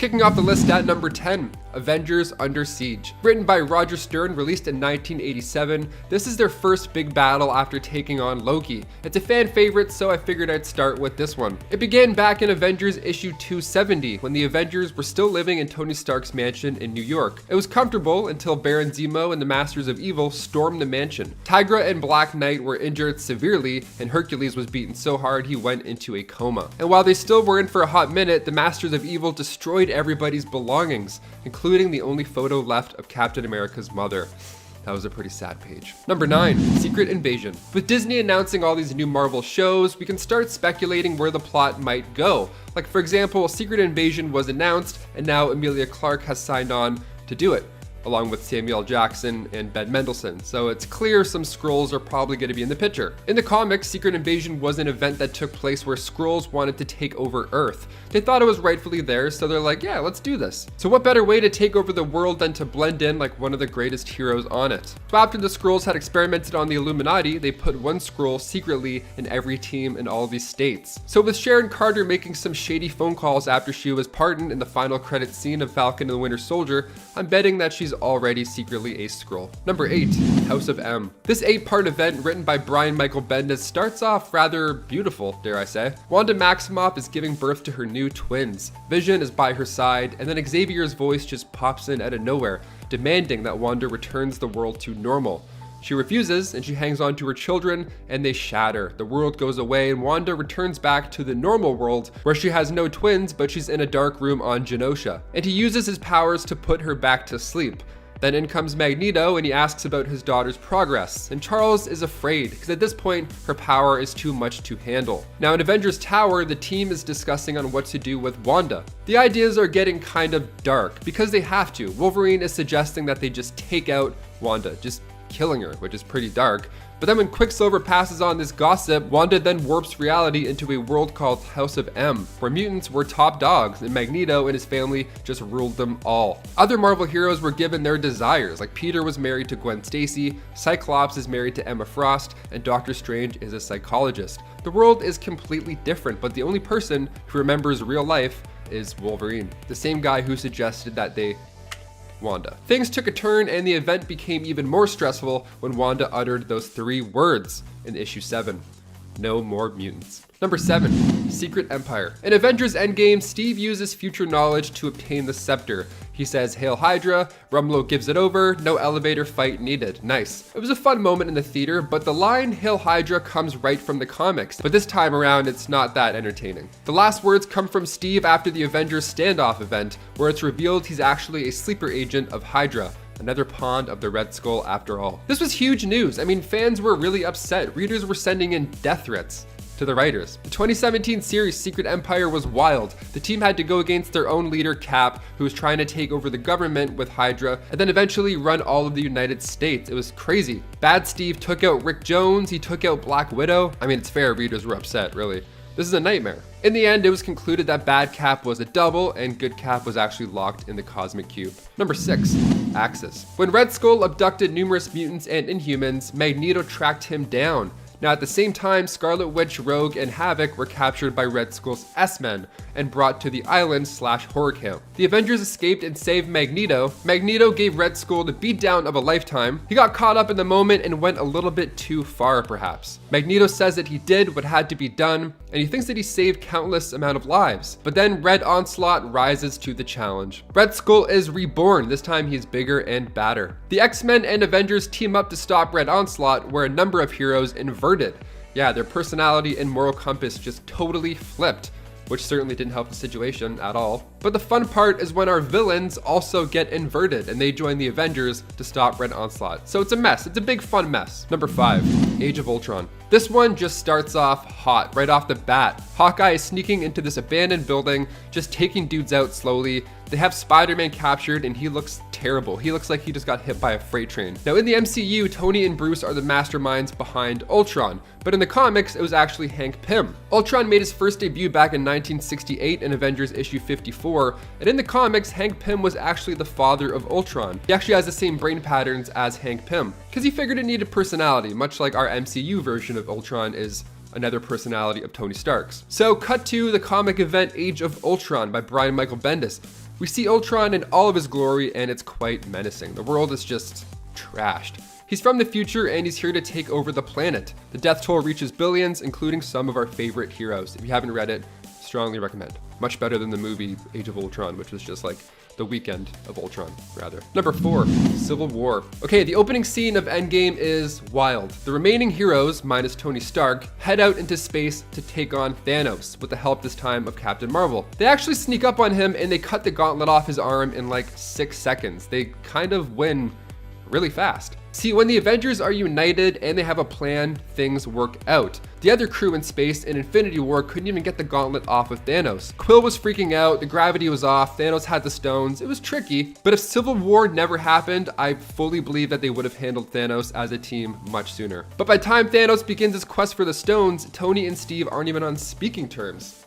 Kicking off the list at number 10, Avengers Under Siege. Written by Roger Stern, released in 1987, this is their first big battle after taking on Loki. It's a fan favorite, so I figured I'd start with this one. It began back in Avengers issue 270, when the Avengers were still living in Tony Stark's mansion in New York. It was comfortable until Baron Zemo and the Masters of Evil stormed the mansion. Tigra and Black Knight were injured severely, and Hercules was beaten so hard he went into a coma. And while they still were in for a hot minute, the Masters of Evil destroyed everybody's belongings, including the only photo left of Captain America's mother. That was a pretty sad page. Number 9, Secret Invasion. With Disney announcing all these new Marvel shows, we can start speculating where the plot might go. Like, for example, Secret Invasion was announced, and now Emilia Clarke has signed on to do it, along with Samuel L. Jackson and Ben Mendelsohn, so it's clear some Skrulls are probably going to be in the picture. In the comics, Secret Invasion was an event that took place where Skrulls wanted to take over Earth. They thought it was rightfully theirs, so they're like, yeah, let's do this. So what better way to take over the world than to blend in like one of the greatest heroes on it? So after the Skrulls had experimented on the Illuminati, they put one Skrull secretly in every team in all these states. So with Sharon Carter making some shady phone calls after she was pardoned in the final credit scene of Falcon and the Winter Soldier, I'm betting that she's already secretly a Skrull. Number 8, House of M. This 8-part event written by Brian Michael Bendis starts off rather beautiful, dare I say. Wanda Maximoff is giving birth to her new twins. Vision is by her side, and then Xavier's voice just pops in out of nowhere, demanding that Wanda returns the world to normal. She refuses, and she hangs on to her children, and they shatter. The world goes away, and Wanda returns back to the normal world, where she has no twins, but she's in a dark room on Genosha. And he uses his powers to put her back to sleep. Then in comes Magneto, and he asks about his daughter's progress. And Charles is afraid, because at this point, her power is too much to handle. Now in Avengers Tower, the team is discussing on what to do with Wanda. The ideas are getting kind of dark, because they have to. Wolverine is suggesting that they just take out Wanda, just killing her, which is pretty dark. But then when Quicksilver passes on this gossip, Wanda then warps reality into a world called House of M, where mutants were top dogs and Magneto and his family just ruled them all. Other Marvel heroes were given their desires, like Peter was married to Gwen Stacy, Cyclops is married to Emma Frost, and Doctor Strange is a psychologist. The world is completely different, but the only person who remembers real life is Wolverine, the same guy who suggested that they Wanda. Things took a turn, and the event became even more stressful when Wanda uttered those 3 words in issue 7. No more mutants. Number 7, Secret Empire. In Avengers Endgame, Steve uses future knowledge to obtain the scepter. He says, "Hail Hydra," Rumlow gives it over, no elevator fight needed. Nice. It was a fun moment in the theater, but the line "Hail Hydra" comes right from the comics, but this time around it's not that entertaining. The last words come from Steve after the Avengers standoff event, where it's revealed he's actually a sleeper agent of Hydra. Another pawn of the Red Skull after all. This was huge news. I mean, fans were really upset. Readers were sending in death threats to the writers. The 2017 series Secret Empire was wild. The team had to go against their own leader Cap, who was trying to take over the government with Hydra, and then eventually run all of the United States. It was crazy. Bad Steve took out Rick Jones, he took out Black Widow. I mean, it's fair, readers were upset, really. This is a nightmare. In the end, it was concluded that Bad Cap was a double and Good Cap was actually locked in the Cosmic Cube. Number 6, Axis. When Red Skull abducted numerous mutants and Inhumans, Magneto tracked him down. Now at the same time, Scarlet Witch, Rogue, and Havoc were captured by Red Skull's S-Men and brought to the island/horror camp. The Avengers escaped and saved Magneto. Magneto gave Red Skull the beatdown of a lifetime. He got caught up in the moment and went a little bit too far, perhaps. Magneto says that he did what had to be done, and he thinks that he saved countless amount of lives. But then Red Onslaught rises to the challenge. Red Skull is reborn. This time he is bigger and badder. The X-Men and Avengers team up to stop Red Onslaught, where a number of heroes inverted. Yeah, their personality and moral compass just totally flipped, which certainly didn't help the situation at all. But the fun part is when our villains also get inverted and they join the Avengers to stop Red Onslaught. So it's a mess. It's a big fun mess. Number 5, Age of Ultron. This one just starts off hot right off the bat. Hawkeye is sneaking into this abandoned building, just taking dudes out slowly. They have Spider-Man captured and he looks terrible. He looks like he just got hit by a freight train. Now in the MCU, Tony and Bruce are the masterminds behind Ultron, but in the comics, it was actually Hank Pym. Ultron made his first debut back in 1968 in Avengers issue 54, and in the comics, Hank Pym was actually the father of Ultron. He actually has the same brain patterns as Hank Pym, because he figured it needed personality, much like our MCU version of Ultron is another personality of Tony Stark's. So cut to the comic event Age of Ultron by Brian Michael Bendis. We see Ultron in all of his glory, and it's quite menacing. The world is just trashed. He's from the future, and he's here to take over the planet. The death toll reaches billions, including some of our favorite heroes. If you haven't read it, strongly recommend. Much better than the movie Age of Ultron, which was just like the weekend of Ultron, rather. Number 4, Civil War. Okay, the opening scene of Endgame is wild. The remaining heroes, minus Tony Stark, head out into space to take on Thanos, with the help this time of Captain Marvel. They actually sneak up on him and they cut the gauntlet off his arm in like 6 seconds. They kind of win really fast. See, when the Avengers are united and they have a plan, things work out. The other crew in space in Infinity War couldn't even get the gauntlet off of Thanos. Quill was freaking out, the gravity was off, Thanos had the stones. It was tricky, but if Civil War never happened, I fully believe that they would have handled Thanos as a team much sooner. But by the time Thanos begins his quest for the stones, Tony and Steve aren't even on speaking terms.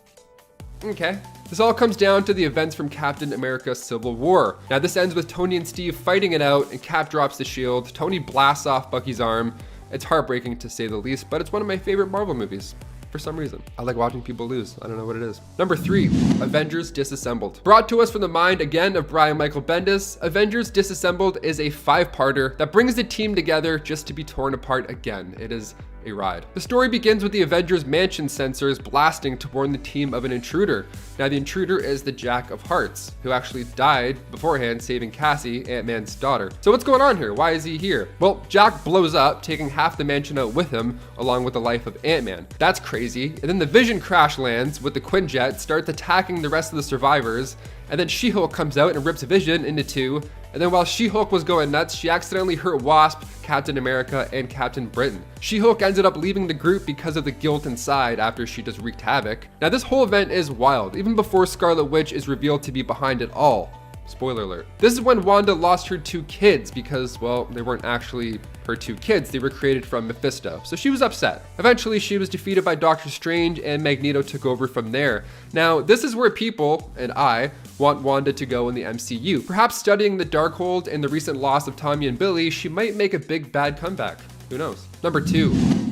Okay. This all comes down to the events from Captain America Civil War. Now this ends with Tony and Steve fighting it out, and Cap drops the shield. Tony blasts off Bucky's arm. It's heartbreaking to say the least, but it's one of my favorite Marvel movies. For some reason. I like watching people lose. I don't know what it is. Number 3, Avengers Disassembled. Brought to us from the mind again of Brian Michael Bendis, Avengers Disassembled is a 5-parter that brings the team together just to be torn apart again. It is a ride. The story begins with the Avengers Mansion sensors blasting to warn the team of an intruder. Now the intruder is the Jack of Hearts, who actually died beforehand saving Cassie, Ant-Man's daughter. So what's going on here? Why is he here? Well, Jack blows up, taking half the mansion out with him, along with the life of Ant-Man. That's crazy. And then the Vision crash lands with the Quinjet, starts attacking the rest of the survivors, and then She-Hulk comes out and rips Vision into 2. And then while She-Hulk was going nuts, she accidentally hurt Wasp, Captain America, and Captain Britain. She-Hulk ended up leaving the group because of the guilt inside after she just wreaked havoc. Now this whole event is wild, even before Scarlet Witch is revealed to be behind it all. Spoiler alert. This is when Wanda lost her 2 kids because, well, they weren't actually her 2 kids. They were created from Mephisto. So she was upset. Eventually, she was defeated by Doctor Strange and Magneto took over from there. Now, this is where people, and I, want Wanda to go in the MCU. Perhaps studying the Darkhold and the recent loss of Tommy and Billy, she might make a big bad comeback. Who knows? Number 2,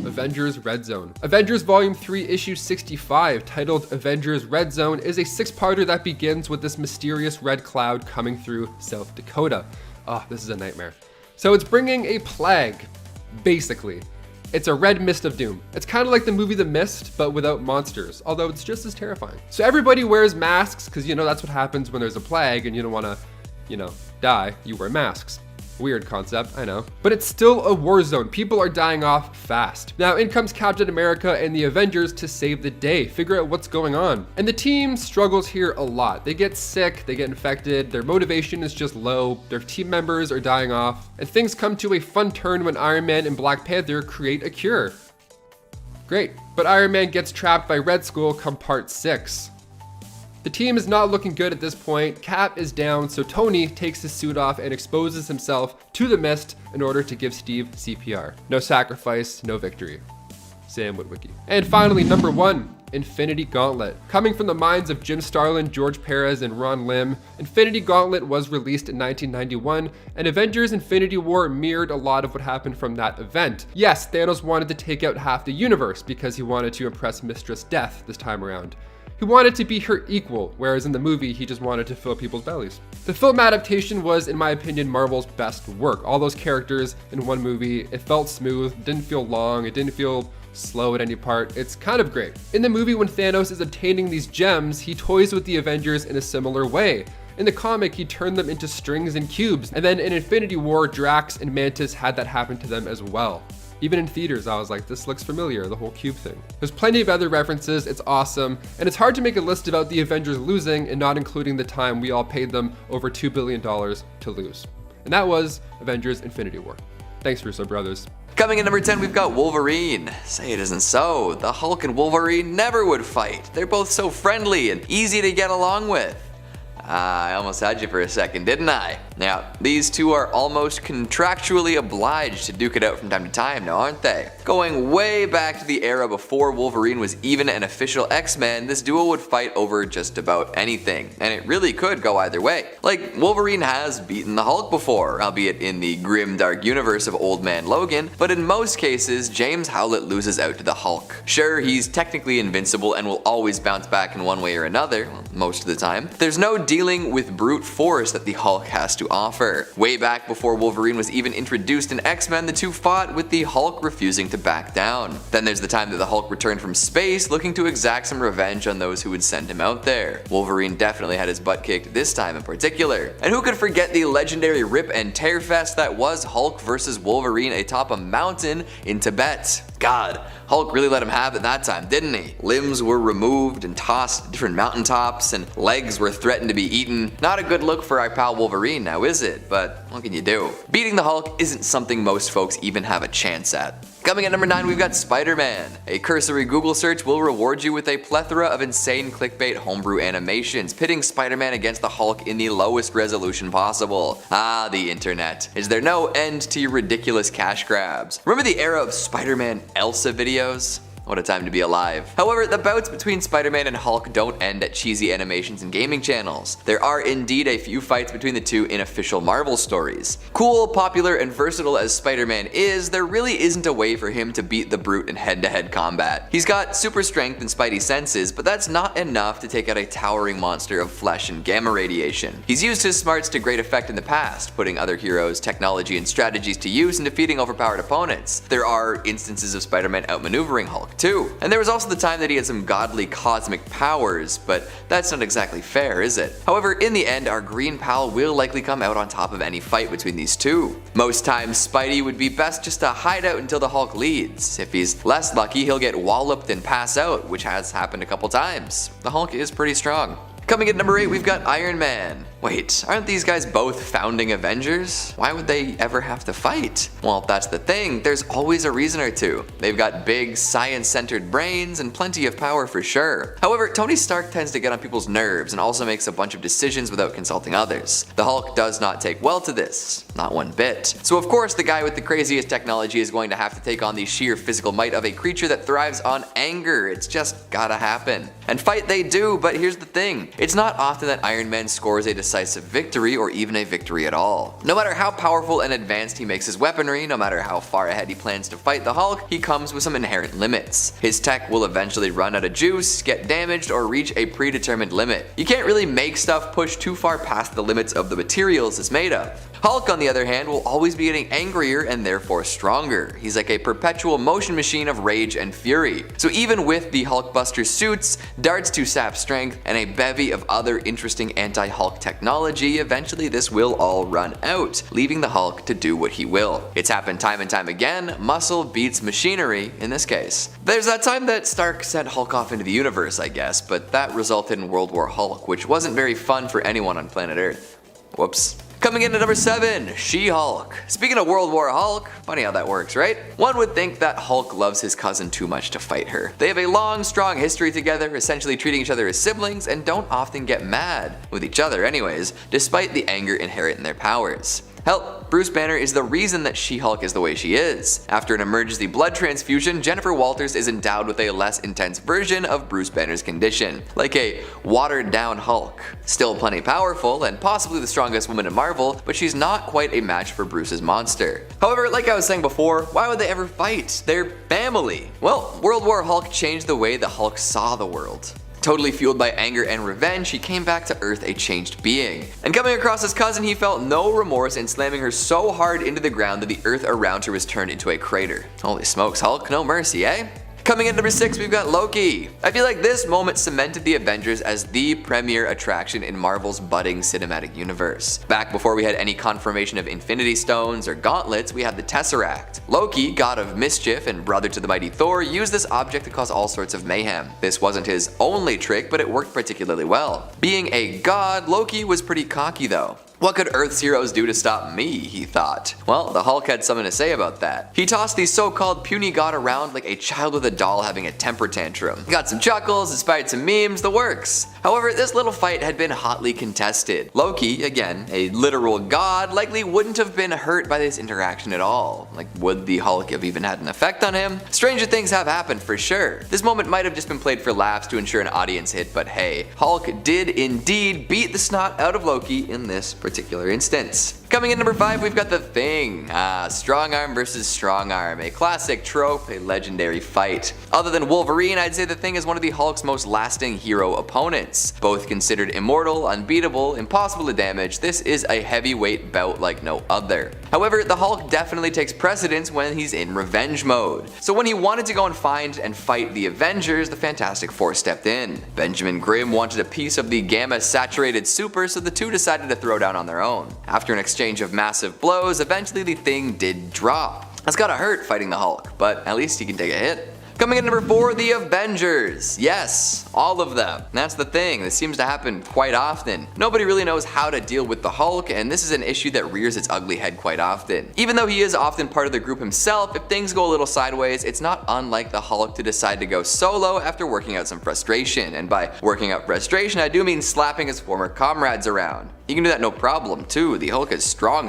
Avengers Red Zone. Avengers Volume 3 Issue 65, titled Avengers Red Zone, is a 6-parter that begins with this mysterious red cloud coming through South Dakota. Oh, this is a nightmare. So it's bringing a plague, basically. It's a red mist of doom. It's kind of like the movie The Mist, but without monsters, although it's just as terrifying. So everybody wears masks, because you know that's what happens when there's a plague and you don't want to, die. You wear masks. Weird concept, I know. But it's still a war zone. People are dying off fast. Now in comes Captain America and the Avengers to save the day, figure out what's going on. And the team struggles here a lot. They get sick, they get infected, their motivation is just low, their team members are dying off, and things come to a fun turn when Iron Man and Black Panther create a cure. Great, but Iron Man gets trapped by Red Skull come part 6. The team is not looking good at this point. Cap is down, so Tony takes his suit off and exposes himself to the mist in order to give Steve CPR. No sacrifice, no victory. Sam Witwicky. And finally, number 1, Infinity Gauntlet. Coming from the minds of Jim Starlin, George Perez, and Ron Lim, Infinity Gauntlet was released in 1991, and Avengers Infinity War mirrored a lot of what happened from that event. Yes, Thanos wanted to take out half the universe because he wanted to impress Mistress Death this time around. He wanted to be her equal, whereas in the movie, he just wanted to fill people's bellies. The film adaptation was, in my opinion, Marvel's best work. All those characters in one movie, it felt smooth, it didn't feel long, it didn't feel slow at any part. It's kind of great. In the movie, when Thanos is obtaining these gems, he toys with the Avengers in a similar way. In the comic, he turned them into strings and cubes, and then in Infinity War, Drax and Mantis had that happen to them as well. Even in theaters, I was like, this looks familiar, the whole cube thing. There's plenty of other references, it's awesome, and it's hard to make a list about the Avengers losing and not including the time we all paid them over $2 billion to lose. And that was Avengers Infinity War. Thanks, Russo brothers. Coming in number 10, we've got Wolverine. Say it isn't so. The Hulk and Wolverine never would fight. They're both so friendly and easy to get along with. I almost had you for a second, didn't I? Now, these two are almost contractually obliged to duke it out from time to time now, aren't they? Going way back to the era before Wolverine was even an official X-Men, this duo would fight over just about anything, and it really could go either way. Like, Wolverine has beaten the Hulk before, albeit in the grim dark universe of Old Man Logan, but in most cases, James Howlett loses out to the Hulk. Sure, he's technically invincible and will always bounce back in one way or another, well, most of the time. There's no dealing with brute force that the Hulk has to offer. Way back before Wolverine was even introduced in X-Men, the two fought with the Hulk refusing to back down. Then there's the time that the Hulk returned from space looking to exact some revenge on those who would send him out there. Wolverine definitely had his butt kicked this time in particular. And who could forget the legendary rip and tear fest that was Hulk versus Wolverine atop a mountain in Tibet. God, Hulk really let him have it that time, didn't he? Limbs were removed and tossed to different mountaintops, and legs were threatened to be eaten. Not a good look for our pal Wolverine now, is it? But what can you do? Beating the Hulk isn't something most folks even have a chance at. Coming at number 9, we've got Spider-Man. A cursory Google search will reward you with a plethora of insane clickbait homebrew animations, pitting Spider-Man against the Hulk in the lowest resolution possible. Ah, the internet. Is there no end to your ridiculous cash grabs? Remember the era of Spider-Man Elsa videos? What a time to be alive. However, the bouts between Spider-Man and Hulk don't end at cheesy animations and gaming channels. There are indeed a few fights between the two in official Marvel stories. Cool, popular, and versatile as Spider-Man is, there really isn't a way for him to beat the Brute in head-to-head combat. He's got super strength and spidey senses, but that's not enough to take out a towering monster of flesh and gamma radiation. He's used his smarts to great effect in the past, putting other heroes' technology and strategies to use in defeating overpowered opponents. There are instances of Spider-Man outmaneuvering Hulk too. And there was also the time that he had some godly cosmic powers, but that's not exactly fair, is it? However, in the end, our green pal will likely come out on top of any fight between these two. Most times, Spidey would be best just to hide out until the Hulk leads. If he's less lucky, he'll get walloped and pass out, which has happened a couple times. The Hulk is pretty strong. Coming at number 8, we've got Iron Man. Wait, aren't these guys both founding Avengers? Why would they ever have to fight? Well, that's the thing, there's always a reason or two. They've got big, science-centered brains and plenty of power for sure. However, Tony Stark tends to get on people's nerves and also makes a bunch of decisions without consulting others. The Hulk does not take well to this, not one bit. So of course, the guy with the craziest technology is going to have to take on the sheer physical might of a creature that thrives on anger. It's just gotta happen. And fight they do, but here's the thing. It's not often that Iron Man scores a decisive victory or even a victory at all. No matter how powerful and advanced he makes his weaponry, no matter how far ahead he plans to fight the Hulk, he comes with some inherent limits. His tech will eventually run out of juice, get damaged, or reach a predetermined limit. You can't really make stuff push too far past the limits of the materials it's made of. Hulk, on the other hand, will always be getting angrier and therefore stronger. He's like a perpetual motion machine of rage and fury. So even with the Hulkbuster suits, darts to sap strength, and a bevy of other interesting anti-Hulk technology, eventually this will all run out, leaving the Hulk to do what he will. It's happened time and time again, muscle beats machinery in this case. There's that time that Stark sent Hulk off into the universe, I guess, but that resulted in World War Hulk, which wasn't very fun for anyone on planet Earth. Whoops. Coming in at number 7, She-Hulk. Speaking of World War Hulk, funny how that works, right? One would think that Hulk loves his cousin too much to fight her. They have a long, strong history together, essentially treating each other as siblings, and don't often get mad, with each other anyways, despite the anger inherent in their powers. Hell, Bruce Banner is the reason that She-Hulk is the way she is. After an emergency blood transfusion, Jennifer Walters is endowed with a less intense version of Bruce Banner's condition, like a watered down Hulk. Still plenty powerful and possibly the strongest woman in Marvel, but she's not quite a match for Bruce's monster. However, like I was saying before, why would they ever fight? They're family. Well, World War Hulk changed the way the Hulk saw the world. Totally fueled by anger and revenge, he came back to Earth a changed being. And coming across his cousin, he felt no remorse in slamming her so hard into the ground that the Earth around her was turned into a crater. Holy smokes, Hulk, no mercy, eh? Coming in number 6, we've got Loki. I feel like this moment cemented the Avengers as the premier attraction in Marvel's budding cinematic universe. Back before we had any confirmation of Infinity Stones or gauntlets, we had the Tesseract. Loki, god of mischief and brother to the mighty Thor, used this object to cause all sorts of mayhem. This wasn't his only trick, but it worked particularly well. Being a god, Loki was pretty cocky though. What could Earth's heroes do to stop me, he thought. Well, the Hulk had something to say about that. He tossed the so-called puny god around like a child with a doll having a temper tantrum. Got some chuckles, inspired some memes, the works. However, this little fight had been hotly contested. Loki, again, a literal god, likely wouldn't have been hurt by this interaction at all. Like, would the Hulk have even had an effect on him? Stranger things have happened for sure. This moment might have just been played for laughs to ensure an audience hit, but hey, Hulk did indeed beat the snot out of Loki in this particular instance. Coming in number 5, we've got The Thing. Strong arm versus strong arm, a classic trope, a legendary fight. Other than Wolverine, I'd say The Thing is one of the Hulk's most lasting hero opponents. Both considered immortal, unbeatable, impossible to damage, this is a heavyweight bout like no other. However, the Hulk definitely takes precedence when he's in revenge mode. So when he wanted to go and find and fight the Avengers, the Fantastic Four stepped in. Benjamin Grimm wanted a piece of the gamma-saturated super, so the two decided to throw down on their own. After an exchange of massive blows, eventually the Thing did drop. It's gotta hurt fighting the Hulk, but at least he can take a hit. Coming in number 4, the Avengers. Yes, all of them. That's the thing, this seems to happen quite often. Nobody really knows how to deal with the Hulk, and this is an issue that rears its ugly head quite often. Even though he is often part of the group himself, if things go a little sideways, it's not unlike the Hulk to decide to go solo after working out some frustration. And by working out frustration, I do mean slapping his former comrades around. He can do that no problem too, the Hulk is strong.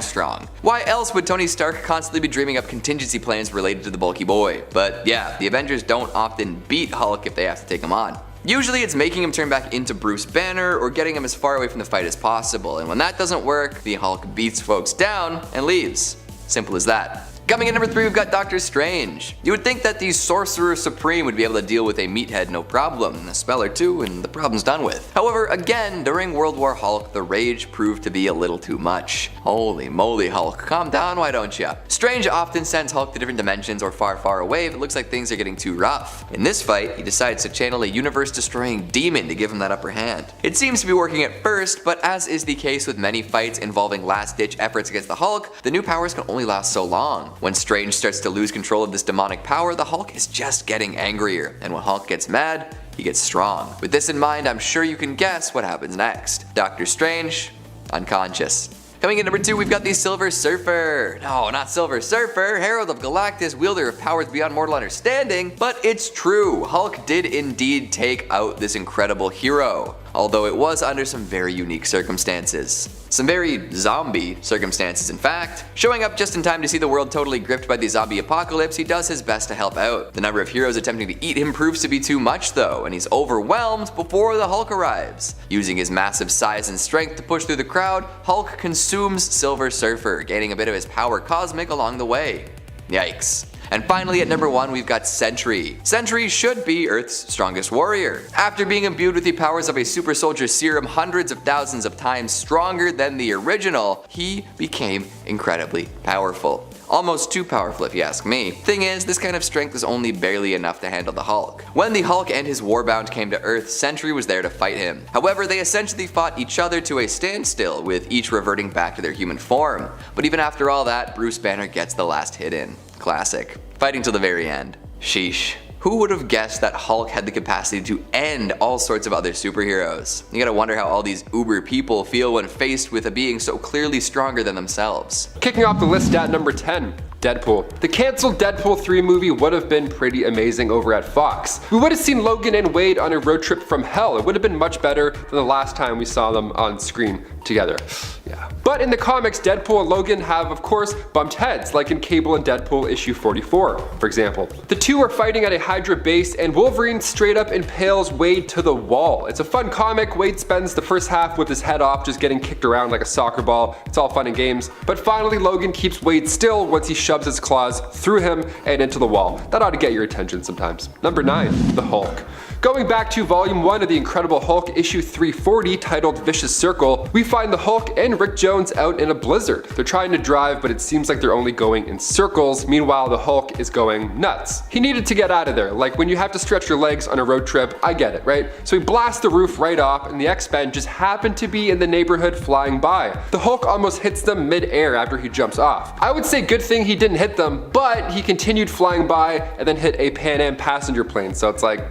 Why else would Tony Stark constantly be dreaming up contingency plans related to the bulky boy? But yeah, the Avengers don't often beat Hulk if they have to take him on. Usually it's making him turn back into Bruce Banner or getting him as far away from the fight as possible, and when that doesn't work, the Hulk beats folks down and leaves. Simple as that. Coming in number 3, we've got Doctor Strange. You would think that the Sorcerer Supreme would be able to deal with a meathead no problem, a spell or two and the problem's done with. However, again, during World War Hulk, the rage proved to be a little too much. Holy moly Hulk, calm down why don't ya? Strange often sends Hulk to different dimensions or far away if it looks like things are getting too rough. In this fight, he decides to channel a universe-destroying demon to give him that upper hand. It seems to be working at first, but as is the case with many fights involving last-ditch efforts against the Hulk, the new powers can only last so long. When Strange starts to lose control of this demonic power, the Hulk is just getting angrier, and when Hulk gets mad, he gets strong. With this in mind, I'm sure you can guess what happens next. Doctor Strange, unconscious. Coming in number 2, we've got the Silver Surfer. No, not Silver Surfer, Herald of Galactus, wielder of powers beyond mortal understanding, but it's true, Hulk did indeed take out this incredible hero. Although it was under some very unique circumstances. Some very zombie circumstances in fact. Showing up just in time to see the world totally gripped by the zombie apocalypse, he does his best to help out. The number of heroes attempting to eat him proves to be too much though, and he's overwhelmed before the Hulk arrives. Using his massive size and strength to push through the crowd, Hulk consumes Silver Surfer, gaining a bit of his power cosmic along the way. Yikes. And finally at number 1, we've got Sentry. Sentry should be Earth's strongest warrior. After being imbued with the powers of a super soldier serum hundreds of thousands of times stronger than the original, he became incredibly powerful. Almost too powerful if you ask me. Thing is, this kind of strength is only barely enough to handle the Hulk. When the Hulk and his Warbound came to Earth, Sentry was there to fight him. However, they essentially fought each other to a standstill, with each reverting back to their human form. But even after all that, Bruce Banner gets the last hit in. Classic. Fighting till the very end. Sheesh. Who would have guessed that Hulk had the capacity to end all sorts of other superheroes? You gotta wonder how all these uber people feel when faced with a being so clearly stronger than themselves. Kicking off the list at number 10. Deadpool. The cancelled Deadpool 3 movie would have been pretty amazing over at Fox. We would have seen Logan and Wade on a road trip from hell. It would have been much better than the last time we saw them on screen together. Yeah. But in the comics, Deadpool and Logan have, of course, bumped heads, like in Cable and Deadpool issue 44, for example. The two are fighting at a Hydra base, and Wolverine straight up impales Wade to the wall. It's a fun comic. Wade spends the first half with his head off, just getting kicked around like a soccer ball. It's all fun and games. But finally, Logan keeps Wade still once he shoves his claws through him and into the wall. That ought to get your attention sometimes. Number 9, the Hulk. Going back to volume 1 of the Incredible Hulk issue 340 titled Vicious Circle, we find the Hulk and Rick Jones out in a blizzard. They're trying to drive, but it seems like they're only going in circles. Meanwhile, the Hulk is going nuts. He needed to get out of there. Like when you have to stretch your legs on a road trip, I get it, right? So he blasts the roof right off, and the X-Men just happen to be in the neighborhood flying by. The Hulk almost hits them mid-air after he jumps off. I would say good thing he didn't hit them, but he continued flying by and then hit a Pan Am passenger plane, so it's like,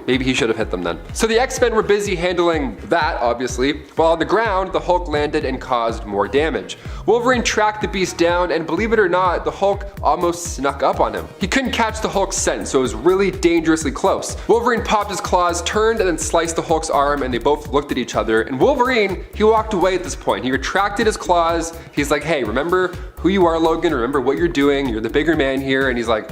maybe he should have hit them then. So the X-Men were busy handling that, obviously, while on the ground, the Hulk landed and caused more damage. Wolverine tracked the beast down, and believe it or not, the Hulk almost snuck up on him. He couldn't catch the Hulk's scent, so it was really dangerously close. Wolverine popped his claws, turned, and then sliced the Hulk's arm, and they both looked at each other. And Wolverine, he walked away at this point. He retracted his claws. He's like, hey, remember who you are, Logan? Remember what you're doing. You're the bigger man here. And he's like,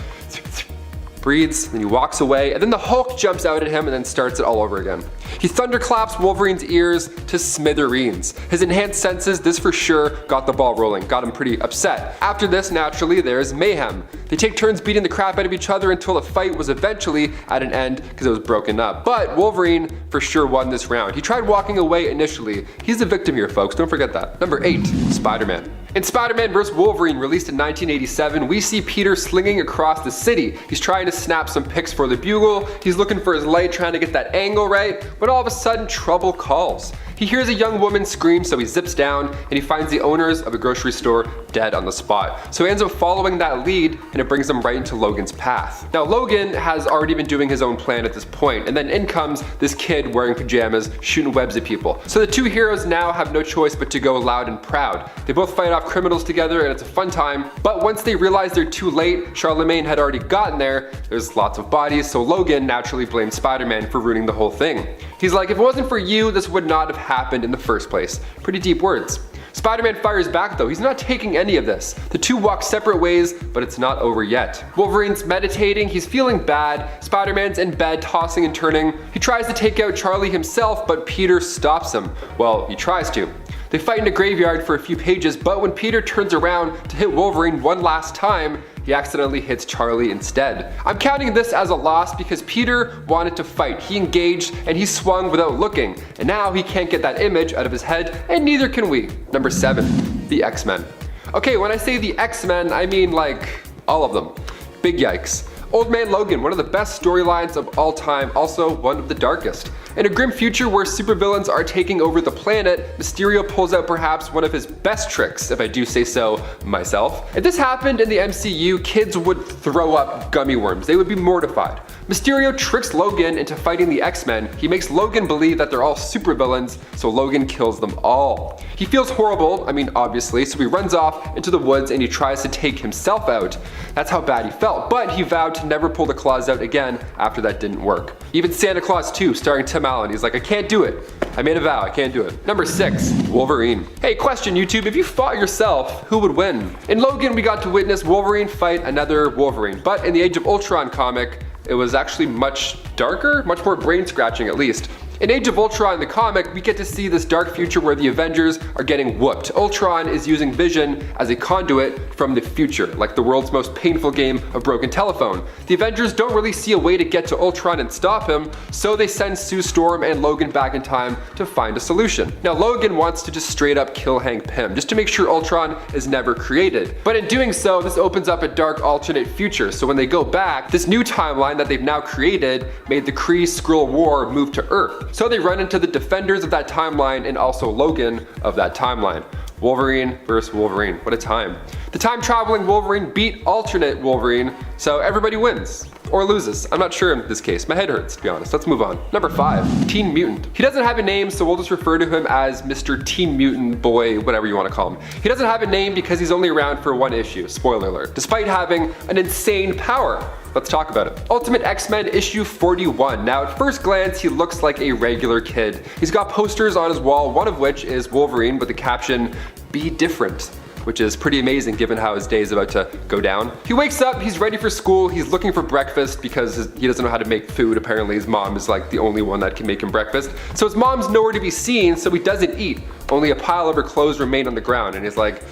breathes, then he walks away, and then the Hulk jumps out at him and then starts it all over again. He thunderclaps Wolverine's ears to smithereens. His enhanced senses, this for sure, got the ball rolling, got him pretty upset. After this, naturally, there's mayhem. They take turns beating the crap out of each other until the fight was eventually at an end because it was broken up. But Wolverine for sure won this round. He tried walking away initially. He's the victim here, folks, don't forget that. Number 8, Spider-Man. In Spider-Man vs. Wolverine, released in 1987, we see Peter slinging across the city. He's trying to snap some pics for the Bugle, he's looking for his light, trying to get that angle right, but all of a sudden, trouble calls. He hears a young woman scream, so he zips down, and he finds the owners of a grocery store dead on the spot. So he ends up following that lead, and it brings him right into Logan's path. Now, Logan has already been doing his own plan at this point, and then in comes this kid wearing pajamas, shooting webs at people. So the two heroes now have no choice but to go loud and proud. They both fight off criminals together, and it's a fun time, but once they realize they're too late, Charlemagne had already gotten there, there's lots of bodies, so Logan naturally blames Spider-Man for ruining the whole thing. He's like, if it wasn't for you, this would not have happened in the first place. Pretty deep words. Spider-Man fires back though, he's not taking any of this. The two walk separate ways, but it's not over yet. Wolverine's meditating, he's feeling bad, Spider-Man's in bed tossing and turning. He tries to take out Charlie himself, but Peter stops him. Well, he tries to. They fight in a graveyard for a few pages, but when Peter turns around to hit Wolverine one last time, he accidentally hits Charlie instead. I'm counting this as a loss because Peter wanted to fight. He engaged and he swung without looking, and now he can't get that image out of his head, and neither can we. Number 7, the X-Men. Okay, when I say the X-Men, I mean like all of them. Big yikes. Old Man Logan, one of the best storylines of all time, also one of the darkest. In a grim future where supervillains are taking over the planet, Mysterio pulls out perhaps one of his best tricks, if I do say so myself. If this happened in the MCU, kids would throw up gummy worms. They would be mortified. Mysterio tricks Logan into fighting the X-Men. He makes Logan believe that they're all supervillains, so Logan kills them all. He feels horrible, I mean obviously, so he runs off into the woods and he tries to take himself out. That's how bad he felt, but he vowed to never pull the claws out again after that didn't work. Even Santa Claus 2, starring Tim Allen, he's like, I can't do it. I made a vow, I can't do it. Number 6, Wolverine. Hey, question YouTube, if you fought yourself, who would win? In Logan, we got to witness Wolverine fight another Wolverine, but in the Age of Ultron comic, it was actually much darker, much more brain scratching at least. In Age of Ultron, the comic, we get to see this dark future where the Avengers are getting whooped. Ultron is using Vision as a conduit from the future, like the world's most painful game of broken telephone. The Avengers don't really see a way to get to Ultron and stop him, so they send Sue Storm and Logan back in time to find a solution. Now Logan wants to just straight up kill Hank Pym, just to make sure Ultron is never created. But in doing so, this opens up a dark alternate future, so when they go back, this new timeline that they've now created made the Kree-Skrull War move to Earth. So they run into the defenders of that timeline and also Logan of that timeline. Wolverine versus Wolverine, what a time. The time-traveling Wolverine beat alternate Wolverine, so everybody wins. Or loses. I'm not sure in this case. My head hurts, to be honest. Let's move on. Number 5, Teen Mutant. He doesn't have a name, so we'll just refer to him as Mr. Teen Mutant Boy, whatever you want to call him. He doesn't have a name because he's only around for one issue, spoiler alert, despite having an insane power. Let's talk about it. Ultimate X-Men issue 41. Now at first glance, he looks like a regular kid. He's got posters on his wall, one of which is Wolverine with the caption, "Be different," which is pretty amazing given how his day is about to go down. He wakes up, he's ready for school, he's looking for breakfast because he doesn't know how to make food. Apparently his mom is like the only one that can make him breakfast. So his mom's nowhere to be seen, so he doesn't eat. Only a pile of her clothes remain on the ground, and he's like,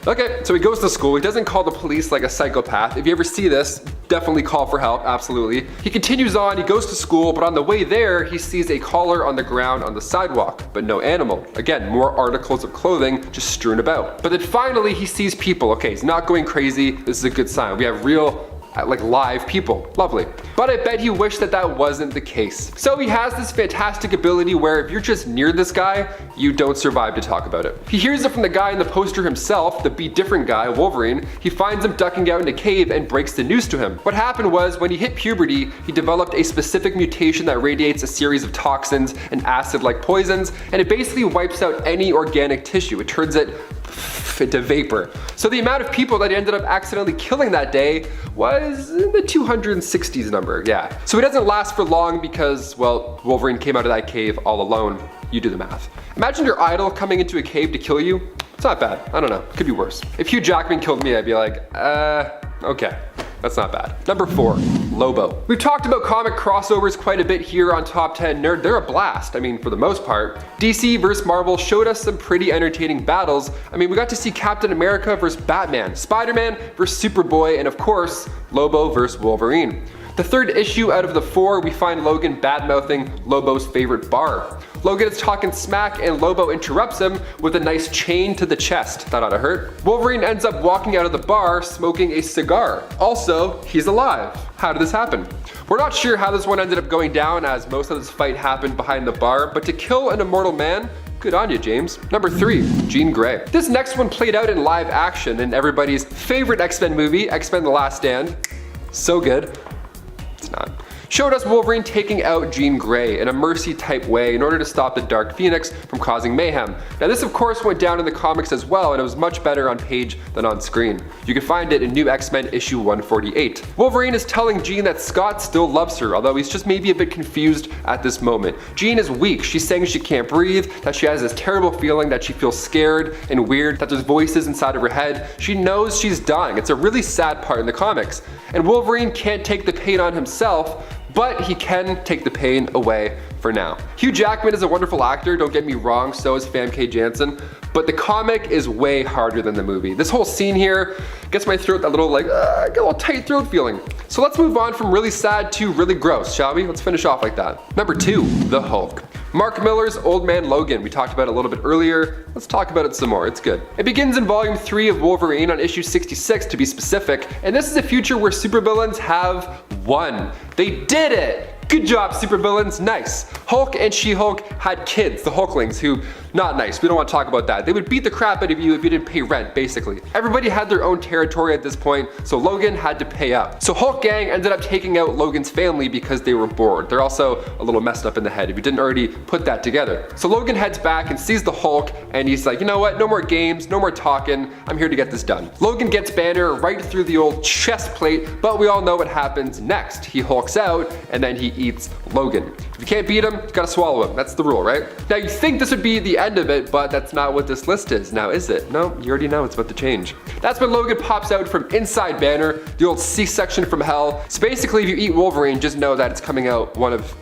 okay, so he goes to school. He doesn't call the police like a psychopath. If you ever see this, definitely call for help, absolutely. He continues on, he goes to school, but on the way there, he sees a collar on the ground on the sidewalk, but no animal. Again, more articles of clothing just strewn about. But then finally, he sees people. Okay, he's not going crazy. This is a good sign. We have real, like live people. Lovely. But I bet he wished that that wasn't the case. So he has this fantastic ability where if you're just near this guy, you don't survive to talk about it. He hears it from the guy in the poster himself, the Be Different guy, Wolverine. He finds him ducking out in a cave and breaks the news to him. What happened was when he hit puberty, he developed a specific mutation that radiates a series of toxins and acid-like poisons, and it basically wipes out any organic tissue. It turns it into vapor. So the amount of people that he ended up accidentally killing that day was in the 260s number, yeah. So he doesn't last for long because, well, Wolverine came out of that cave all alone. You do the math. Imagine your idol coming into a cave to kill you. It's not bad. I don't know. Could be worse. If Hugh Jackman killed me, I'd be like, okay. That's not bad. Number 4, Lobo. We've talked about comic crossovers quite a bit here on Top 10 Nerd. They're a blast, I mean, for the most part. DC vs. Marvel showed us some pretty entertaining battles. I mean, we got to see Captain America vs. Batman, Spider-Man vs. Superboy, and of course, Lobo vs. Wolverine. The third issue out of the 4, we find Logan bad-mouthing Lobo's favorite bar. Logan is talking smack and Lobo interrupts him with a nice chain to the chest. That ought to hurt. Wolverine ends up walking out of the bar smoking a cigar. Also, he's alive. How did this happen? We're not sure how this one ended up going down, as most of this fight happened behind the bar, but to kill an immortal man, good on you, James. Number 3, Jean Grey. This next one played out in live action in everybody's favorite X-Men movie, X-Men The Last Stand. So good. It's not. Showed us Wolverine taking out Jean Grey in a mercy type way in order to stop the Dark Phoenix from causing mayhem. Now this of course went down in the comics as well, and it was much better on page than on screen. You can find it in New X-Men issue 148. Wolverine is telling Jean that Scott still loves her, although he's just maybe a bit confused at this moment. Jean is weak. She's saying she can't breathe, that she has this terrible feeling that she feels scared and weird, that there's voices inside of her head. She knows she's dying. It's a really sad part in the comics. And Wolverine can't take the pain on himself, but he can take the pain away for now. Hugh Jackman is a wonderful actor, don't get me wrong, so is Famke Janssen, but the comic is way harder than the movie. This whole scene here gets my throat that little like, I get a little tight throat feeling. So let's move on from really sad to really gross, shall we? Let's finish off like that. Number 2, the Hulk. Mark Millar's Old Man Logan. We talked about it a little bit earlier. Let's talk about it some more, it's good. It begins in volume 3 of Wolverine on issue 66 to be specific, and this is a future where supervillains have won. They did it! Good job, supervillains, nice. Hulk and She-Hulk had kids, the Hulklings, who, not nice, we don't want to talk about that. They would beat the crap out of you if you didn't pay rent, basically. Everybody had their own territory at this point, so Logan had to pay up. So Hulk Gang ended up taking out Logan's family because they were bored. They're also a little messed up in the head if you didn't already put that together. So Logan heads back and sees the Hulk, and he's like, you know what, no more games, no more talking, I'm here to get this done. Logan gets Banner right through the old chest plate, but we all know what happens next. He hulks out, and then he eats Logan. If you can't beat him, you gotta swallow him. That's the rule, right? Now you think this would be the end of it, but that's not what this list is. Now is it? No, you already know it's about to change. That's when Logan pops out from inside Banner, the old C-section from hell. So basically if you eat Wolverine, just know that it's coming out one of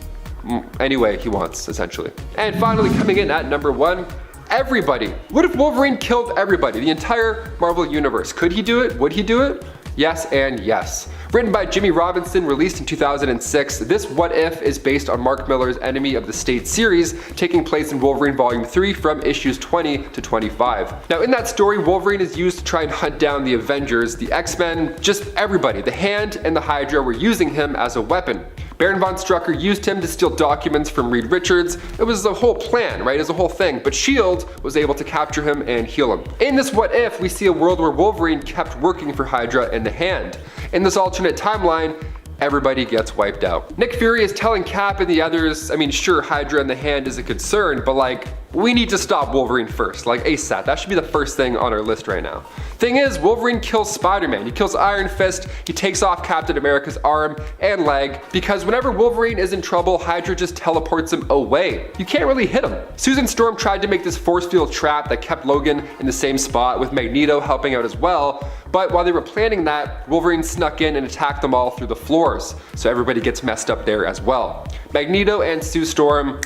any way he wants, essentially. And finally coming in at number 1, everybody. What if Wolverine killed everybody, the entire Marvel Universe? Could he do it? Would he do it? Yes and yes. Written by Jimmy Robinson, released in 2006, this What If is based on Mark Millar's Enemy of the State series, taking place in Wolverine Volume 3 from issues 20 to 25. Now in that story, Wolverine is used to try and hunt down the Avengers, the X-Men, just everybody. The Hand and the Hydra were using him as a weapon. Baron von Strucker used him to steal documents from Reed Richards. It was the whole plan, right? It was a whole thing. But S.H.I.E.L.D. was able to capture him and heal him. In this What If, we see a world where Wolverine kept working for Hydra and the Hand. In this alternate timeline, everybody gets wiped out. Nick Fury is telling Cap and the others, I mean, sure, Hydra and the Hand is a concern, but like, we need to stop Wolverine first, like ASAP. That should be the first thing on our list right now. Thing is, Wolverine kills Spider-Man. He kills Iron Fist, he takes off Captain America's arm and leg, because whenever Wolverine is in trouble, Hydra just teleports him away. You can't really hit him. Susan Storm tried to make this force field trap that kept Logan in the same spot, with Magneto helping out as well, but while they were planning that, Wolverine snuck in and attacked them all through the floors, so everybody gets messed up there as well. Magneto and Sue Storm,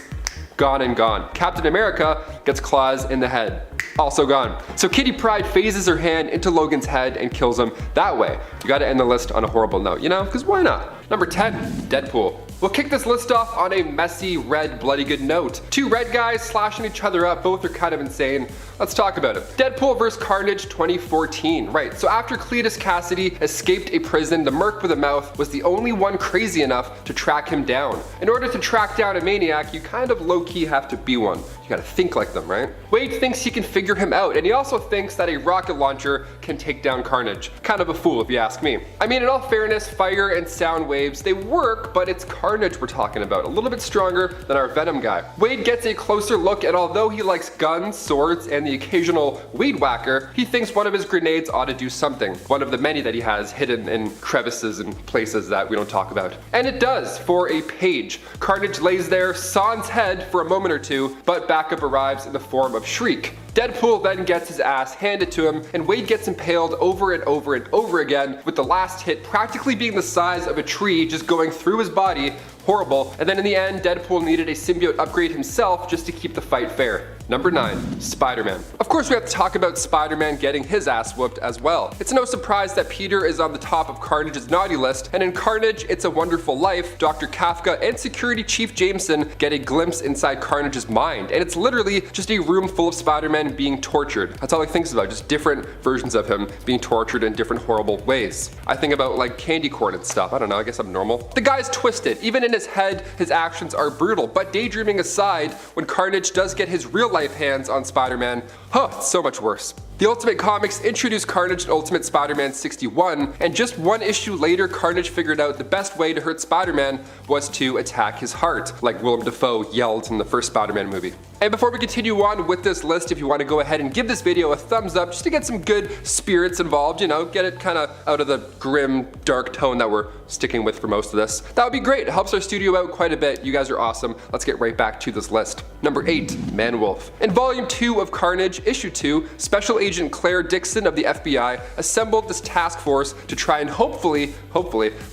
gone and gone. Captain America gets claws in the head, also gone. So Kitty Pryde phases her hand into Logan's head and kills him that way. You gotta end the list on a horrible note, you know, because why not? Number 10, Deadpool. We'll kick this list off on a messy, red, bloody good note. Two red guys slashing each other up, both are kind of insane. Let's talk about it. Deadpool vs. Carnage 2014. Right, so after Cletus Cassidy escaped a prison, the Merc with a Mouth was the only one crazy enough to track him down. In order to track down a maniac, you kind of low-key have to be one. You gotta think like them, right? Wade thinks he can figure him out, and he also thinks that a rocket launcher can take down Carnage. Kind of a fool if you ask me. I mean, in all fairness, fire and sound waves, they work, but it's Carnage we're talking about, a little bit stronger than our Venom guy. Wade gets a closer look, and although he likes guns, swords, and the occasional weed whacker, he thinks one of his grenades ought to do something. One of the many that he has hidden in crevices and places that we don't talk about. And it does, for a page. Carnage lays there, sans head for a moment or two, but backup arrives in the form of Shriek. Deadpool then gets his ass handed to him, and Wade gets impaled over and over and over again, with the last hit practically being the size of a tree just going through his body. Horrible. And then in the end, Deadpool needed a symbiote upgrade himself just to keep the fight fair. Number 9. Spider-Man. Of course we have to talk about Spider-Man getting his ass whooped as well. It's no surprise that Peter is on the top of Carnage's naughty list, and in Carnage, It's a Wonderful Life, Dr. Kafka and Security Chief Jameson get a glimpse inside Carnage's mind, and it's literally just a room full of Spider-Man being tortured. That's all he thinks about, just different versions of him being tortured in different horrible ways. I think about like candy corn and stuff, I don't know, I guess I'm normal. The guy's twisted. Even in his head, his actions are brutal, but daydreaming aside, when Carnage does get his real life hands on Spider-Man, it's so much worse. The Ultimate Comics introduced Carnage in Ultimate Spider-Man 61, and just one issue later, Carnage figured out the best way to hurt Spider-Man was to attack his heart, like Willem Dafoe yelled in the first Spider-Man movie. And before we continue on with this list, if you want to go ahead and give this video a thumbs up just to get some good spirits involved, you know, get it kind of out of the grim, dark tone that we're sticking with for most of this, that would be great. It helps our studio out quite a bit. You guys are awesome. Let's get right back to this list. Number 8, Man-Wolf. In Volume 2 of Carnage, Issue 2, Special Agent Claire Dixon of the FBI assembled this task force to try and hopefully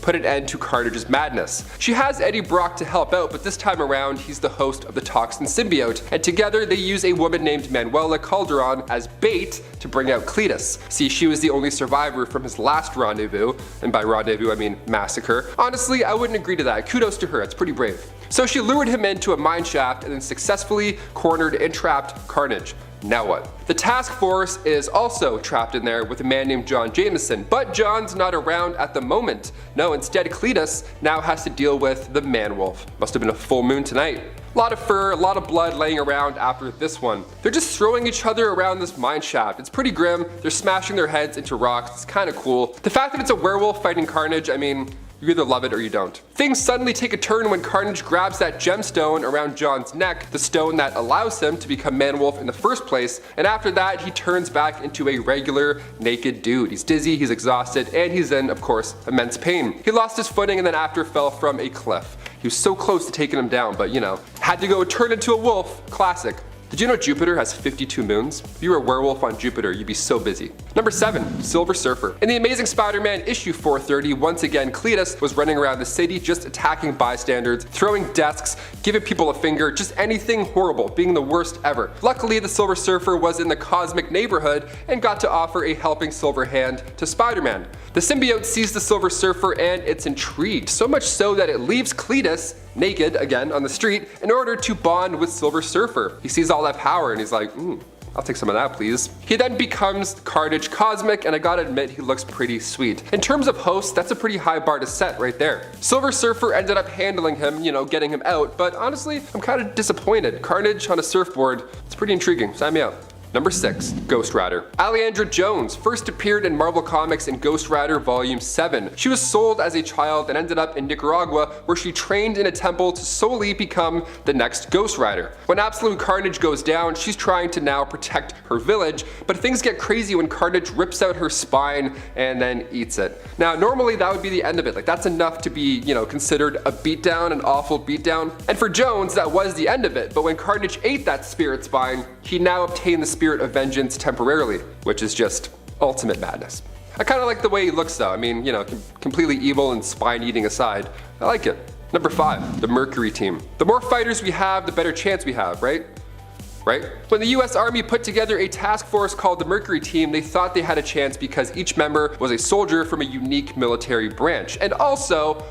put an end to Carnage's madness. She has Eddie Brock to help out, but this time around he's the host of the Toxin Symbiote, and together they use a woman named Manuela Calderon as bait to bring out Cletus. See, she was the only survivor from his last rendezvous, and by rendezvous I mean massacre. Honestly, I wouldn't agree to that. Kudos to her, it's pretty brave. So she lured him into a mine shaft and then successfully cornered and trapped Carnage. Now what? The task force is also trapped in there with a man named John Jameson, but John's not around at the moment. No, instead Cletus now has to deal with the Man-Wolf. Must have been a full moon tonight. A lot of fur, a lot of blood laying around after this one. They're just throwing each other around this mine shaft. It's pretty grim. They're smashing their heads into rocks. It's kind of cool. The fact that it's a werewolf fighting Carnage, I mean, you either love it or you don't. Things suddenly take a turn when Carnage grabs that gemstone around John's neck, the stone that allows him to become Man-Wolf in the first place, and after that he turns back into a regular naked dude. He's dizzy, he's exhausted, and he's in, of course, immense pain. He lost his footing and then after fell from a cliff. He was so close to taking him down, but you know, had to go turn into a wolf. Classic. Did you know Jupiter has 52 moons? If you were a werewolf on Jupiter, you'd be so busy. Number 7, Silver Surfer. In The Amazing Spider-Man issue 430, once again Cletus was running around the city just attacking bystanders, throwing desks, giving people a finger, just anything horrible, being the worst ever. Luckily, the Silver Surfer was in the cosmic neighborhood and got to offer a helping silver hand to Spider-Man. The symbiote sees the Silver Surfer and it's intrigued, so much so that it leaves Cletus naked again on the street in order to bond with Silver Surfer. He sees all that power and he's like, I'll take some of that, please. He then becomes Carnage Cosmic, and I gotta admit, he looks pretty sweet. In terms of hosts, that's a pretty high bar to set right there. Silver Surfer ended up handling him, you know, getting him out, but honestly, I'm kind of disappointed. Carnage on a surfboard, it's pretty intriguing. Sign me up. Number 6, Ghost Rider. Alejandra Jones first appeared in Marvel Comics in Ghost Rider Volume 7. She was sold as a child and ended up in Nicaragua, where she trained in a temple to solely become the next Ghost Rider. When absolute carnage goes down, she's trying to now protect her village, but things get crazy when Carnage rips out her spine and then eats it. Now, normally that would be the end of it. Like, that's enough to be, you know, considered a beatdown, an awful beatdown. And for Jones, that was the end of it, but when Carnage ate that spirit spine, he now obtained the spirit of vengeance temporarily, which is just ultimate madness. I kind of like the way he looks though. I mean, you know, completely evil and spine eating aside. I like it. Number 5, the Mercury team. The more fighters we have, the better chance we have, right? When the US Army put together a task force called the Mercury Team, they thought they had a chance because each member was a soldier from a unique military branch. And also,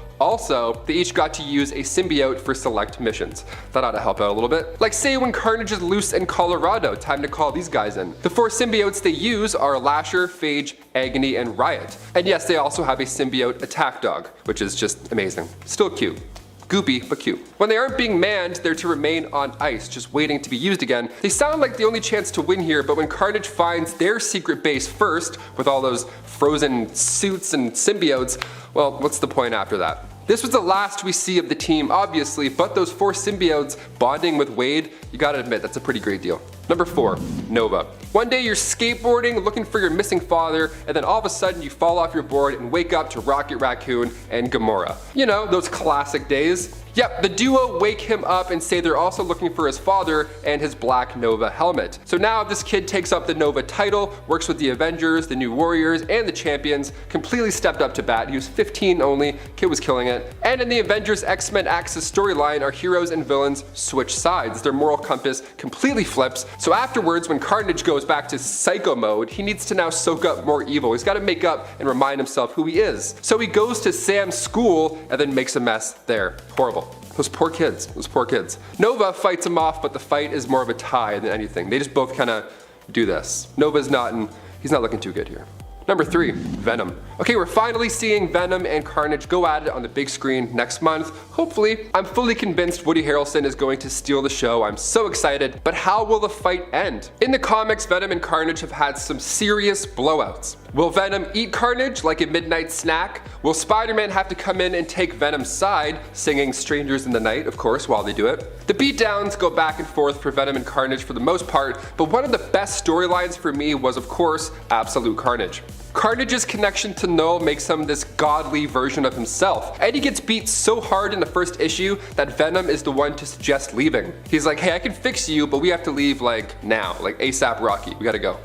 they each got to use a symbiote for select missions. That ought to help out a little bit. Like say when Carnage is loose in Colorado, time to call these guys in. The 4 symbiotes they use are Lasher, Phage, Agony, and Riot. And yes, they also have a symbiote attack dog, which is just amazing. Still cute. Goopy, but cute. When they aren't being manned, they're to remain on ice, just waiting to be used again. They sound like the only chance to win here, but when Carnage finds their secret base first, with all those frozen suits and symbiotes, well, what's the point after that? This was the last we see of the team, obviously, but those 4 symbiotes bonding with Wade, you gotta admit, that's a pretty great deal. Number 4, Nova. One day you're skateboarding looking for your missing father, and then all of a sudden you fall off your board and wake up to Rocket Raccoon and Gamora. You know, those classic days. Yep, the duo wake him up and say they're also looking for his father and his black Nova helmet. So now this kid takes up the Nova title, works with the Avengers, the New Warriors, and the Champions, completely stepped up to bat. He was 15 only, kid was killing it. And in the Avengers X-Men Axis storyline, our heroes and villains switch sides. Their moral compass completely flips. So afterwards, when Carnage goes back to psycho mode, he needs to now soak up more evil. He's got to make up and remind himself who he is. So he goes to Sam's school and then makes a mess there. Horrible. Those poor kids. Nova fights him off, but the fight is more of a tie than anything. They just both kind of do this. Nova's not, and he's not looking too good here. Number 3, Venom. Okay, we're finally seeing Venom and Carnage go at it on the big screen next month. Hopefully, I'm fully convinced Woody Harrelson is going to steal the show. I'm so excited, but how will the fight end? In the comics, Venom and Carnage have had some serious blowouts. Will Venom eat Carnage like a midnight snack? Will Spider-Man have to come in and take Venom's side, singing Strangers in the Night, of course, while they do it? The beatdowns go back and forth for Venom and Carnage for the most part, but one of the best storylines for me was, of course, Absolute Carnage. Carnage's connection to Null makes him this godly version of himself, and he gets beat so hard in the first issue that Venom is the one to suggest leaving. He's like, hey, I can fix you, but we have to leave like now, like ASAP Rocky, we gotta go.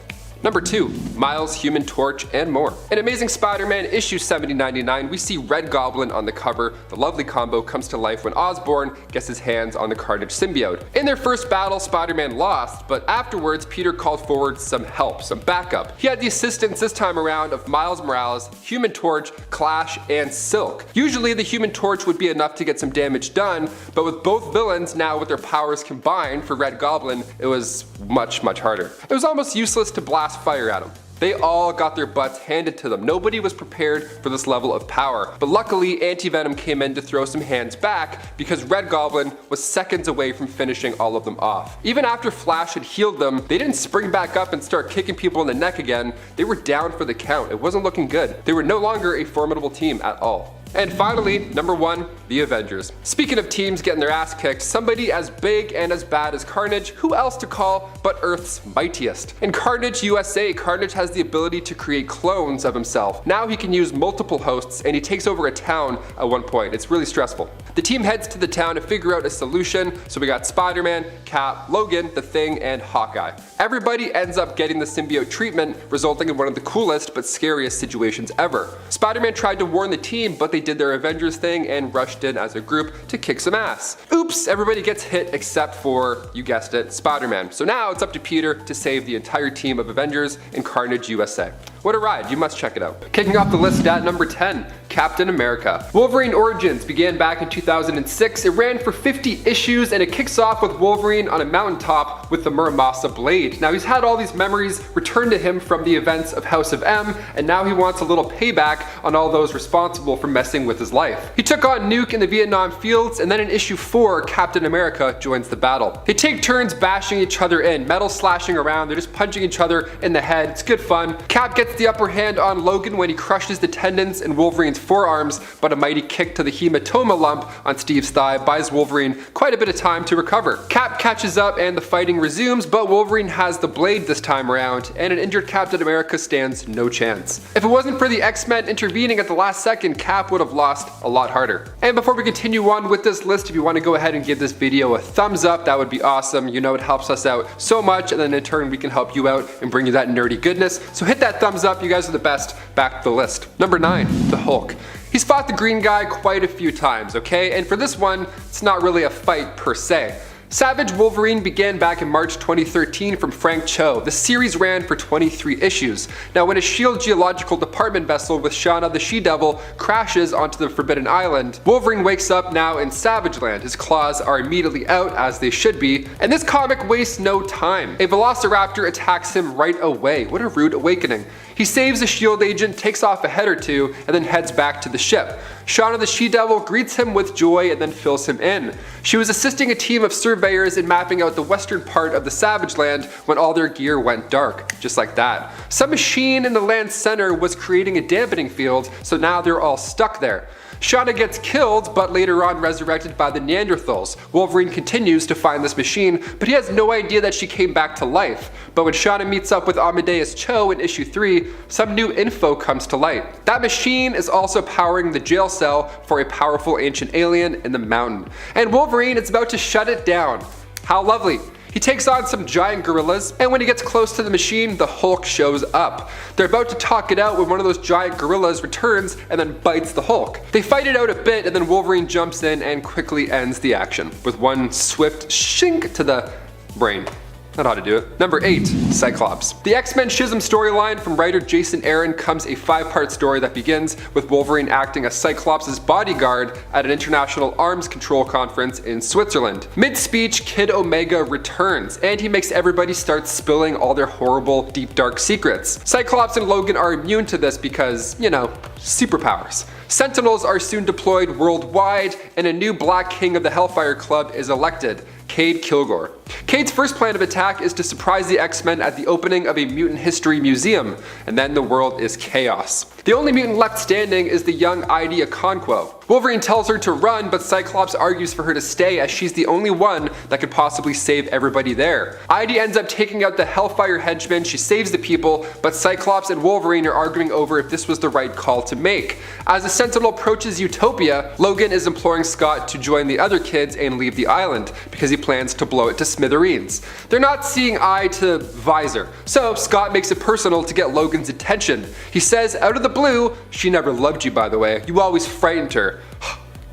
Number 2, Miles, Human Torch, and more. In Amazing Spider-Man issue 7099, we see Red Goblin on the cover. The lovely combo comes to life when Osborn gets his hands on the Carnage symbiote. In their first battle, Spider-Man lost, but afterwards Peter called forward some help, some backup. He had the assistance this time around of Miles Morales, Human Torch, Clash, and Silk. Usually the Human Torch would be enough to get some damage done, but with both villains now with their powers combined for Red Goblin, it was much harder. It was almost useless to blast fire at him. They all got their butts handed to them. Nobody was prepared for this level of power. But luckily, Anti-Venom came in to throw some hands back because Red Goblin was seconds away from finishing all of them off. Even after Flash had healed them, they didn't spring back up and start kicking people in the neck again. They were down for the count. It wasn't looking good. They were no longer a formidable team at all. And finally, number 1, the Avengers. Speaking of teams getting their ass kicked, somebody as big and as bad as Carnage, who else to call but Earth's mightiest? In Carnage USA, Carnage has the ability to create clones of himself. Now he can use multiple hosts, and he takes over a town at one point. It's really stressful. The team heads to the town to figure out a solution, so we got Spider-Man, Cap, Logan, The Thing, and Hawkeye. Everybody ends up getting the symbiote treatment, resulting in one of the coolest but scariest situations ever. Spider-Man tried to warn the team, but they did their Avengers thing and rushed in as a group to kick some ass. Oops, everybody gets hit except for, you guessed it, Spider-Man. So now it's up to Peter to save the entire team of Avengers in Carnage USA. What a ride, you must check it out. Kicking off the list at number 10, Captain America. Wolverine Origins began back in 2006. It ran for 50 issues and it kicks off with Wolverine on a mountaintop with the Muramasa blade. Now he's had all these memories returned to him from the events of House of M, and now he wants a little payback on all those responsible for messing with his life. He took on Nuke in the Vietnam fields, and then in issue 4, Captain America joins the battle. They take turns bashing each other in, metal slashing around, they're just punching each other in the head. It's good fun. Cap gets the upper hand on Logan when he crushes the tendons in Wolverine's forearms, but a mighty kick to the hematoma lump on Steve's thigh buys Wolverine quite a bit of time to recover. Cap catches up and the fighting resumes, but Wolverine has the blade this time around, and an injured Captain America stands no chance. If it wasn't for the X-Men intervening at the last second, Cap would have lost a lot harder. And before we continue on with this list, if you want to go ahead and give this video a thumbs up, that would be awesome. You know, it helps us out so much, and then in turn we can help you out and bring you that nerdy goodness. So hit that thumbs up, you guys are the best. Back to the list. Number 9, the Hulk. He's fought the green guy quite a few times, okay? And for this one, it's not really a fight per se. Savage Wolverine began back in March 2013 from Frank Cho. The series ran for 23 issues. Now when a S.H.I.E.L.D. Geological Department vessel with Shauna the She-Devil crashes onto the Forbidden Island, Wolverine wakes up now in Savage Land. His claws are immediately out, as they should be, and this comic wastes no time. A Velociraptor attacks him right away. What a rude awakening. He saves a S.H.I.E.L.D. agent, takes off a head or two, and then heads back to the ship. Shauna the She-Devil greets him with joy and then fills him in. She was assisting a team of surveyors in mapping out the western part of the Savage Land when all their gear went dark, just like that. Some machine in the land's center was creating a dampening field, so now they're all stuck there. Shauna gets killed, but later on resurrected by the Neanderthals. Wolverine continues to find this machine, but he has no idea that she came back to life. But when Shauna meets up with Amadeus Cho in issue 3, some new info comes to light. That machine is also powering the jail cell for a powerful ancient alien in the mountain. And Wolverine is about to shut it down. How lovely. He takes on some giant gorillas, and when he gets close to the machine, the Hulk shows up. They're about to talk it out when one of those giant gorillas returns and then bites the Hulk. They fight it out a bit, and then Wolverine jumps in and quickly ends the action with one swift shink to the brain. That ought to do it. Number 8, Cyclops. The X-Men Schism storyline from writer Jason Aaron comes a 5-part story that begins with Wolverine acting as Cyclops' bodyguard at an international arms control conference in Switzerland. Mid-speech, Kid Omega returns, and he makes everybody start spilling all their horrible, deep, dark secrets. Cyclops and Logan are immune to this because, you know, superpowers. Sentinels are soon deployed worldwide, and a new Black King of the Hellfire Club is elected, Cade Kilgore. Cade's first plan of attack is to surprise the X-Men at the opening of a mutant history museum, and then the world is chaos. The only mutant left standing is the young Ida Okonkwo. Wolverine tells her to run, but Cyclops argues for her to stay as she's the only one that could possibly save everybody there. Ida ends up taking out the Hellfire henchmen, she saves the people, but Cyclops and Wolverine are arguing over if this was the right call to make. As the Sentinel approaches Utopia, Logan is imploring Scott to join the other kids and leave the island, because he plans to blow it to smithereens. They're not seeing eye to visor, so Scott makes it personal to get Logan's attention. He says, out of the blue, "She never loved you, by the way. You always frightened her."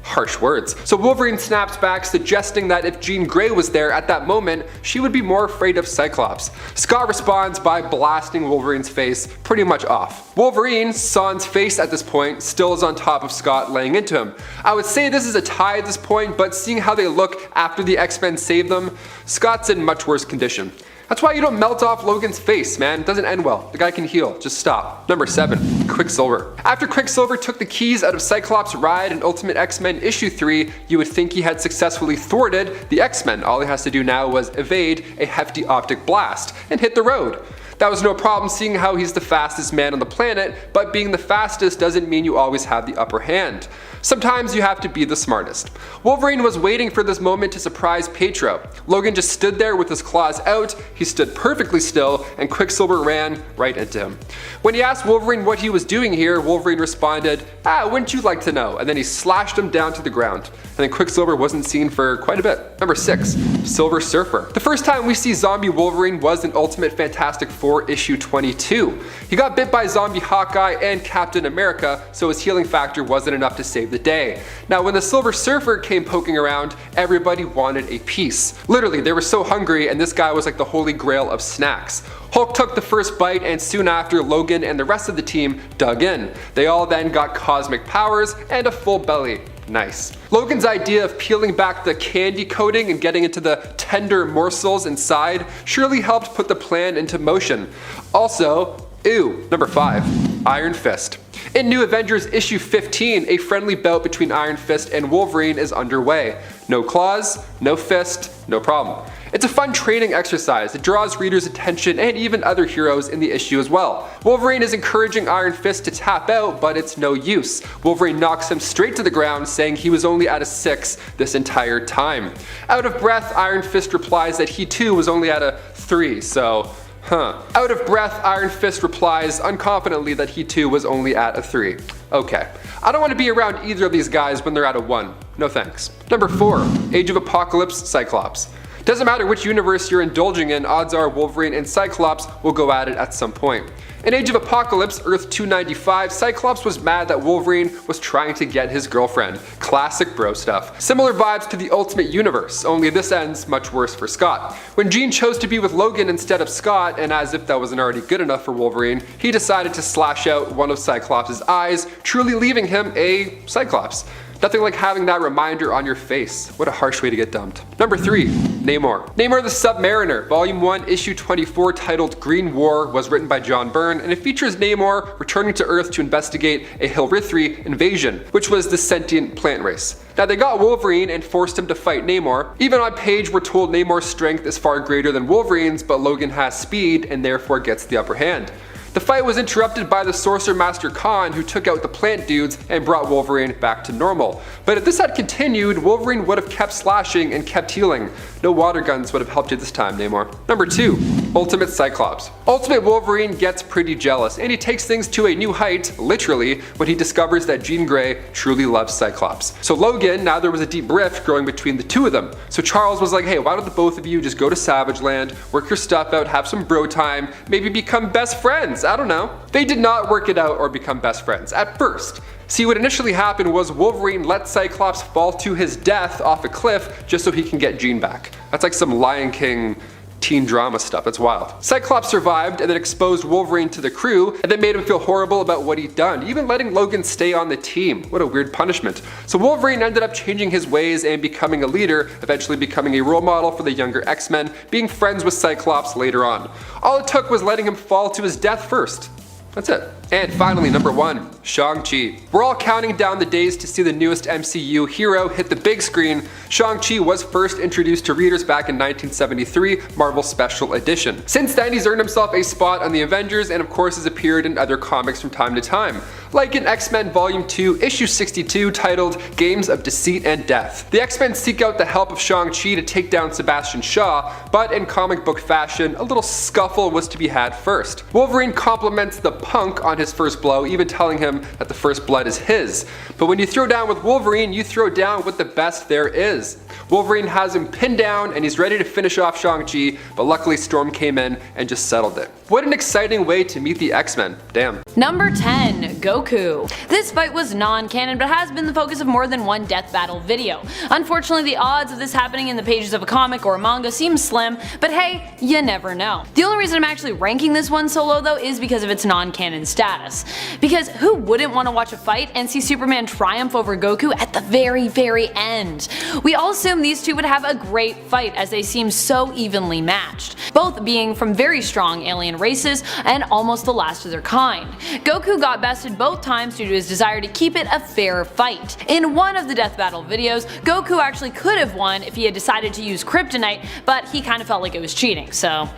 Harsh words. So Wolverine snaps back, suggesting that if Jean Grey was there at that moment, she would be more afraid of Cyclops. Scott responds by blasting Wolverine's face pretty much off. Wolverine, Sans face at this point, still is on top of Scott, laying into him. I would say this is a tie at this point, but seeing how they look after the X-Men save them, Scott's in much worse condition. That's why you don't melt off Logan's face, man. It doesn't end well. The guy can heal. Just stop. Number 7, Quicksilver. After Quicksilver took the keys out of Cyclops' ride in Ultimate X-Men issue 3, you would think he had successfully thwarted the X-Men. All he has to do now was evade a hefty optic blast and hit the road. That was no problem seeing how he's the fastest man on the planet, but being the fastest doesn't mean you always have the upper hand. Sometimes you have to be the smartest. Wolverine was waiting for this moment to surprise Pietro. Logan just stood there with his claws out, he stood perfectly still, and Quicksilver ran right into him. When he asked Wolverine what he was doing here, Wolverine responded, wouldn't you like to know? And then he slashed him down to the ground. And then Quicksilver wasn't seen for quite a bit. Number 6, Silver Surfer. The first time we see zombie Wolverine was in Ultimate Fantastic Four issue 22. He got bit by zombie Hawkeye and Captain America, so his healing factor wasn't enough to save the day. Now when the Silver Surfer came poking around, everybody wanted a piece. Literally, they were so hungry, and this guy was like the holy grail of snacks. Hulk took the first bite, and soon after, Logan and the rest of the team dug in. They all then got cosmic powers and a full belly. Nice. Logan's idea of peeling back the candy coating and getting into the tender morsels inside surely helped put the plan into motion. Also, ew. Number 5, Iron Fist. In New Avengers issue 15, a friendly bout between Iron Fist and Wolverine is underway. No claws, no fist, no problem. It's a fun training exercise that draws readers' attention and even other heroes in the issue as well. Wolverine is encouraging Iron Fist to tap out, but it's no use. Wolverine knocks him straight to the ground, saying he was only at a 6 this entire time. Out of breath, Iron Fist replies that he too was only at a 3, so Out of breath, Iron Fist replies unconfidently that he too was only at a 3. Okay. I don't want to be around either of these guys when they're at a 1. No thanks. Number 4, Age of Apocalypse Cyclops. Doesn't matter which universe you're indulging in, odds are Wolverine and Cyclops will go at it at some point. In Age of Apocalypse, Earth 295, Cyclops was mad that Wolverine was trying to get his girlfriend. Classic bro stuff. Similar vibes to the Ultimate Universe, only this ends much worse for Scott. When Jean chose to be with Logan instead of Scott, and as if that wasn't already good enough for Wolverine, he decided to slash out one of Cyclops' eyes, truly leaving him a Cyclops. Nothing like having that reminder on your face. What a harsh way to get dumped. Number 3, Namor. Namor the Submariner, Volume 1, Issue 24, titled Green War, was written by John Byrne, and it features Namor returning to Earth to investigate a Hilrithri invasion, which was the sentient plant race. Now they got Wolverine and forced him to fight Namor. Even on page we're told Namor's strength is far greater than Wolverine's, but Logan has speed and therefore gets the upper hand. The fight was interrupted by the Sorcerer Master Khan, who took out the plant dudes and brought Wolverine back to normal. But if this had continued, Wolverine would have kept slashing and kept healing. No water guns would have helped you this time, Namor. Number 2. Ultimate Cyclops. Ultimate Wolverine gets pretty jealous, and he takes things to a new height, literally, when he discovers that Jean Grey truly loves Cyclops. So Logan, now there was a deep rift growing between the two of them. So Charles was like, hey, why don't the both of you just go to Savage Land, work your stuff out, have some bro time, maybe become best friends, I don't know. They did not work it out or become best friends, at first. See, what initially happened was Wolverine let Cyclops fall to his death off a cliff just so he can get Jean back. That's like some Lion King teen drama stuff, that's wild. Cyclops survived and then exposed Wolverine to the crew and then made him feel horrible about what he'd done, even letting Logan stay on the team. What a weird punishment. So Wolverine ended up changing his ways and becoming a leader, eventually becoming a role model for the younger X-Men, being friends with Cyclops later on. All it took was letting him fall to his death first. That's it. And finally, number 1, Shang-Chi. We're all counting down the days to see the newest MCU hero hit the big screen. Shang-Chi was first introduced to readers back in 1973, Marvel Special Edition. Since then, he's earned himself a spot on the Avengers and of course has appeared in other comics from time to time, like in X-Men Volume 2, Issue 62, titled Games of Deceit and Death. The X-Men seek out the help of Shang-Chi to take down Sebastian Shaw, but in comic book fashion, a little scuffle was to be had first. Wolverine compliments the punk on his first blow, even telling him that the first blood is his. But when you throw down with Wolverine, you throw down with the best there is. Wolverine has him pinned down and he's ready to finish off Shang-Chi, but luckily Storm came in and just settled it. What an exciting way to meet the X-Men, damn. Number 10. Goku. This fight was non-canon but has been the focus of more than one death battle video. Unfortunately, the odds of this happening in the pages of a comic or a manga seem slim, but hey, you never know. The only reason I'm actually ranking this one so low though is because of its non-canon status. Because who wouldn't want to watch a fight and see Superman triumph over Goku at the very end? We all assumed these two would have a great fight as they seem so evenly matched, both being from very strong alien races and almost the last of their kind. Goku got bested both times due to his desire to keep it a fair fight. In one of the death battle videos, Goku actually could have won if he had decided to use kryptonite, but he kind of felt like it was cheating, so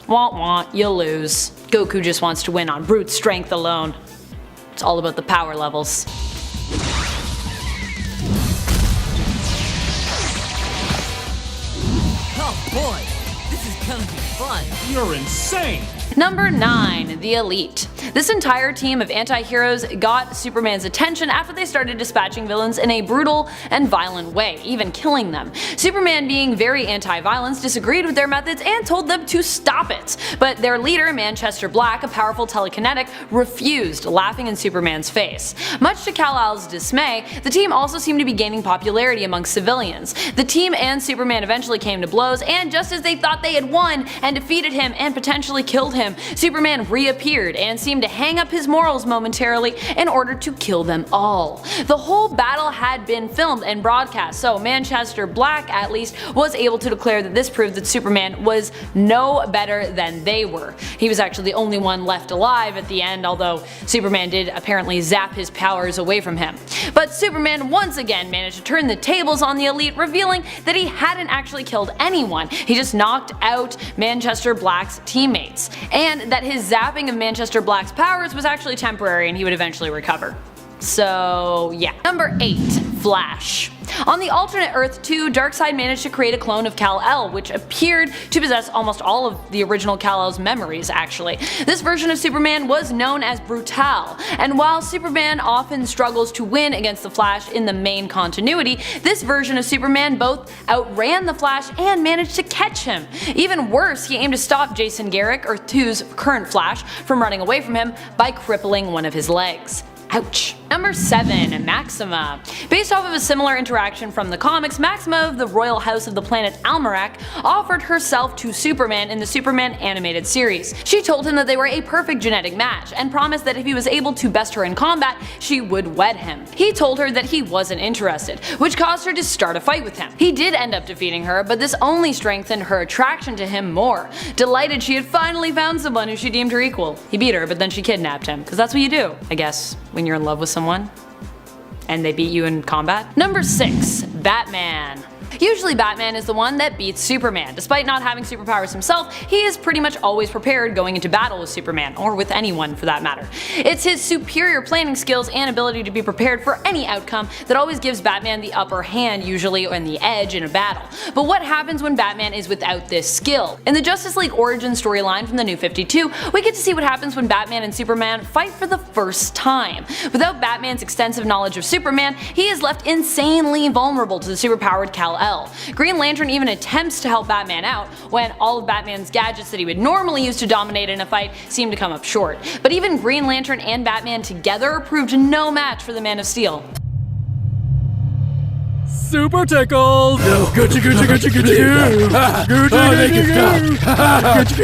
wah wah, you lose. Goku just wants to win on brute strength alone. It's all about the power levels. Oh boy, this is gonna be fun. You're insane! Number 9. The Elite. This entire team of anti-heroes got Superman's attention after they started dispatching villains in a brutal and violent way, even killing them. Superman, being very anti-violence, disagreed with their methods and told them to stop it. But their leader, Manchester Black, a powerful telekinetic, refused, laughing in Superman's face. Much to Kal-El's dismay, the team also seemed to be gaining popularity among civilians. The team and Superman eventually came to blows, and just as they thought they had won and defeated him and potentially killed him, Superman reappeared and seemed to hang up his morals momentarily in order to kill them all. The whole battle had been filmed and broadcast, so Manchester Black at least was able to declare that this proved that Superman was no better than they were. He was actually the only one left alive at the end, although Superman did apparently zap his powers away from him. But Superman once again managed to turn the tables on the Elite, revealing that he hadn't actually killed anyone, he just knocked out Manchester Black's teammates, and that his zapping of Manchester Black's powers was actually temporary and he would eventually recover. So yeah. Number 8. Flash. On the alternate Earth 2, Darkseid managed to create a clone of Kal-El, which appeared to possess almost all of the original Kal-El's memories actually. This version of Superman was known as Brutal, and while Superman often struggles to win against the Flash in the main continuity, this version of Superman both outran the Flash and managed to catch him. Even worse, he aimed to stop Jason Garrick, Earth 2's current Flash, from running away from him by crippling one of his legs. Ouch. Number 7. Maxima. Based off of a similar interaction from the comics, Maxima of the royal house of the planet Almerac offered herself to Superman in the Superman animated series. She told him that they were a perfect genetic match and promised that if he was able to best her in combat, she would wed him. He told her that he wasn't interested, which caused her to start a fight with him. He did end up defeating her, but this only strengthened her attraction to him more. Delighted she had finally found someone who she deemed her equal. He beat her, but then she kidnapped him, because that's what you do, I guess, when you're in love with someone and they beat you in combat. Number 6. Batman. Usually Batman is the one that beats Superman. Despite not having superpowers himself, he is pretty much always prepared going into battle with Superman, or with anyone for that matter. It's his superior planning skills and ability to be prepared for any outcome that always gives Batman the upper hand usually, and the edge in a battle. But what happens when Batman is without this skill? In the Justice League origin storyline from the New 52, we get to see what happens when Batman and Superman fight for the first time. Without Batman's extensive knowledge of Superman, he is left insanely vulnerable to the superpowered Kal-El. Green Lantern even attempts to help Batman out when all of Batman's gadgets that he would normally use to dominate in a fight seem to come up short. But even Green Lantern and Batman together proved no match for the Man of Steel. Super tickles! No. Gucci, Gucci, Gucci, Gucci, Gucci,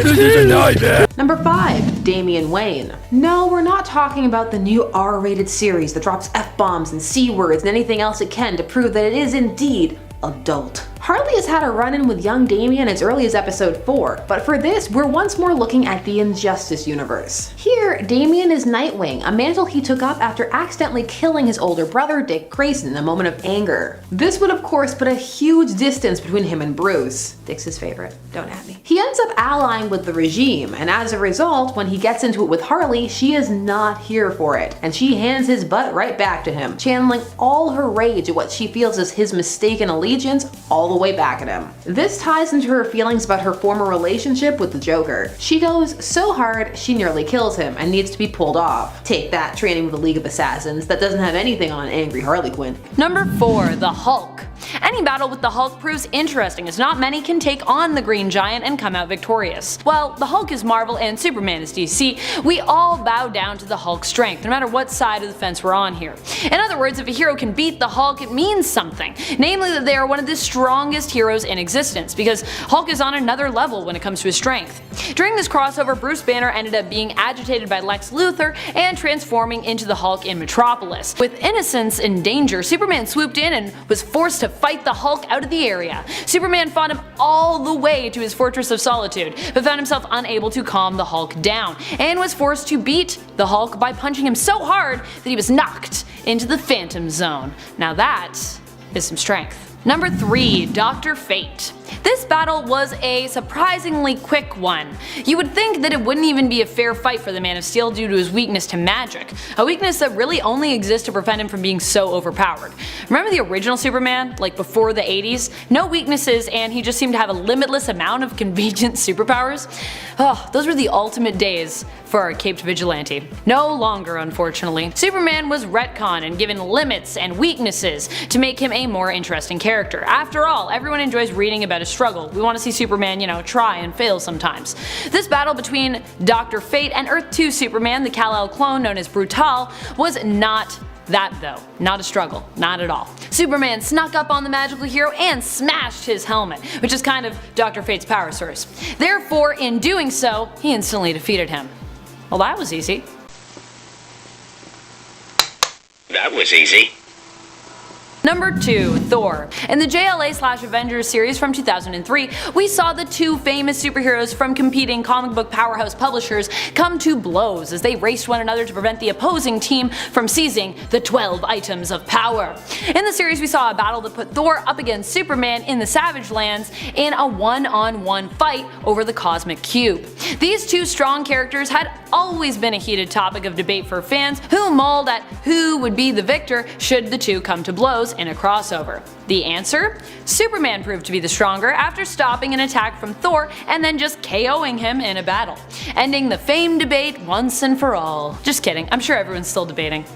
Gucci, Number 5. Damian Wayne. No, we're not talking about the new R-rated series that drops F-bombs and C-words and anything else it can to prove that it is indeed adult. Harley has had a run-in with young Damian as early as episode 4, but for this, we're once more looking at the Injustice universe. Here, Damian is Nightwing, a mantle he took up after accidentally killing his older brother, Dick Grayson, in a moment of anger. This would of course put a huge distance between him and Bruce. Dick's his favorite, don't at me. He ends up allying with the regime, and as a result, when he gets into it with Harley, she is not here for it, and she hands his butt right back to him, channeling all her rage at what she feels is his mistaken allegiance all the way back at him. This ties into her feelings about her former relationship with the Joker. She goes so hard she nearly kills him and needs to be pulled off. Take that, training with the League of Assassins that doesn't have anything on angry Harley Quinn. Number 4. The Hulk. Any battle with the Hulk proves interesting as not many can take on the Green Giant and come out victorious. While the Hulk is Marvel and Superman is DC, we all bow down to the Hulk's strength, no matter what side of the fence we're on here. In other words, if a hero can beat the Hulk, it means something, namely that they are one of the strongest heroes in existence, because Hulk is on another level when it comes to his strength. During this crossover, Bruce Banner ended up being agitated by Lex Luthor and transforming into the Hulk in Metropolis. With innocence in danger, Superman swooped in and was forced to fight the Hulk out of the area. Superman fought him all the way to his Fortress of Solitude, but found himself unable to calm the Hulk down, and was forced to beat the Hulk by punching him so hard that he was knocked into the Phantom Zone. Now that is some strength. Number 3. Dr. Fate. This battle was a surprisingly quick one. You would think that it wouldn't even be a fair fight for the Man of Steel due to his weakness to magic, a weakness that really only exists to prevent him from being so overpowered. Remember the original Superman, like before the 80s? No weaknesses, and he just seemed to have a limitless amount of convenient superpowers? Oh, those were the ultimate days for a caped vigilante. No longer, unfortunately. Superman was retconned and given limits and weaknesses to make him a more interesting character. After all, everyone enjoys reading about his struggle. We want to see Superman, try and fail sometimes. This battle between Dr. Fate and Earth 2 Superman, the Kal-El clone known as Brutal, was not that though. Not a struggle. Not at all. Superman snuck up on the magical hero and smashed his helmet, which is kind of Dr. Fate's power source. Therefore, in doing so, he instantly defeated him. Well, that was easy. That was easy. Number 2. Thor. In the JLA/Avengers series from 2003, we saw the two famous superheroes from competing comic book powerhouse publishers come to blows as they raced one another to prevent the opposing team from seizing the 12 items of power. In the series, we saw a battle that put Thor up against Superman in the Savage Lands in a one-on-one fight over the Cosmic Cube. These two strong characters had always been a heated topic of debate for fans who mulled at who would be the victor should the two come to blows in a crossover. The answer? Superman proved to be the stronger after stopping an attack from Thor and then just KOing him in a battle, ending the famed debate once and for all. Just kidding, I'm sure everyone's still debating.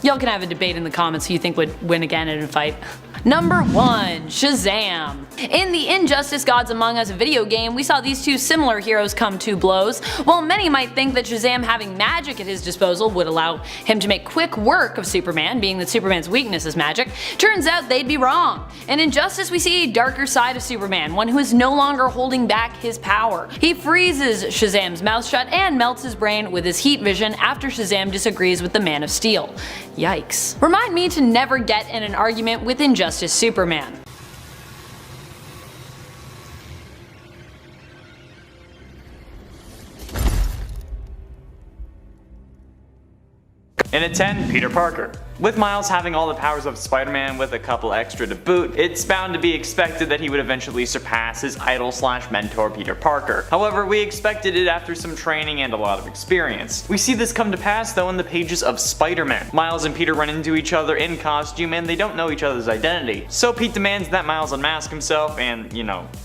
Y'all can have a debate in the comments who you think would win again in a fight. Number 1. Shazam. In the Injustice Gods Among Us video game, we saw these two similar heroes come to blows. While many might think that Shazam having magic at his disposal would allow him to make quick work of Superman, being that Superman's weakness is magic, turns out they'd be wrong. In Injustice, we see a darker side of Superman, one who is no longer holding back his power. He freezes Shazam's mouth shut and melts his brain with his heat vision after Shazam disagrees with the Man of Steel. Yikes. Remind me to never get in an argument with Injustice Superman. And at 10, Peter Parker. With Miles having all the powers of Spider-Man with a couple extra to boot, it's bound to be expected that he would eventually surpass his idol/mentor Peter Parker. However, we expected it after some training and a lot of experience. We see this come to pass though in the pages of Spider-Man. Miles and Peter run into each other in costume and they don't know each other's identity. So Pete demands that Miles unmask himself and,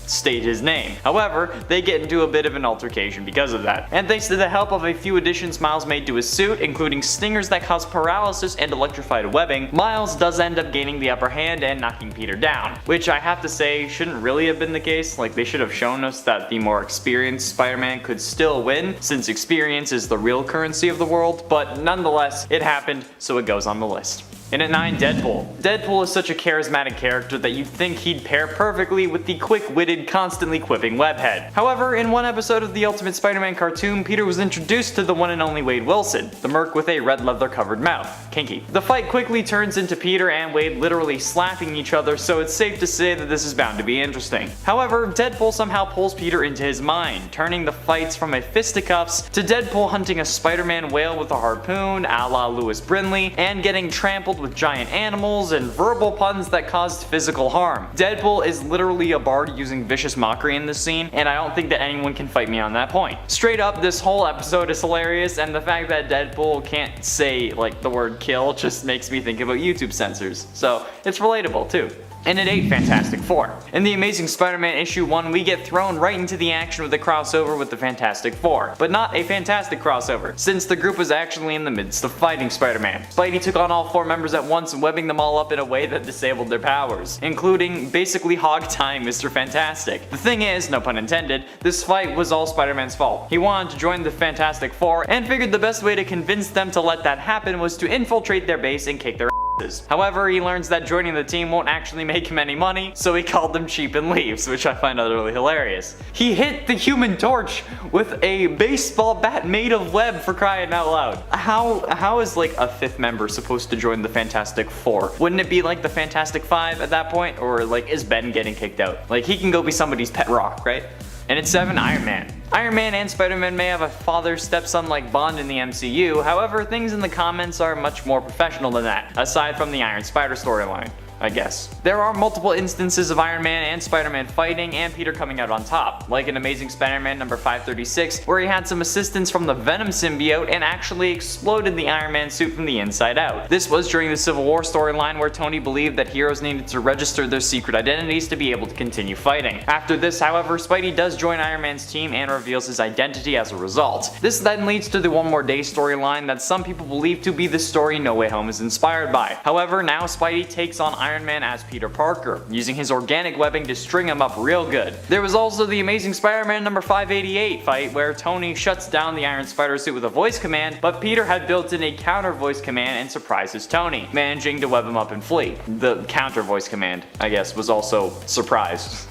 state his name. However, they get into a bit of an altercation because of that. And thanks to the help of a few additions Miles made to his suit, including stingers that cause paralysis and electrified webbing, Miles does end up gaining the upper hand and knocking Peter down. Which I have to say shouldn't really have been the case. Like, they should have shown us that the more experienced Spider-Man could still win, since experience is the real currency of the world, but nonetheless, it happened, so it goes on the list. And at 9, Deadpool. Deadpool is such a charismatic character that you'd think he'd pair perfectly with the quick-witted, constantly quipping Webhead. However, in one episode of the Ultimate Spider-Man cartoon, Peter was introduced to the one and only Wade Wilson, the merc with a red leather-covered mouth. Kinky. The fight quickly turns into Peter and Wade literally slapping each other, so it's safe to say that this is bound to be interesting. However, Deadpool somehow pulls Peter into his mind, turning the fights from a fisticuffs to Deadpool hunting a Spider-Man whale with a harpoon, a la Lewis Brinley, and getting trampled with giant animals and verbal puns that caused physical harm. Deadpool is literally a bard using vicious mockery in this scene, and I don't think that anyone can fight me on that point. Straight up, this whole episode is hilarious, and the fact that Deadpool can't say the word kill just makes me think about YouTube censors. So it's relatable too. And at 8, Fantastic Four. In the Amazing Spider-Man issue 1, we get thrown right into the action with a crossover with the Fantastic Four. But not a fantastic crossover, since the group was actually in the midst of fighting Spider-Man. Spidey took on all 4 members at once, webbing them all up in a way that disabled their powers, including basically hog-tying Mr. Fantastic. The thing is, no pun intended, this fight was all Spider-Man's fault. He wanted to join the Fantastic Four, and figured the best way to convince them to let that happen was to infiltrate their base and kick their asses. However, he learns that joining the team won't actually make him any money, so he called them cheap and leaves, which I find utterly hilarious. He hit the Human Torch with a baseball bat made of web, for crying out loud. How is a 5th member supposed to join the Fantastic Four? Wouldn't it be like the Fantastic Five at that point? Or is Ben getting kicked out? He can go be somebody's pet rock, right? And at 7, Iron Man. Iron Man and Spider-Man may have a father-stepson-like bond in the MCU, however, things in the comments are much more professional than that, aside from the Iron Spider storyline, I guess. There are multiple instances of Iron Man and Spider-Man fighting and Peter coming out on top, like in Amazing Spider-Man number 536, where he had some assistance from the Venom symbiote and actually exploded the Iron Man suit from the inside out. This was during the Civil War storyline where Tony believed that heroes needed to register their secret identities to be able to continue fighting. After this, however, Spidey does join Iron Man's team and reveals his identity as a result. This then leads to the One More Day storyline that some people believe to be the story No Way Home is inspired by. However, now Spidey takes on Iron Man as Peter Parker, using his organic webbing to string him up real good. There was also the Amazing Spider-Man number 588 fight where Tony shuts down the Iron Spider suit with a voice command, but Peter had built in a counter voice command and surprises Tony, managing to web him up and flee. The counter voice command, I guess, was also surprised.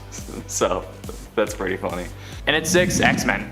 So that's pretty funny. And at 6, X-Men.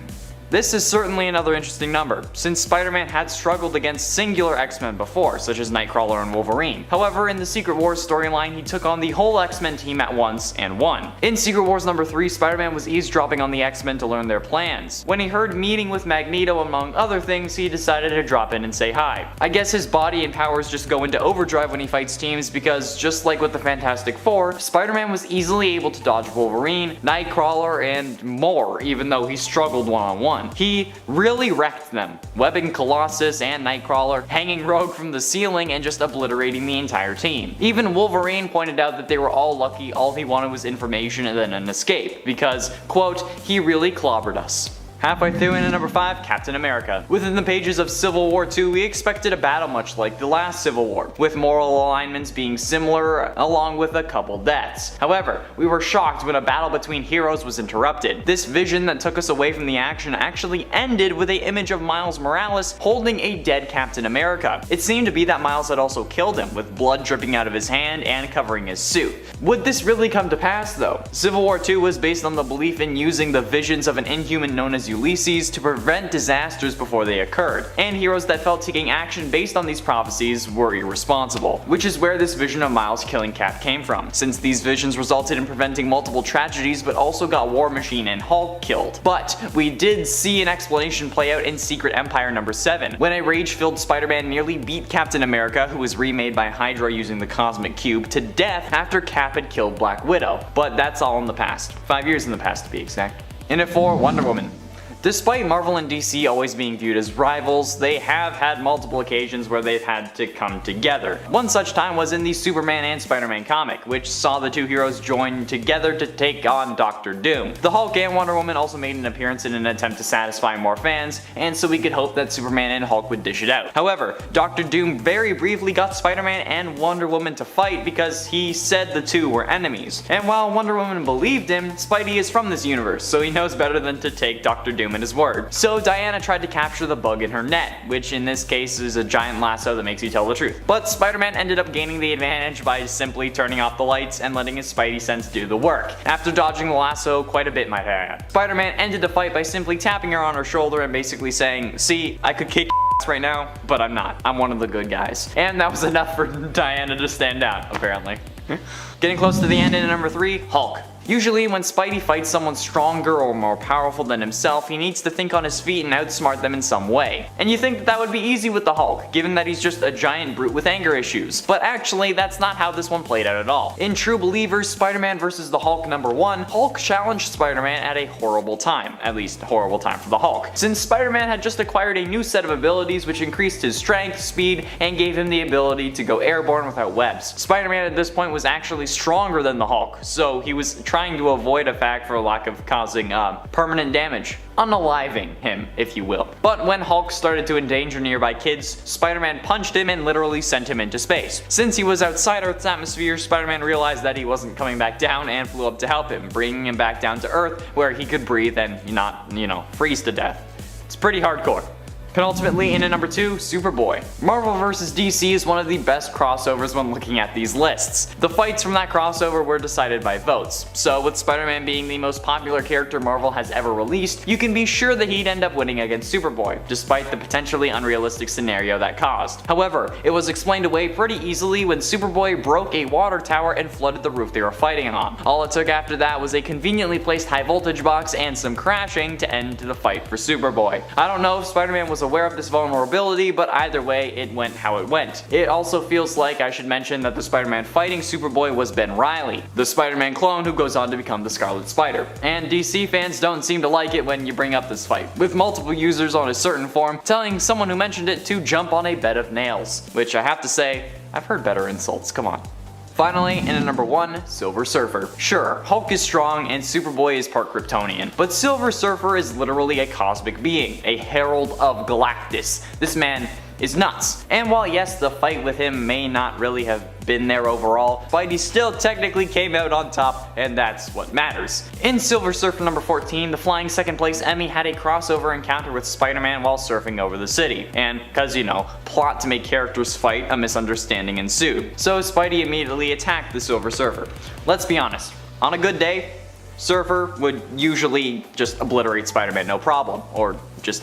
This is certainly another interesting number, since Spider-Man had struggled against singular X-Men before, such as Nightcrawler and Wolverine. However, in the Secret Wars storyline, he took on the whole X-Men team at once and won. In Secret Wars number 3, Spider-Man was eavesdropping on the X-Men to learn their plans. When he heard meeting with Magneto among other things, he decided to drop in and say hi. I guess his body and powers just go into overdrive when he fights teams because, just like with the Fantastic Four, Spider-Man was easily able to dodge Wolverine, Nightcrawler, and more, even though he struggled one-on-one. He really wrecked them, webbing Colossus and Nightcrawler, hanging rogue from the ceiling, and just obliterating the entire team. Even Wolverine pointed out that they were all lucky all he wanted was information and then an escape, because, quote, he really clobbered us. Halfway through into number 5, Captain America. Within the pages of Civil War II, we expected a battle much like the last Civil War, with moral alignments being similar, along with a couple deaths. However, we were shocked when a battle between heroes was interrupted. This vision that took us away from the action actually ended with an image of Miles Morales holding a dead Captain America. It seemed to be that Miles had also killed him, with blood dripping out of his hand and covering his suit. Would this really come to pass though? Civil War II was based on the belief in using the visions of an Inhuman known as Ulysses to prevent disasters before they occurred, and heroes that felt taking action based on these prophecies were irresponsible, which is where this vision of Miles killing Cap came from, since these visions resulted in preventing multiple tragedies but also got War Machine and Hulk killed. But we did see an explanation play out in Secret Empire number 7, when a rage-filled Spider-Man nearly beat Captain America, who was remade by Hydra using the Cosmic Cube, to death after Cap had killed Black Widow. But that's all in the past. 5 years in the past to be exact. In it for Wonder Woman. Despite Marvel and DC always being viewed as rivals, they have had multiple occasions where they've had to come together. One such time was in the Superman and Spider-Man comic, which saw the two heroes join together to take on Dr. Doom. The Hulk and Wonder Woman also made an appearance in an attempt to satisfy more fans, and so we could hope that Superman and Hulk would dish it out. However, Dr. Doom very briefly got Spider-Man and Wonder Woman to fight because he said the two were enemies. And while Wonder Woman believed him, Spidey is from this universe, so he knows better than to take Dr. Doom at his word. So Diana tried to capture the bug in her net, which in this case is a giant lasso that makes you tell the truth. But Spider-Man ended up gaining the advantage by simply turning off the lights and letting his Spidey sense do the work, after dodging the lasso quite a bit, might I add. Spider-Man ended the fight by simply tapping her on her shoulder and basically saying, "See, I could kick right now, but I'm not. I'm one of the good guys." And that was enough for Diana to stand down, apparently. Getting close to the end in number 3, Hulk. Usually when Spidey fights someone stronger or more powerful than himself, he needs to think on his feet and outsmart them in some way. And you think that would be easy with the Hulk, given that he's just a giant brute with anger issues. But actually, that's not how this one played out at all. In True Believers Spider-Man vs. the Hulk number 1, Hulk challenged Spider-Man at a horrible time. At least, a horrible time for the Hulk. Since Spider-Man had just acquired a new set of abilities which increased his strength, speed, and gave him the ability to go airborne without webs. Spider-Man at this point was actually stronger than the Hulk, so he was trying to avoid a fact for lack of causing permanent damage. Unaliving him, if you will. But when Hulk started to endanger nearby kids, Spider-Man punched him and literally sent him into space. Since he was outside Earth's atmosphere, Spider-Man realized that he wasn't coming back down and flew up to help him, bringing him back down to Earth where he could breathe and not, freeze to death. It's pretty hardcore. Penultimately, in at number 2, Superboy. Marvel vs. DC is one of the best crossovers when looking at these lists. The fights from that crossover were decided by votes, so with Spider-Man being the most popular character Marvel has ever released, you can be sure that he'd end up winning against Superboy, despite the potentially unrealistic scenario that caused. However, it was explained away pretty easily when Superboy broke a water tower and flooded the roof they were fighting on. All it took after that was a conveniently placed high voltage box and some crashing to end the fight for Superboy. I don't know if Spider-Man was aware of this vulnerability, but either way, it went how it went. It also feels like I should mention that the Spider-Man fighting Superboy was Ben Reilly, the Spider-Man clone who goes on to become the Scarlet Spider. And DC fans don't seem to like it when you bring up this fight, with multiple users on a certain forum telling someone who mentioned it to jump on a bed of nails, which I have to say, I've heard better insults, come on. Finally, in at number 1, Silver Surfer. Sure, Hulk is strong and Superboy is part Kryptonian, but Silver Surfer is literally a cosmic being, a herald of Galactus. This man is nuts. And while yes, the fight with him may not really have been there overall, Spidey still technically came out on top, and that's what matters. In Silver Surfer number 14, the flying second place Emmy had a crossover encounter with Spider-Man while surfing over the city, and cause plot to make characters fight, a misunderstanding ensued. So Spidey immediately attacked the Silver Surfer. Let's be honest, on a good day, Surfer would usually just obliterate Spider-Man no problem, or just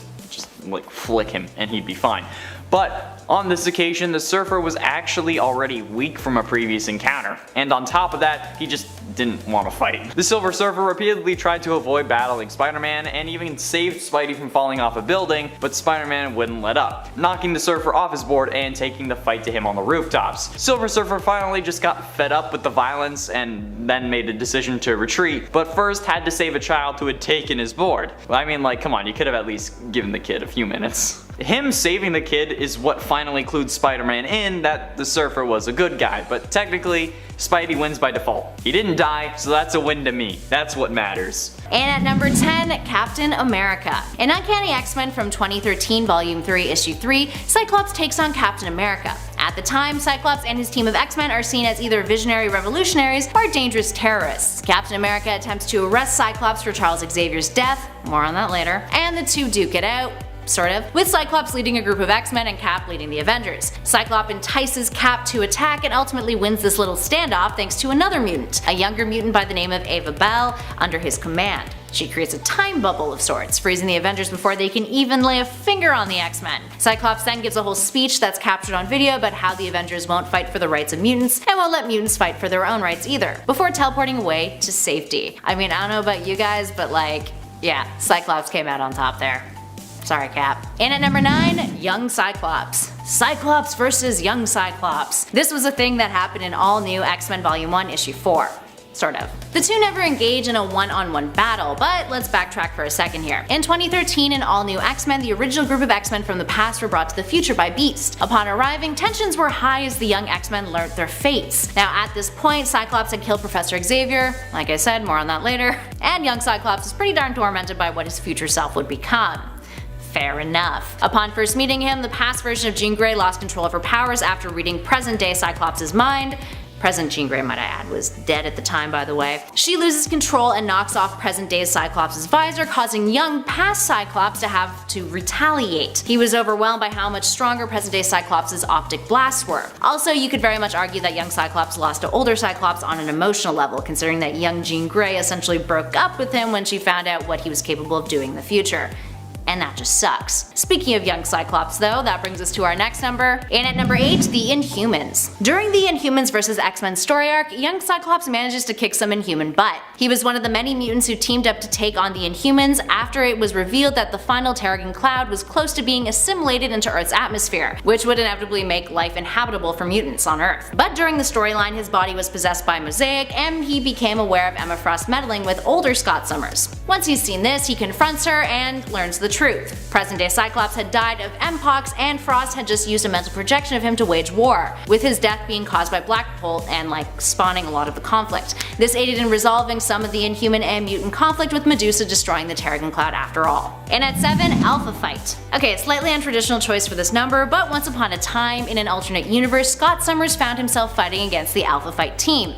like flick him and he'd be fine. But on this occasion, the Surfer was actually already weak from a previous encounter, and on top of that, he just didn't want to fight. The Silver Surfer repeatedly tried to avoid battling Spider-Man and even saved Spidey from falling off a building, but Spider-Man wouldn't let up, knocking the Surfer off his board and taking the fight to him on the rooftops. Silver Surfer finally just got fed up with the violence and then made a decision to retreat, but first had to save a child who had taken his board. I mean, like, come on, you could have at least given the kid a few minutes. Him saving the kid is what finally clued Spider-Man in that the Surfer was a good guy, but technically, Spidey wins by default. He didn't die, so that's a win to me. That's what matters. And at number 10, Captain America. In Uncanny X-Men from 2013 Volume 3 Issue 3, Cyclops takes on Captain America. At the time, Cyclops and his team of X-Men are seen as either visionary revolutionaries or dangerous terrorists. Captain America attempts to arrest Cyclops for Charles Xavier's death, more on that later, and the two duke it out. Sort of, with Cyclops leading a group of X-Men and Cap leading the Avengers. Cyclops entices Cap to attack and ultimately wins this little standoff thanks to another mutant, a younger mutant by the name of Ava Bell, under his command. She creates a time bubble of sorts, freezing the Avengers before they can even lay a finger on the X-Men. Cyclops then gives a whole speech that's captured on video about how the Avengers won't fight for the rights of mutants and won't let mutants fight for their own rights either, before teleporting away to safety. I mean, I don't know about you guys, but yeah, Cyclops came out on top there. Sorry, Cap. And at number 9, Young Cyclops. Cyclops versus Young Cyclops. This was a thing that happened in all new X-Men Volume 1 Issue 4. Sort of. The two never engage in a one-on-one battle, but let's backtrack for a second here. In 2013, in All New X-Men, the original group of X-Men from the past were brought to the future by Beast. Upon arriving, tensions were high as the young X-Men learnt their fates. Now at this point, Cyclops had killed Professor Xavier, like I said, more on that later, and young Cyclops is pretty darn tormented by what his future self would become. Fair enough. Upon first meeting him, the past version of Jean Grey lost control of her powers after reading present-day Cyclops' mind. Present Jean Grey, might I add, was dead at the time, by the way. She loses control and knocks off present-day Cyclops' visor, causing young past Cyclops to have to retaliate. He was overwhelmed by how much stronger present-day Cyclops' optic blasts were. Also, you could very much argue that young Cyclops lost to older Cyclops on an emotional level, considering that young Jean Grey essentially broke up with him when she found out what he was capable of doing in the future. And that just sucks. Speaking of young Cyclops though, that brings us to our next number. And at number 8, the Inhumans. During the Inhumans vs. X-Men story arc, young Cyclops manages to kick some Inhuman butt. He was one of the many mutants who teamed up to take on the Inhumans after it was revealed that the final Terrigen cloud was close to being assimilated into Earth's atmosphere, which would inevitably make life inhabitable for mutants on Earth. But during the storyline, his body was possessed by Mosaic, and he became aware of Emma Frost meddling with older Scott Summers. Once he's seen this, he confronts her and learns the truth. Present-day Cyclops had died of Mpox, and Frost had just used a mental projection of him to wage war, with his death being caused by Black Bolt and spawning a lot of the conflict. This aided in resolving some of the Inhuman and mutant conflict, with Medusa destroying the Terrigen Cloud after all. And at 7, Alpha Fight. Okay, slightly untraditional choice for this number, but once upon a time, in an alternate universe, Scott Summers found himself fighting against the Alpha Fight team.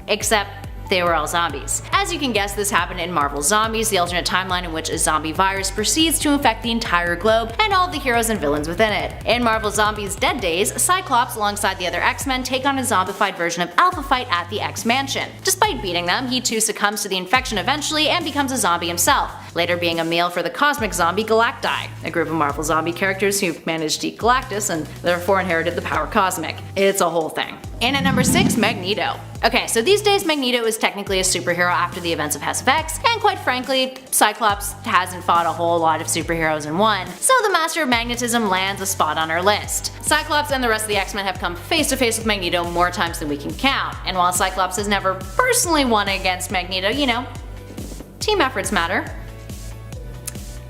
Except they were all zombies. As you can guess, this happened in Marvel's Zombies, the alternate timeline in which a zombie virus proceeds to infect the entire globe and all the heroes and villains within it. In Marvel's Zombies' Dead Days, Cyclops alongside the other X-Men take on a zombified version of Alpha Fight at the X-Mansion. Despite beating them, he too succumbs to the infection eventually and becomes a zombie himself, later being a meal for the cosmic zombie Galacti, a group of Marvel zombie characters who managed to eat Galactus and therefore inherited the power cosmic. It's a whole thing. And at number 6, Magneto. Okay, so these days Magneto is technically a superhero after the events of House of X, and quite frankly, Cyclops hasn't fought a whole lot of superheroes in one, so the Master of Magnetism lands a spot on our list. Cyclops and the rest of the X-Men have come face to face with Magneto more times than we can count, and while Cyclops has never personally won against Magneto, you know, team efforts matter.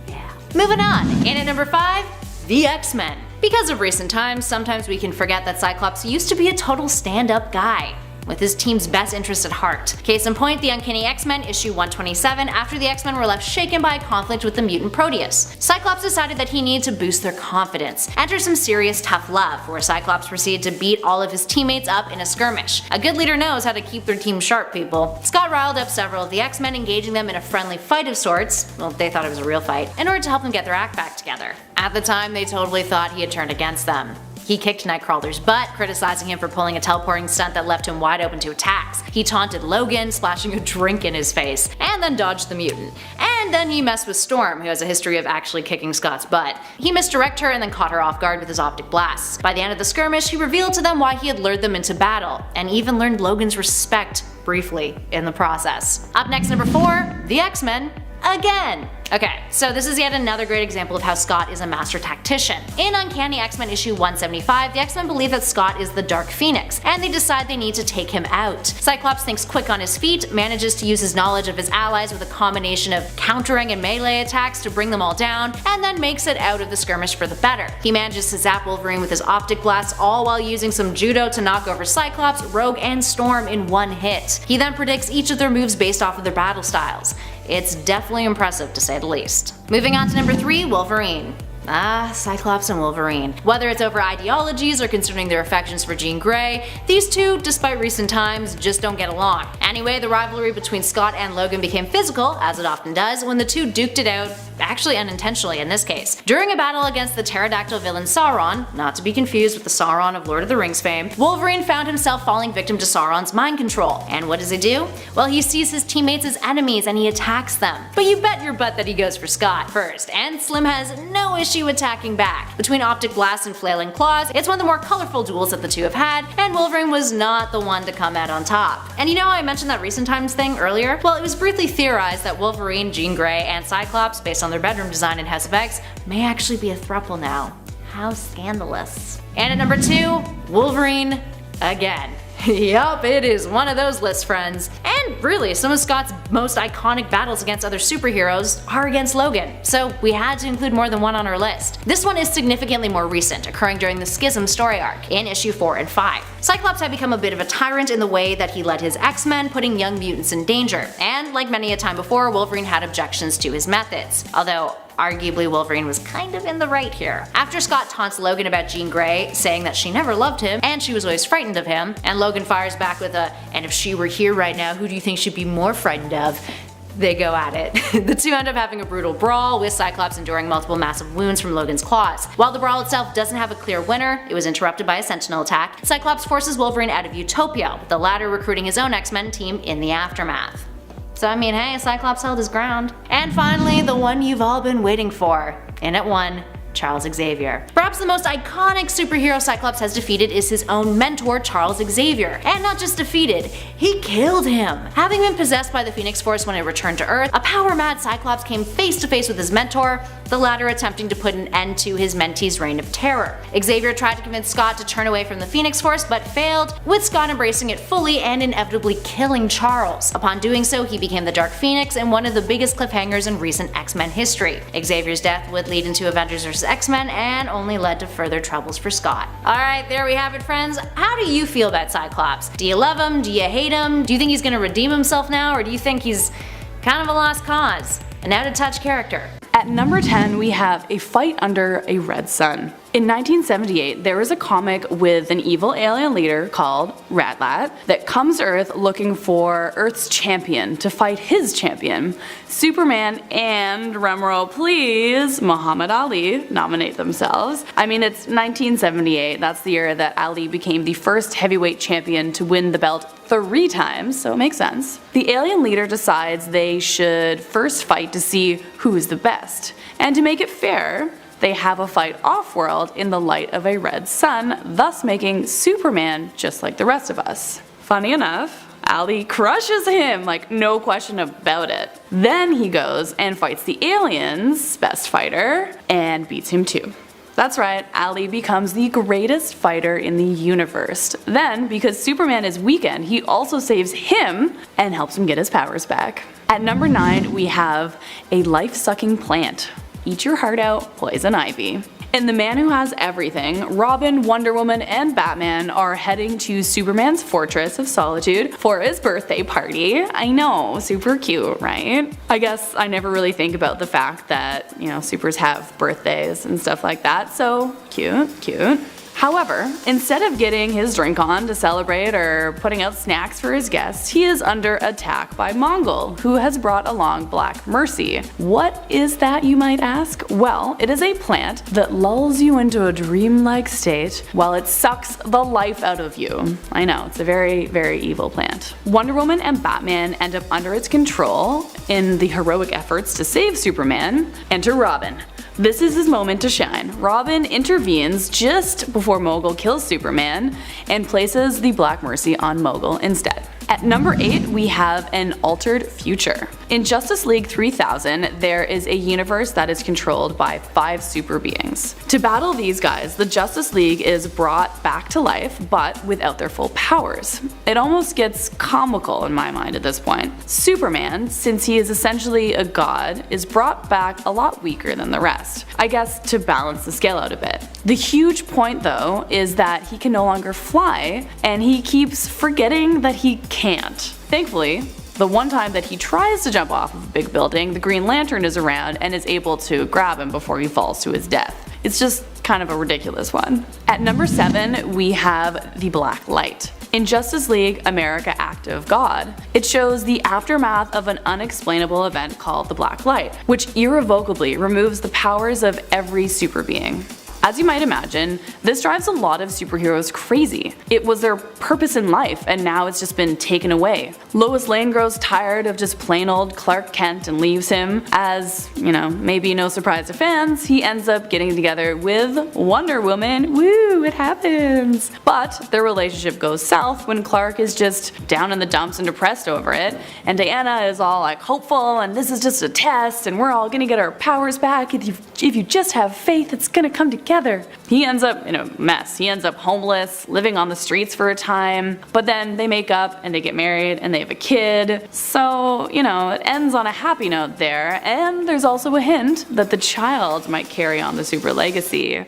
Yeah. Moving on, and at number 5, the X-Men. Because of recent times, sometimes we can forget that Cyclops used to be a total stand-up guy, with his team's best interest at heart. Case in point, the Uncanny X-Men issue 127, after the X-Men were left shaken by a conflict with the mutant Proteus. Cyclops decided that he needed to boost their confidence. Enter some serious tough love, where Cyclops proceeded to beat all of his teammates up in a skirmish. A good leader knows how to keep their team sharp, people. Scott riled up several of the X-Men, engaging them in a friendly fight of sorts, well, they thought it was a real fight, in order to help them get their act back together. At the time, they totally thought he had turned against them. He kicked Nightcrawler's butt, criticizing him for pulling a teleporting stunt that left him wide open to attacks. He taunted Logan, splashing a drink in his face, and then dodged the mutant. And then he messed with Storm, who has a history of actually kicking Scott's butt. He misdirected her and then caught her off guard with his optic blasts. By the end of the skirmish, he revealed to them why he had lured them into battle, and even learned Logan's respect briefly in the process. Up next, number 4, the X-Men. Again! Okay, so this is yet another great example of how Scott is a master tactician. In Uncanny X-Men issue 175, the X-Men believe that Scott is the Dark Phoenix, and they decide they need to take him out. Cyclops thinks quick on his feet, manages to use his knowledge of his allies with a combination of countering and melee attacks to bring them all down, and then makes it out of the skirmish for the better. He manages to zap Wolverine with his optic blast, all while using some judo to knock over Cyclops, Rogue, and Storm in one hit. He then predicts each of their moves based off of their battle styles. It's definitely impressive to say the least. Moving on to number 3, Wolverine. Cyclops and Wolverine. Whether it's over ideologies or concerning their affections for Jean Grey, these two, despite recent times, just don't get along. Anyway, the rivalry between Scott and Logan became physical, as it often does, when the two duked it out, actually unintentionally in this case. During a battle against the pterodactyl villain Sauron, not to be confused with the Sauron of Lord of the Rings fame, Wolverine found himself falling victim to Sauron's mind control. And what does he do? Well, he sees his teammates as enemies and he attacks them. But you bet your butt that he goes for Scott first, and Slim has no issue attacking back. Between optic blasts and flailing claws, it's one of the more colorful duels that the two have had, and Wolverine was not the one to come out on top. And you know how I mentioned that recent times thing earlier? Well, it was briefly theorized that Wolverine, Jean Grey, and Cyclops, based on their bedroom design in House of X, may actually be a throuple now. How scandalous. And at number 2, Wolverine again. Yup, it is one of those lists, friends. And really, some of Scott's most iconic battles against other superheroes are against Logan, so we had to include more than one on our list. This one is significantly more recent, occurring during the Schism story arc, in issue 4 and 5. Cyclops had become a bit of a tyrant in the way that he led his X-Men, putting young mutants in danger, and like many a time before, Wolverine had objections to his methods. Although, arguably Wolverine was kind of in the right here. After Scott taunts Logan about Jean Grey, saying that she never loved him and she was always frightened of him, and Logan fires back with a, "and if she were here right now, who do you think she'd be more frightened of?" They go at it. The two end up having a brutal brawl, with Cyclops enduring multiple massive wounds from Logan's claws. While the brawl itself doesn't have a clear winner, it was interrupted by a Sentinel attack, Cyclops forces Wolverine out of Utopia, with the latter recruiting his own X-Men team in the aftermath. So I mean, hey, Cyclops held his ground. And finally, the one you've all been waiting for. In at 1, Charles Xavier. Perhaps the most iconic superhero Cyclops has defeated is his own mentor, Charles Xavier. And not just defeated, he killed him. Having been possessed by the Phoenix Force when it returned to Earth, a power-mad Cyclops came face to face with his mentor, the latter attempting to put an end to his mentee's reign of terror. Xavier tried to convince Scott to turn away from the Phoenix Force, but failed, with Scott embracing it fully and inevitably killing Charles. Upon doing so, he became the Dark Phoenix in one of the biggest cliffhangers in recent X-Men history. Xavier's death would lead into Avengers vs. X-Men and only led to further troubles for Scott. Alright, there we have it, friends. How do you feel about Cyclops? Do you love him? Do you hate him? Do you think he's gonna redeem himself now, or do you think he's kind of a lost cause? An out-of-touch character? At number 10, we have A Fight Under a Red Sun. In 1978, there was a comic with an evil alien leader called Ratlat that comes to Earth looking for Earth's champion to fight his champion. Superman and, drumroll please, Muhammad Ali nominate themselves. I mean, it's 1978, that's the year that Ali became the first heavyweight champion to win the belt 3 times, so it makes sense. The alien leader decides they should first fight to see who is the best. And to make it fair, they have a fight off-world in the light of a red sun, thus making Superman just like the rest of us. Funny enough, Ali crushes him, like no question about it. Then he goes and fights the alien's best fighter and beats him too. That's right, Ali becomes the greatest fighter in the universe. Then, because Superman is weakened, he also saves him and helps him get his powers back. At number 9, we have A Life-Sucking Plant. Eat your heart out, Poison Ivy. In The Man Who Has Everything, Robin, Wonder Woman, and Batman are heading to Superman's Fortress of Solitude for his birthday party. I know, super cute, right? I guess I never really think about the fact that, you know, supers have birthdays and stuff like that, so cute. However, instead of getting his drink on to celebrate or putting out snacks for his guests, he is under attack by Mongol, who has brought along Black Mercy. What is that, you might ask? Well, it is a plant that lulls you into a dreamlike state while it sucks the life out of you. I know, it's a very, very evil plant. Wonder Woman and Batman end up under its control in the heroic efforts to save Superman. Enter Robin. This is his moment to shine. Robin intervenes just before Mogul kills Superman and places the Black Mercy on Mogul instead. At number 8, we have An Altered Future. In Justice League 3000, there is a universe that is controlled by 5 super beings. To battle these guys, the Justice League is brought back to life, but without their full powers. It almost gets comical in my mind at this point. Superman, since he is essentially a god, is brought back a lot weaker than the rest. I guess to balance the scale out a bit. The huge point though is that he can no longer fly, and he keeps forgetting that he can't. Thankfully, The one time that he tries to jump off of a big building, the Green Lantern is around and is able to grab him before he falls to his death. It's just kind of a ridiculous one. At number 7, we have the Black Light. In Justice League America Act of God, it shows the aftermath of an unexplainable event called the Black Light, which irrevocably removes the powers of every super being. As you might imagine, this drives a lot of superheroes crazy. It was their purpose in life, and now it's just been taken away. Lois Lane grows tired of just plain old Clark Kent and leaves him. As, maybe no surprise to fans, he ends up getting together with Wonder Woman. Woo, it happens! But their relationship goes south when Clark is just down in the dumps and depressed over it, and Diana is all like hopeful, and this is just a test, and we're all gonna get our powers back. If you just have faith, it's gonna come together. He ends up in a mess. He ends up homeless, living on the streets for a time, but then they make up and they get married and they have a kid. So, it ends on a happy note there, and there's also a hint that the child might carry on the super legacy.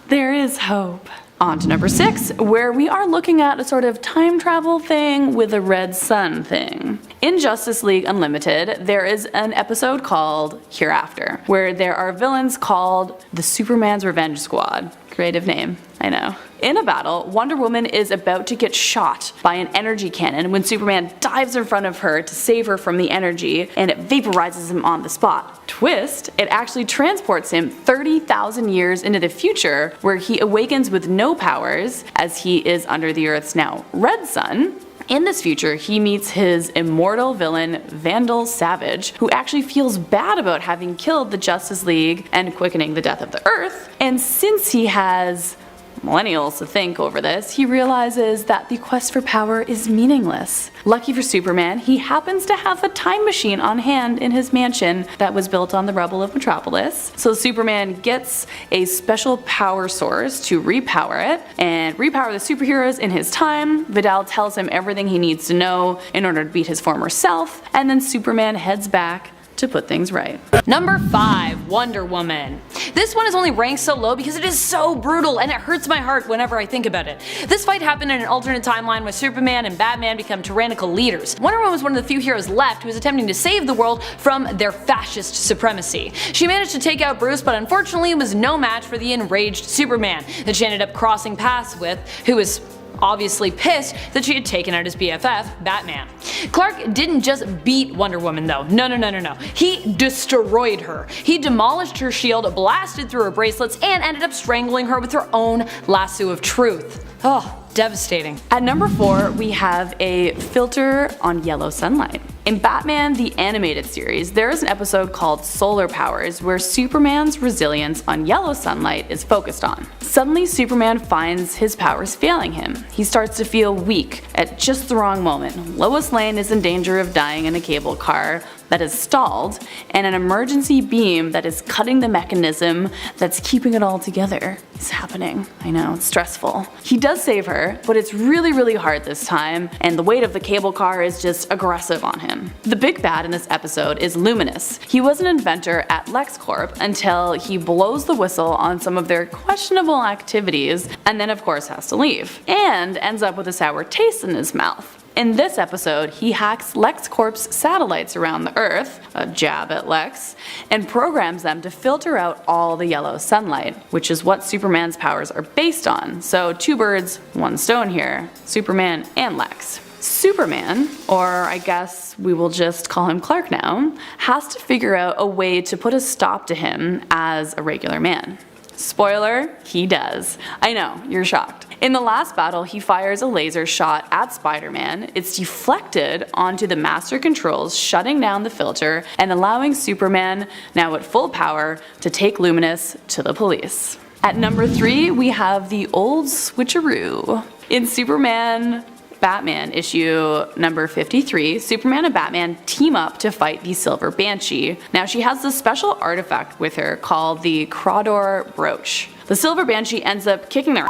There is hope. On to number 6, where we are looking at a sort of time travel thing with a red sun thing. In Justice League Unlimited, there is an episode called Hereafter, where there are villains called the Superman's Revenge Squad. Creative name, I know. In a battle, Wonder Woman is about to get shot by an energy cannon when Superman dives in front of her to save her from the energy, and it vaporizes him on the spot. Twist, it actually transports him 30,000 years into the future, where he awakens with no powers, as he is under the Earth's now red sun. In this future, he meets his immortal villain, Vandal Savage, who actually feels bad about having killed the Justice League and quickening the death of the Earth. And since he has millennials to think over this, he realizes that the quest for power is meaningless. Lucky for Superman, he happens to have a time machine on hand in his mansion that was built on the rubble of Metropolis. So Superman gets a special power source to repower it and repower the superheroes in his time. Vidal tells him everything he needs to know in order to beat his former self, and then Superman heads back to put things right. Number 5, Wonder Woman. This one is only ranked so low because it is so brutal and it hurts my heart whenever I think about it. This fight happened in an alternate timeline where Superman and Batman become tyrannical leaders. Wonder Woman was one of the few heroes left who was attempting to save the world from their fascist supremacy. She managed to take out Bruce, but unfortunately was no match for the enraged Superman that she ended up crossing paths with, who was obviously pissed that she had taken out his BFF, Batman. Clark didn't just beat Wonder Woman though, no. He destroyed her. He demolished her shield, blasted through her bracelets, and ended up strangling her with her own lasso of truth. Oh, devastating. At number 4, we have a filter on yellow sunlight. In Batman the Animated Series, there is an episode called Solar Powers where Superman's resilience on yellow sunlight is focused on. Suddenly Superman finds his powers failing him. He starts to feel weak at just the wrong moment. Lois Lane is in danger of dying in a cable car that is stalled, and an emergency beam that is cutting the mechanism that's keeping it all together is happening. I know, it's stressful. He does save her, but it's really hard this time, and the weight of the cable car is just aggressive on him. The big bad in this episode is Luminous. He was an inventor at LexCorp until he blows the whistle on some of their questionable activities, and then of course has to leave, and ends up with a sour taste in his mouth. In this episode, he hacks LexCorp's satellites around the Earth, a jab at Lex, and programs them to filter out all the yellow sunlight, which is what Superman's powers are based on. So 2 birds, 1 stone here, Superman and Lex. Superman, or I guess we will just call him Clark now, has to figure out a way to put a stop to him as a regular man. Spoiler, he does. I know, you're shocked. In the last battle, he fires a laser shot at Spider-Man. It's deflected onto the master controls, shutting down the filter and allowing Superman, now at full power, to take Luminous to the police. At number 3, we have the old switcheroo. In Superman Batman issue number 53, Superman and Batman team up to fight the Silver Banshee. Now she has this special artifact with her called the Crawdor Brooch. The Silver Banshee ends up kicking their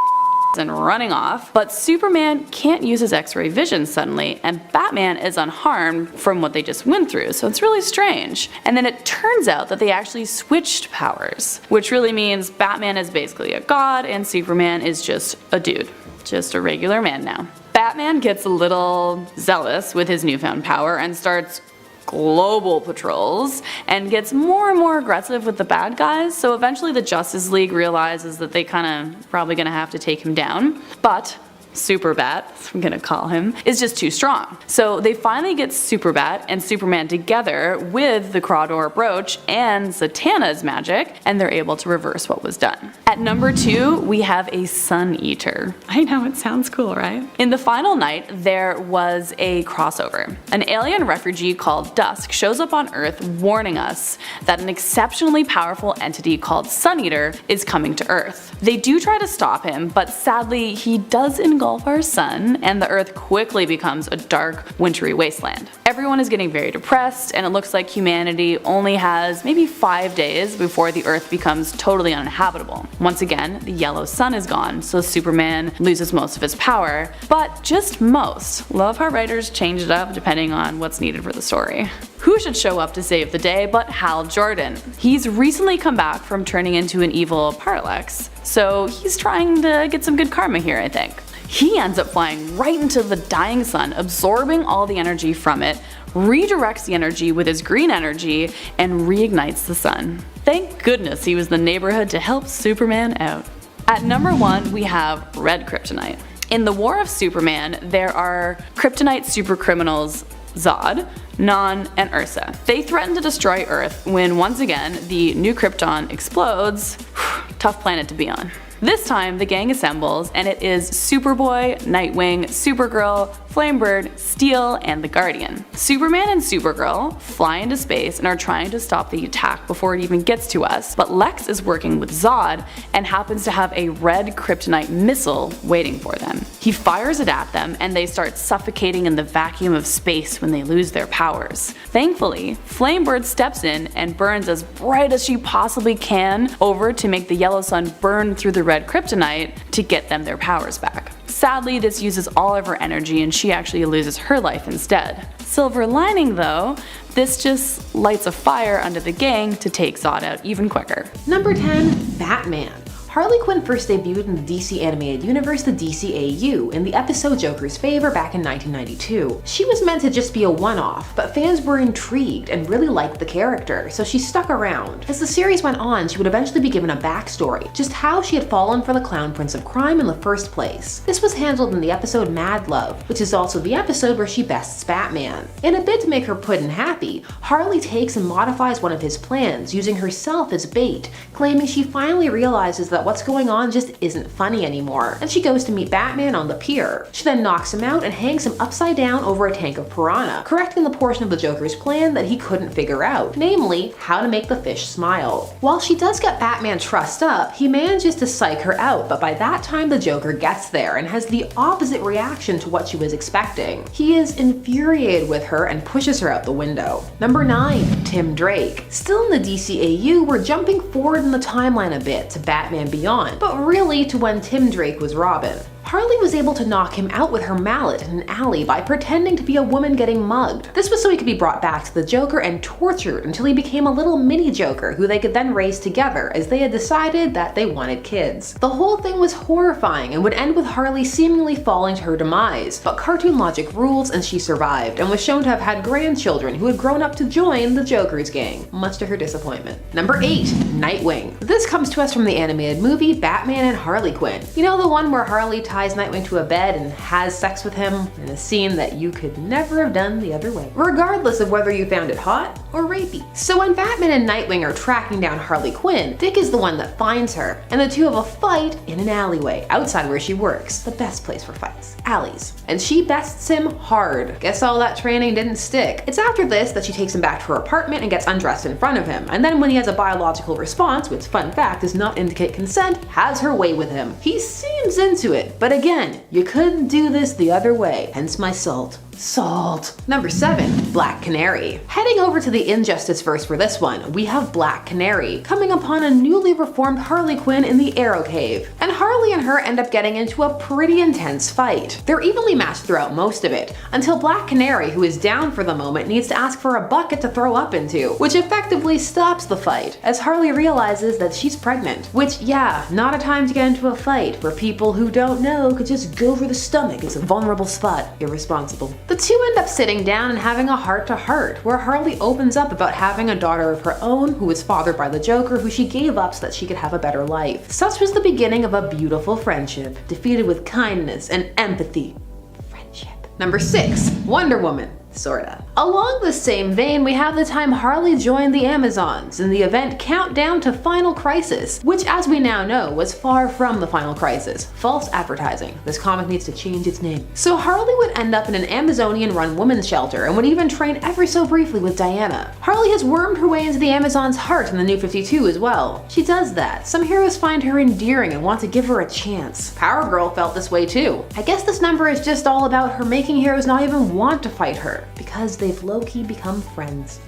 and running off, but Superman can't use his X-ray vision suddenly, and Batman is unharmed from what they just went through, so it's really strange. And then it turns out that they actually switched powers, which really means Batman is basically a god and Superman is just a dude. Just a regular man now. Batman gets a little zealous with his newfound power and starts global patrols and gets more and more aggressive with the bad guys, so eventually the Justice League realizes that they kinda probably gonna have to take him down. But Superbat, I'm gonna call him, is just too strong. So they finally get Superbat and Superman together with the Crawdor brooch and Zatanna's magic, and they're able to reverse what was done. At number 2, we have a Sun Eater. I know, it sounds cool, right? In the final night, there was a crossover. An alien refugee called Dusk shows up on Earth warning us that an exceptionally powerful entity called Sun Eater is coming to Earth. They do try to stop him, but sadly he does engulf our sun, and the Earth quickly becomes a dark, wintry wasteland. Everyone is getting very depressed, and it looks like humanity only has maybe 5 days before the Earth becomes totally uninhabitable. Once again, the yellow sun is gone, so Superman loses most of his power, but just most. Love how writers change it up depending on what's needed for the story. Who should show up to save the day but Hal Jordan? He's recently come back from turning into an evil Parallax, so he's trying to get some good karma here, I think. He ends up flying right into the dying sun, absorbing all the energy from it, redirects the energy with his green energy, and reignites the sun. Thank goodness he was in the neighborhood to help Superman out. At number 1, we have Red Kryptonite. In the War of Superman, there are Kryptonite supercriminals Zod, Non, and Ursa. They threaten to destroy Earth when once again the New Krypton explodes. Tough planet to be on. This time, the gang assembles, and it is Superboy, Nightwing, Supergirl, Flamebird, Steel, and the Guardian. Superman and Supergirl fly into space and are trying to stop the attack before it even gets to us, but Lex is working with Zod and happens to have a red kryptonite missile waiting for them. He fires it at them, and they start suffocating in the vacuum of space when they lose their powers. Thankfully, Flamebird steps in and burns as bright as she possibly can over to make the yellow sun burn through the red kryptonite to get them their powers back. Sadly, this uses all of her energy and she actually loses her life instead. Silver lining though, this just lights a fire under the gang to take Zod out even quicker. Number 10, Batman. Harley Quinn first debuted in the DC animated universe, the DCAU, in the episode Joker's Favor back in 1992. She was meant to just be a one-off, but fans were intrigued and really liked the character, so she stuck around. As the series went on, she would eventually be given a backstory, just how she had fallen for the Clown Prince of Crime in the first place. This was handled in the episode Mad Love, which is also the episode where she bests Batman. In a bid to make her Puddin' happy, Harley takes and modifies one of his plans, using herself as bait, claiming she finally realizes that what's going on just isn't funny anymore, and she goes to meet Batman on the pier. She then knocks him out and hangs him upside down over a tank of piranha, correcting the portion of the Joker's plan that he couldn't figure out, namely, how to make the fish smile. While she does get Batman trussed up, he manages to psych her out, but by that time the Joker gets there and has the opposite reaction to what she was expecting. He is infuriated with her and pushes her out the window. Number 9, Tim Drake. Still in the DCAU, we're jumping forward in the timeline a bit to Batman Beyond, but really to when Tim Drake was Robin. Harley was able to knock him out with her mallet in an alley by pretending to be a woman getting mugged. This was so he could be brought back to the Joker and tortured until he became a little mini Joker who they could then raise together, as they had decided that they wanted kids. The whole thing was horrifying and would end with Harley seemingly falling to her demise, but cartoon logic rules and she survived and was shown to have had grandchildren who had grown up to join the Joker's gang, much to her disappointment. Number 8, Nightwing. This comes to us from the animated movie Batman and Harley Quinn. You know, the one where Harley ties Nightwing to a bed and has sex with him in a scene that you could never have done the other way, regardless of whether you found it hot or rapey. So when Batman and Nightwing are tracking down Harley Quinn, Dick is the one that finds her, and the two have a fight in an alleyway outside where she works, the best place for fights, alleys. And she bests him hard. Guess all that training didn't stick. It's after this that she takes him back to her apartment and gets undressed in front of him, and then when he has a biological response, which fun fact does not indicate consent, has her way with him. He seems into it, but again, you couldn't do this the other way, hence my salt. Salt. Number 7. Black Canary. Heading over to the Injustice verse for this one, we have Black Canary coming upon a newly reformed Harley Quinn in the Arrow Cave, and Harley and her end up getting into a pretty intense fight. They're evenly matched throughout most of it, until Black Canary, who is down for the moment, needs to ask for a bucket to throw up into, which effectively stops the fight, as Harley realizes that she's pregnant. Which, yeah, not a time to get into a fight, where people who don't know could just go for the stomach. It's a vulnerable spot. Irresponsible. The two end up sitting down and having a heart-to-heart, where Harley opens up about having a daughter of her own who was fathered by the Joker, who she gave up so that she could have a better life. Such was the beginning of a beautiful friendship, defeated with kindness and empathy. Friendship. Number 6. Wonder Woman. Sorta. Along the same vein, we have the time Harley joined the Amazons in the event Countdown to Final Crisis, which, as we now know, was far from the Final Crisis. False advertising. This comic needs to change its name. So Harley would end up in an Amazonian-run women's shelter and would even train ever so briefly with Diana. Harley has wormed her way into the Amazons' heart in the New 52 as well. She does that. Some heroes find her endearing and want to give her a chance. Power Girl felt this way too. I guess this number is just all about her making heroes not even want to fight her, because they've low-key become friends.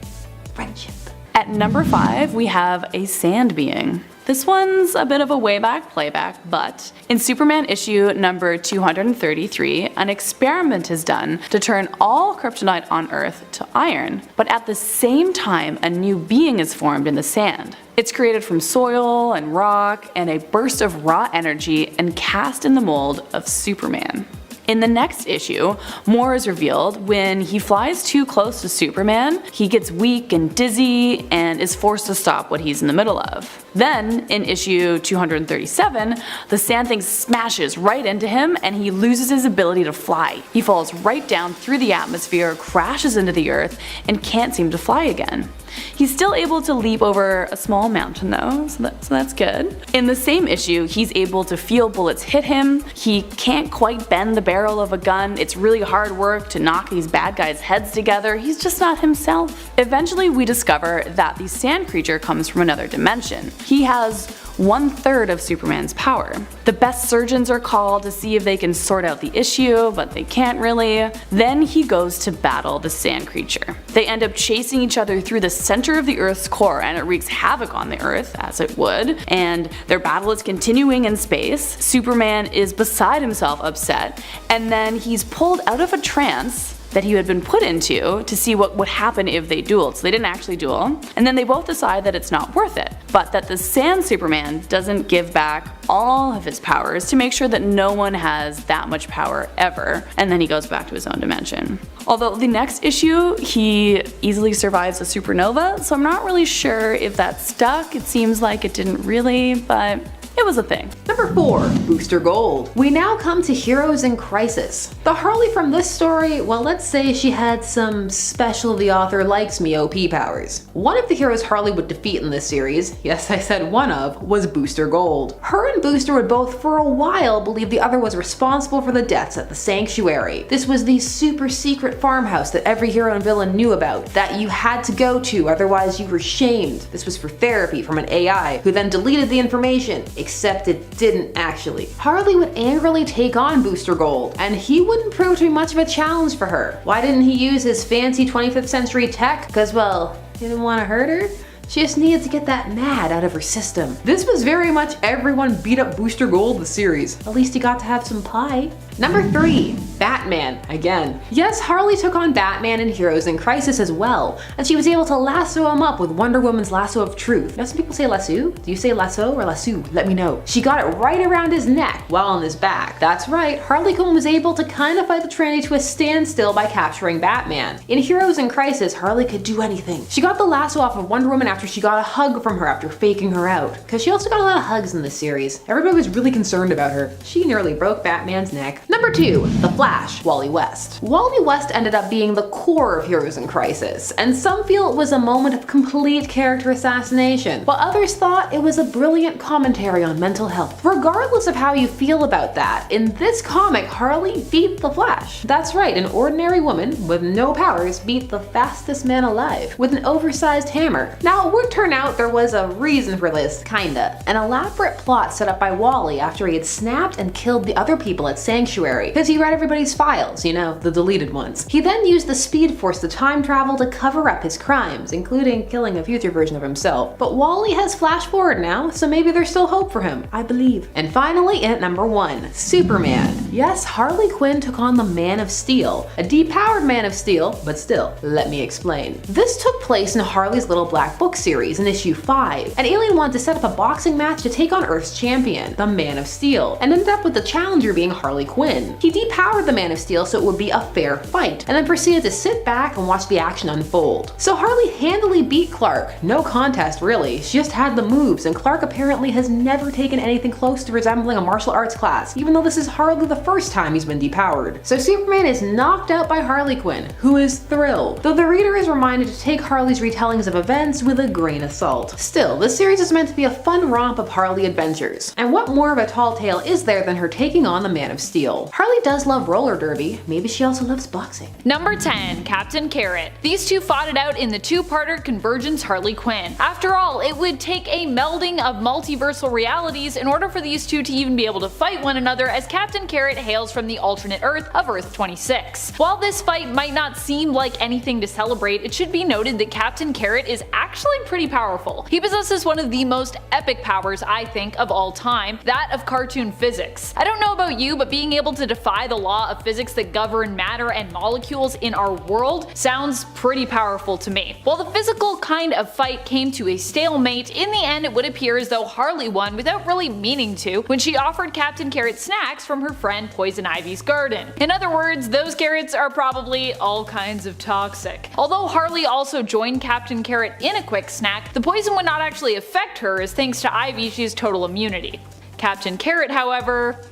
Friendship. At number 5, we have a sand being. This one's a bit of a way back playback, but in Superman issue number 233, an experiment is done to turn all kryptonite on Earth to iron, but at the same time a new being is formed in the sand. It's created from soil and rock and a burst of raw energy and cast in the mold of Superman. In the next issue, more is revealed. When he flies too close to Superman, he gets weak and dizzy and is forced to stop what he's in the middle of. Then, in issue 237, the sand thing smashes right into him and he loses his ability to fly. He falls right down through the atmosphere, crashes into the earth, and can't seem to fly again. He's still able to leap over a small mountain though, so that's good. In the same issue, he's able to feel bullets hit him. He can't quite bend the barrel of a gun. It's really hard work to knock these bad guys' heads together. He's just not himself. Eventually we discover that the sand creature comes from another dimension. He has 1/3 of Superman's power. The best surgeons are called to see if they can sort out the issue, but they can't really. Then he goes to battle the sand creature. They end up chasing each other through the center of the Earth's core, and it wreaks havoc on the Earth, as it would, and their battle is continuing in space. Superman is beside himself upset, and then he's pulled out of a trance that he had been put into to see what would happen if they dueled. So they didn't actually duel, and then they both decide that it's not worth it, but that the Sand Superman doesn't give back all of his powers to make sure that no one has that much power ever, and then he goes back to his own dimension. Although the next issue, he easily survives a supernova, so I'm not really sure if that stuck. It seems like it didn't really, but it was a thing. Number 4. Booster Gold. We now come to Heroes in Crisis. The Harley from this story, well, let's say she had some special the author likes me OP powers. One of the heroes Harley would defeat in this series, yes I said one of, was Booster Gold. Her and Booster would both for a while believe the other was responsible for the deaths at the Sanctuary. This was the super secret farmhouse that every hero and villain knew about, that you had to go to, otherwise you were shamed. This was for therapy from an AI, who then deleted the information, except it didn't actually. Harley would angrily take on Booster Gold, and he wouldn't prove to be much of a challenge for her. Why didn't he use his fancy 25th century tech? Because, well, he didn't want to hurt her? She just needed to get that mad out of her system. This was very much everyone beat up Booster Gold the series. At least he got to have some pie. Number 3. Batman, again. Yes, Harley took on Batman in Heroes in Crisis as well, and she was able to lasso him up with Wonder Woman's lasso of truth. Now some people say lasso. Do you say lasso or lasso? Let me know. She got it right around his neck while on his back. That's right, Harley Quinn was able to kind of fight the Trinity to a standstill by capturing Batman. In Heroes in Crisis, Harley could do anything. She got the lasso off of Wonder Woman after she got a hug from her after faking her out. Because she also got a lot of hugs in this series. Everybody was really concerned about her. She nearly broke Batman's neck. Number 2. The Flash, Wally West. Wally West ended up being the core of Heroes in Crisis, and some feel it was a moment of complete character assassination, while others thought it was a brilliant commentary on mental health. Regardless of how you feel about that, in this comic, Harley beat the Flash. That's right, an ordinary woman with no powers beat the fastest man alive with an oversized hammer. Now, it would turn out there was a reason for this, kinda. An elaborate plot set up by Wally after he had snapped and killed the other people at Sanctuary, because he read everybody's files, you know, the deleted ones. He then used the Speed Force to time travel to cover up his crimes, including killing a future version of himself. But Wally has flash forward now, so maybe there's still hope for him, I believe. And finally, at number 1, Superman. Yes, Harley Quinn took on the Man of Steel, a depowered Man of Steel, but still, let me explain. This took place in Harley's Little Black Book series in issue 5. An alien wanted to set up a boxing match to take on Earth's champion, the Man of Steel, and ended up with the challenger being Harley Quinn. He depowered the Man of Steel so it would be a fair fight, and then proceeded to sit back and watch the action unfold. So Harley handily beat Clark. No contest really, she just had the moves, and Clark apparently has never taken anything close to resembling a martial arts class, even though this is hardly the first time he's been depowered. So Superman is knocked out by Harley Quinn, who is thrilled, though the reader is reminded to take Harley's retellings of events with a grain of salt. Still, this series is meant to be a fun romp of Harley adventures, and what more of a tall tale is there than her taking on the Man of Steel? Harley does love roller derby, maybe she also loves boxing. Number 10, Captain Carrot. These two fought it out in the two-parter Convergence Harley Quinn. After all, it would take a melding of multiversal realities in order for these two to even be able to fight one another, as Captain Carrot hails from the alternate Earth of Earth 26. While this fight might not seem like anything to celebrate, it should be noted that Captain Carrot is actually pretty powerful. He possesses one of the most epic powers, I think, of all time, that of cartoon physics. I don't know about you, but being able to defy the law of physics that govern matter and molecules in our world sounds pretty powerful to me. While the physical kind of fight came to a stalemate, in the end it would appear as though Harley won without really meaning to when she offered Captain Carrot snacks from her friend Poison Ivy's garden. In other words, those carrots are probably all kinds of toxic. Although Harley also joined Captain Carrot in a quick snack, the poison would not actually affect her, as thanks to Ivy she has total immunity. Captain Carrot, however,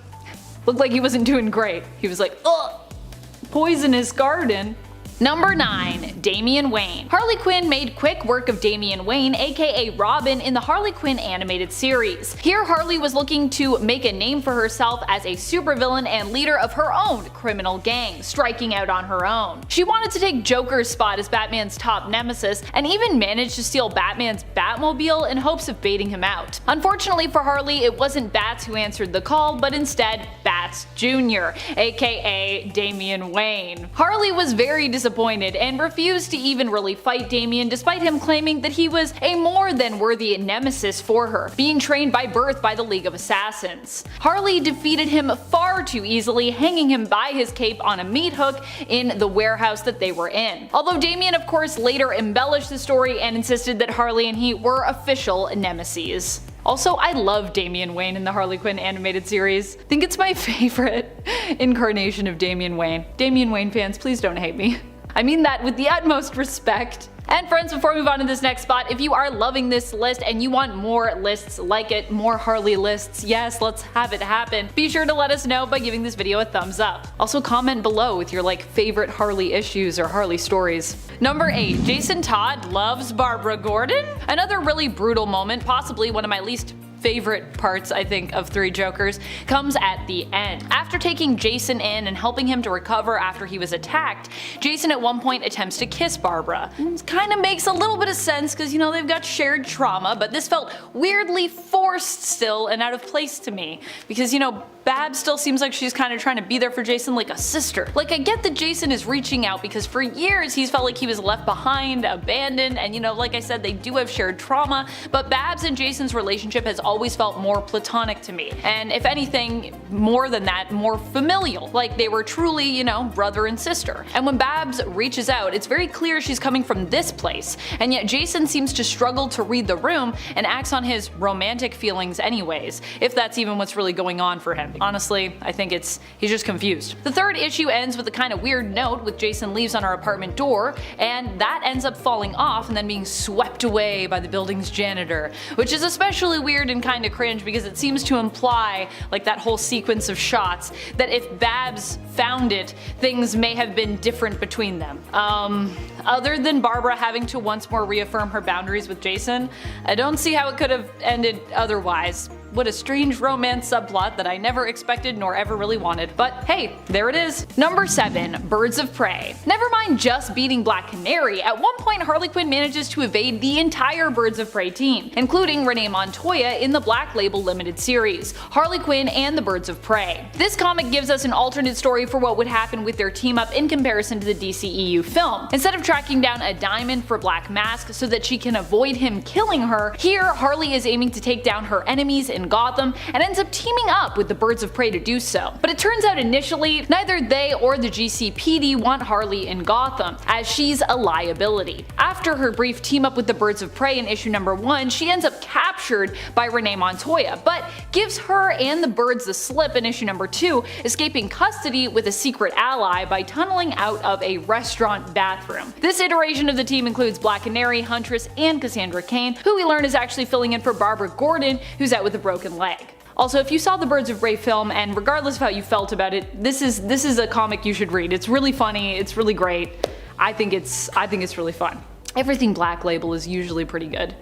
looked like he wasn't doing great. He was like, ugh, poisonous garden. Number 9, Damian Wayne. Harley Quinn made quick work of Damian Wayne, aka Robin, in the Harley Quinn animated series. Here Harley was looking to make a name for herself as a supervillain and leader of her own criminal gang, striking out on her own. She wanted to take Joker's spot as Batman's top nemesis, and even managed to steal Batman's Batmobile in hopes of baiting him out. Unfortunately for Harley, it wasn't Bats who answered the call, but instead Bats Jr., aka Damian Wayne. Harley was very disappointed and refused to even really fight Damian, despite him claiming that he was a more than worthy nemesis for her, being trained by birth by the League of Assassins. Harley defeated him far too easily, hanging him by his cape on a meat hook in the warehouse that they were in. Although Damian of course later embellished the story and insisted that Harley and he were official nemeses. Also, I love Damian Wayne in the Harley Quinn animated series. I think it's my favorite incarnation of Damian Wayne. Damian Wayne fans, please don't hate me. I mean that with the utmost respect. And friends, before we move on to this next spot, if you are loving this list and you want more lists like it, more Harley lists, yes, let's have it happen, be sure to let us know by giving this video a thumbs up. Also comment below with your favorite Harley issues or Harley stories. Number 8, Jason Todd loves Barbara Gordon? Another really brutal moment, possibly one of my least favorite parts, I think, of Three Jokers, comes at the end. After taking Jason in and helping him to recover after he was attacked, Jason at one point attempts to kiss Barbara. It kind of makes a little bit of sense because, you know, they've got shared trauma, but this felt weirdly forced still and out of place to me because, you know, Babs still seems like she's kind of trying to be there for Jason like a sister. I get that Jason is reaching out because for years he's felt like he was left behind, abandoned, and, you know, like I said, they do have shared trauma, but Babs and Jason's relationship has always felt more platonic to me, and if anything, more than that, more familial, like they were truly, you know, brother and sister. And when Babs reaches out, it's very clear she's coming from this place, and yet Jason seems to struggle to read the room and acts on his romantic feelings anyways, if that's even what's really going on for him. Honestly, I think he's just confused. The third issue ends with a kind of weird note with Jason leaves on our apartment door, and that ends up falling off and then being swept away by the building's janitor, which is especially weird and kind of cringe because it seems to imply, that whole sequence of shots, that if Babs found it, things may have been different between them. Other than Barbara having to once more reaffirm her boundaries with Jason, I don't see how it could have ended otherwise. What a strange romance subplot that I never expected nor ever really wanted. But hey, there it is. Number 7. Birds of Prey. Never mind just beating Black Canary, at one point Harley Quinn manages to evade the entire Birds of Prey team, including Renee Montoya in the Black Label limited series, Harley Quinn and the Birds of Prey. This comic gives us an alternate story for what would happen with their team up in comparison to the DCEU film. Instead of tracking down a diamond for Black Mask so that she can avoid him killing her, here Harley is aiming to take down her enemies in Gotham and ends up teaming up with the Birds of Prey to do so. But it turns out initially, neither they or the GCPD want Harley in Gotham, as she's a liability. After her brief team up with the Birds of Prey in issue number 1, she ends up captured by Renee Montoya, but gives her and the birds the slip in issue number 2, escaping custody with a secret ally by tunneling out of a restaurant bathroom. This iteration of the team includes Black Canary, Huntress, and Cassandra Cain, who we learn is actually filling in for Barbara Gordon, who's out with a broken leg. Also, if you saw the Birds of Prey film, and regardless of how you felt about it, this is a comic you should read. It's really funny, it's really great. I think it's really fun. Everything Black Label is usually pretty good.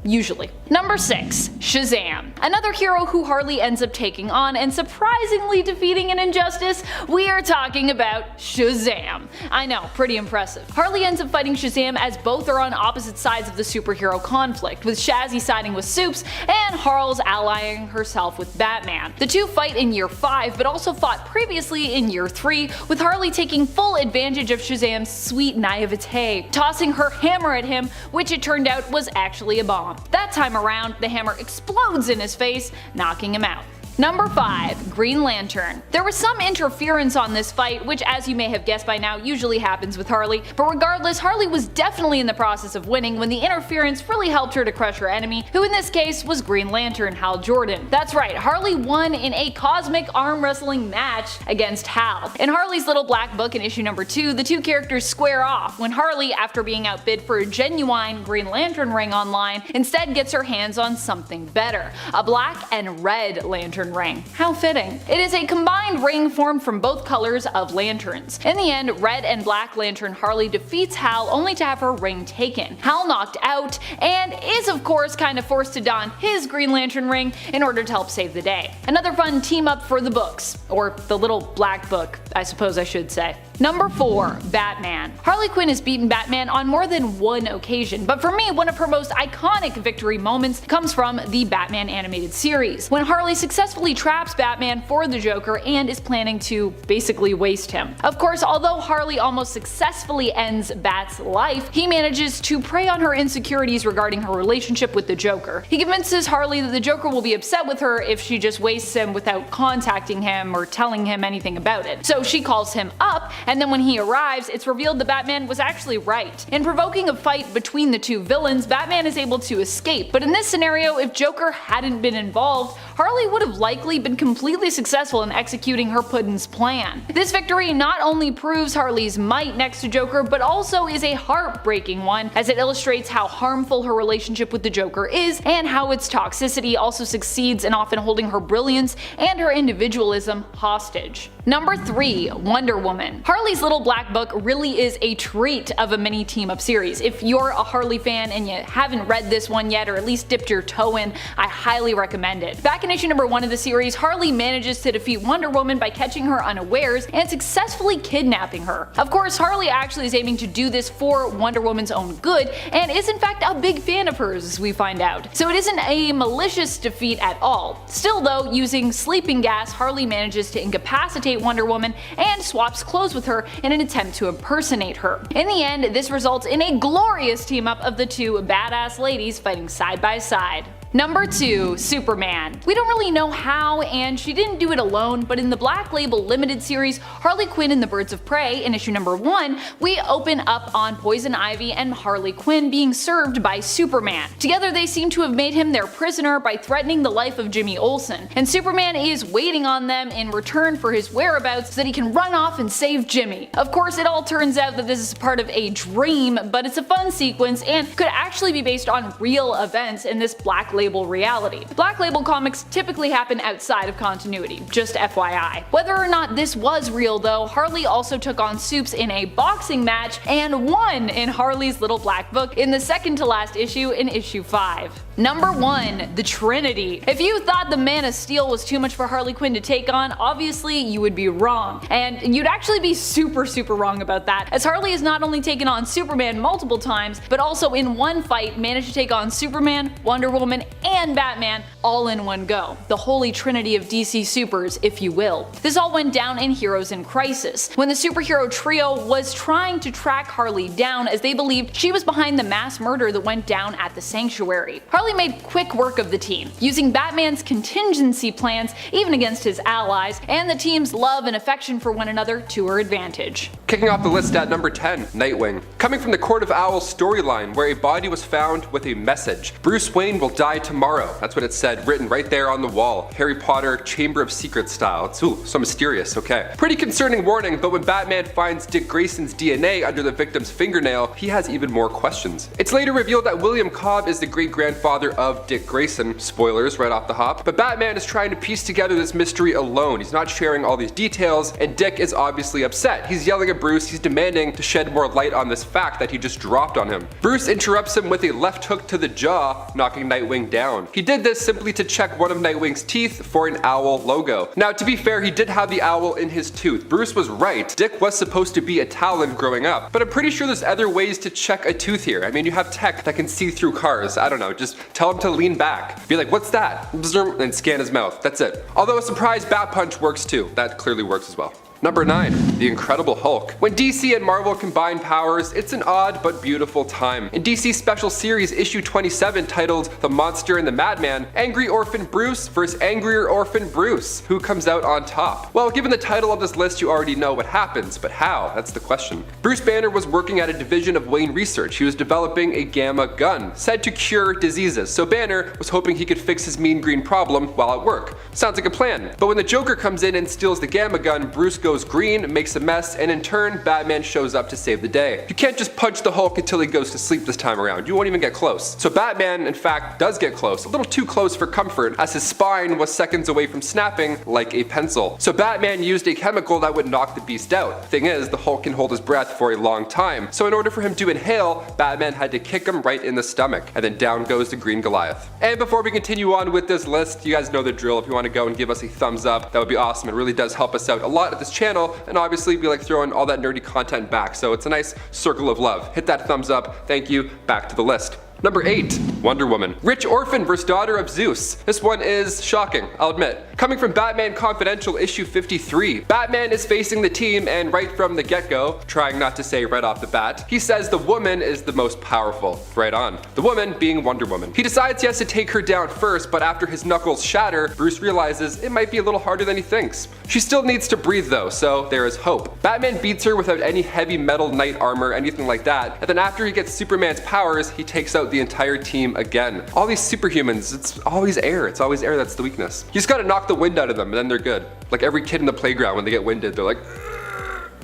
Usually. Number 6. Shazam. Another hero who Harley ends up taking on and surprisingly defeating an injustice. We are talking about Shazam. I know, pretty impressive. Harley ends up fighting Shazam as both are on opposite sides of the superhero conflict, with Shazzy siding with Supes and Harl's allying herself with Batman. The two fight in year 5, but also fought previously in year 3, with Harley taking full advantage of Shazam's sweet naivete, tossing her hammer at him, which it turned out was actually a bomb. That time around, the hammer explodes in his face, knocking him out. Number 5. Green Lantern. There was some interference on this fight, which as you may have guessed by now usually happens with Harley, but regardless, Harley was definitely in the process of winning when the interference really helped her to crush her enemy, who in this case was Green Lantern Hal Jordan. That's right, Harley won in a cosmic arm wrestling match against Hal. In Harley's little black book in issue number 2, the two characters square off when Harley, after being outbid for a genuine Green Lantern ring online, instead gets her hands on something better, a black and red lantern ring. How fitting. It is a combined ring formed from both colors of lanterns. In the end, red and black lantern Harley defeats Hal only to have her ring taken. Hal knocked out and is of course kind of forced to don his Green Lantern ring in order to help save the day. Another fun team up for the books, or the little black book, I suppose I should say. Number 4. Batman. Harley Quinn has beaten Batman on more than one occasion, but for me one of her most iconic victory moments comes from the Batman animated series, when Harley successfully traps Batman for the Joker and is planning to basically waste him. Of course, although Harley almost successfully ends Bat's life, he manages to prey on her insecurities regarding her relationship with the Joker. He convinces Harley that the Joker will be upset with her if she just wastes him without contacting him or telling him anything about it. So she calls him up, and then when he arrives, it's revealed that Batman was actually right. In provoking a fight between the two villains, Batman is able to escape, but in this scenario, if Joker hadn't been involved, Harley would have likely been completely successful in executing her Puddin's plan. This victory not only proves Harley's might next to Joker, but also is a heartbreaking one, as it illustrates how harmful her relationship with the Joker is, and how its toxicity also succeeds in often holding her brilliance and her individualism hostage. Number 3. Wonder Woman. Harley's little black book really is a treat of a mini team-up series. If you're a Harley fan and you haven't read this one yet, or at least dipped your toe in, I highly recommend it. Back in issue number 1 of the series, Harley manages to defeat Wonder Woman by catching her unawares and successfully kidnapping her. Of course, Harley actually is aiming to do this for Wonder Woman's own good, and is in fact a big fan of hers as we find out. So it isn't a malicious defeat at all. Still though, using sleeping gas, Harley manages to incapacitate Wonder Woman and swaps clothes with her in an attempt to impersonate her. In the end, this results in a glorious team up of the two badass ladies fighting side by side. Number 2. Superman. We don't really know how, and she didn't do it alone, but in the Black Label limited series, Harley Quinn and the Birds of Prey, in issue number 1, we open up on Poison Ivy and Harley Quinn being served by Superman. Together they seem to have made him their prisoner by threatening the life of Jimmy Olsen, and Superman is waiting on them in return for his whereabouts so that he can run off and save Jimmy. Of course, it all turns out that this is part of a dream, but it's a fun sequence and could actually be based on real events in this Black Label reality. Black Label comics typically happen outside of continuity, just FYI. Whether or not this was real though, Harley also took on Supes in a boxing match and won in Harley's Little Black Book in the second to last issue in issue 5. Number 1. The Trinity. If you thought the Man of Steel was too much for Harley Quinn to take on, obviously you would be wrong. And you'd actually be super wrong about that, as Harley has not only taken on Superman multiple times, but also in one fight managed to take on Superman, Wonder Woman, and Batman all in one go. The holy trinity of DC supers, if you will. This all went down in Heroes in Crisis, when the superhero trio was trying to track Harley down as they believed she was behind the mass murder that went down at the Sanctuary. Harley made quick work of the team, using Batman's contingency plans even against his allies, and the team's love and affection for one another to her advantage. Kicking off the list at number 10, Nightwing. Coming from the Court of Owls storyline, where a body was found with a message. Bruce Wayne will die tomorrow. That's what it said, written right there on the wall. Harry Potter Chamber of Secrets style. It's so mysterious, okay. Pretty concerning warning, but when Batman finds Dick Grayson's DNA under the victim's fingernail, he has even more questions. It's later revealed that William Cobb is the great-grandfather of Dick Grayson. Spoilers right off the hop. But Batman is trying to piece together this mystery alone. He's not sharing all these details, and Dick is obviously upset. He's yelling at Bruce, he's demanding to shed more light on this fact that he just dropped on him. Bruce interrupts him with a left hook to the jaw, knocking Nightwing down. He did this simply to check one of Nightwing's teeth for an owl logo. Now, to be fair, he did have the owl in his tooth. Bruce was right. Dick was supposed to be a Talon growing up, but I'm pretty sure there's other ways to check a tooth here. I mean, you have tech that can see through cars. I don't know, just tell him to lean back. Be like, what's that? And scan his mouth. That's it. Although a surprise bat punch works too. That clearly works as well. Number 9. The Incredible Hulk. When DC and Marvel combine powers, it's an odd but beautiful time. In DC's special series issue 27 titled The Monster and the Madman, Angry Orphan Bruce vs. Angrier Orphan Bruce. Who comes out on top? Well, given the title of this list, you already know what happens, but how? That's the question. Bruce Banner was working at a division of Wayne Research. He was developing a gamma gun, said to cure diseases, so Banner was hoping he could fix his mean green problem while at work. Sounds like a plan. But when the Joker comes in and steals the gamma gun, Bruce goes green, makes a mess, and in turn, Batman shows up to save the day. You can't just punch the Hulk until he goes to sleep this time around. You won't even get close. So Batman, in fact, does get close, a little too close for comfort, as his spine was seconds away from snapping like a pencil. So Batman used a chemical that would knock the beast out. Thing is, the Hulk can hold his breath for a long time, so in order for him to inhale, Batman had to kick him right in the stomach, and then down goes the Green Goliath. And before we continue on with this list, you guys know the drill. If you want to go and give us a thumbs up, that would be awesome. It really does help us out a lot at this channel, and obviously we like throwing all that nerdy content back, so it's a nice circle of love. Hit that thumbs up. Thank you. Back to the list. Number 8. Wonder Woman. Rich orphan vs. daughter of Zeus. This one is shocking, I'll admit. Coming from Batman Confidential issue 53, Batman is facing the team, and right from the get-go, trying not to say right off the bat, he says the woman is the most powerful. Right on. The woman being Wonder Woman. He decides he has to take her down first, but after his knuckles shatter, Bruce realizes it might be a little harder than he thinks. She still needs to breathe though, so there is hope. Batman beats her without any heavy metal knight armor, anything like that, and then after he gets Superman's powers, he takes out the entire team again. All these superhumans, it's always air. It's always air that's the weakness. You just gotta knock the wind out of them and then they're good. Like every kid in the playground, when they get winded, they're like,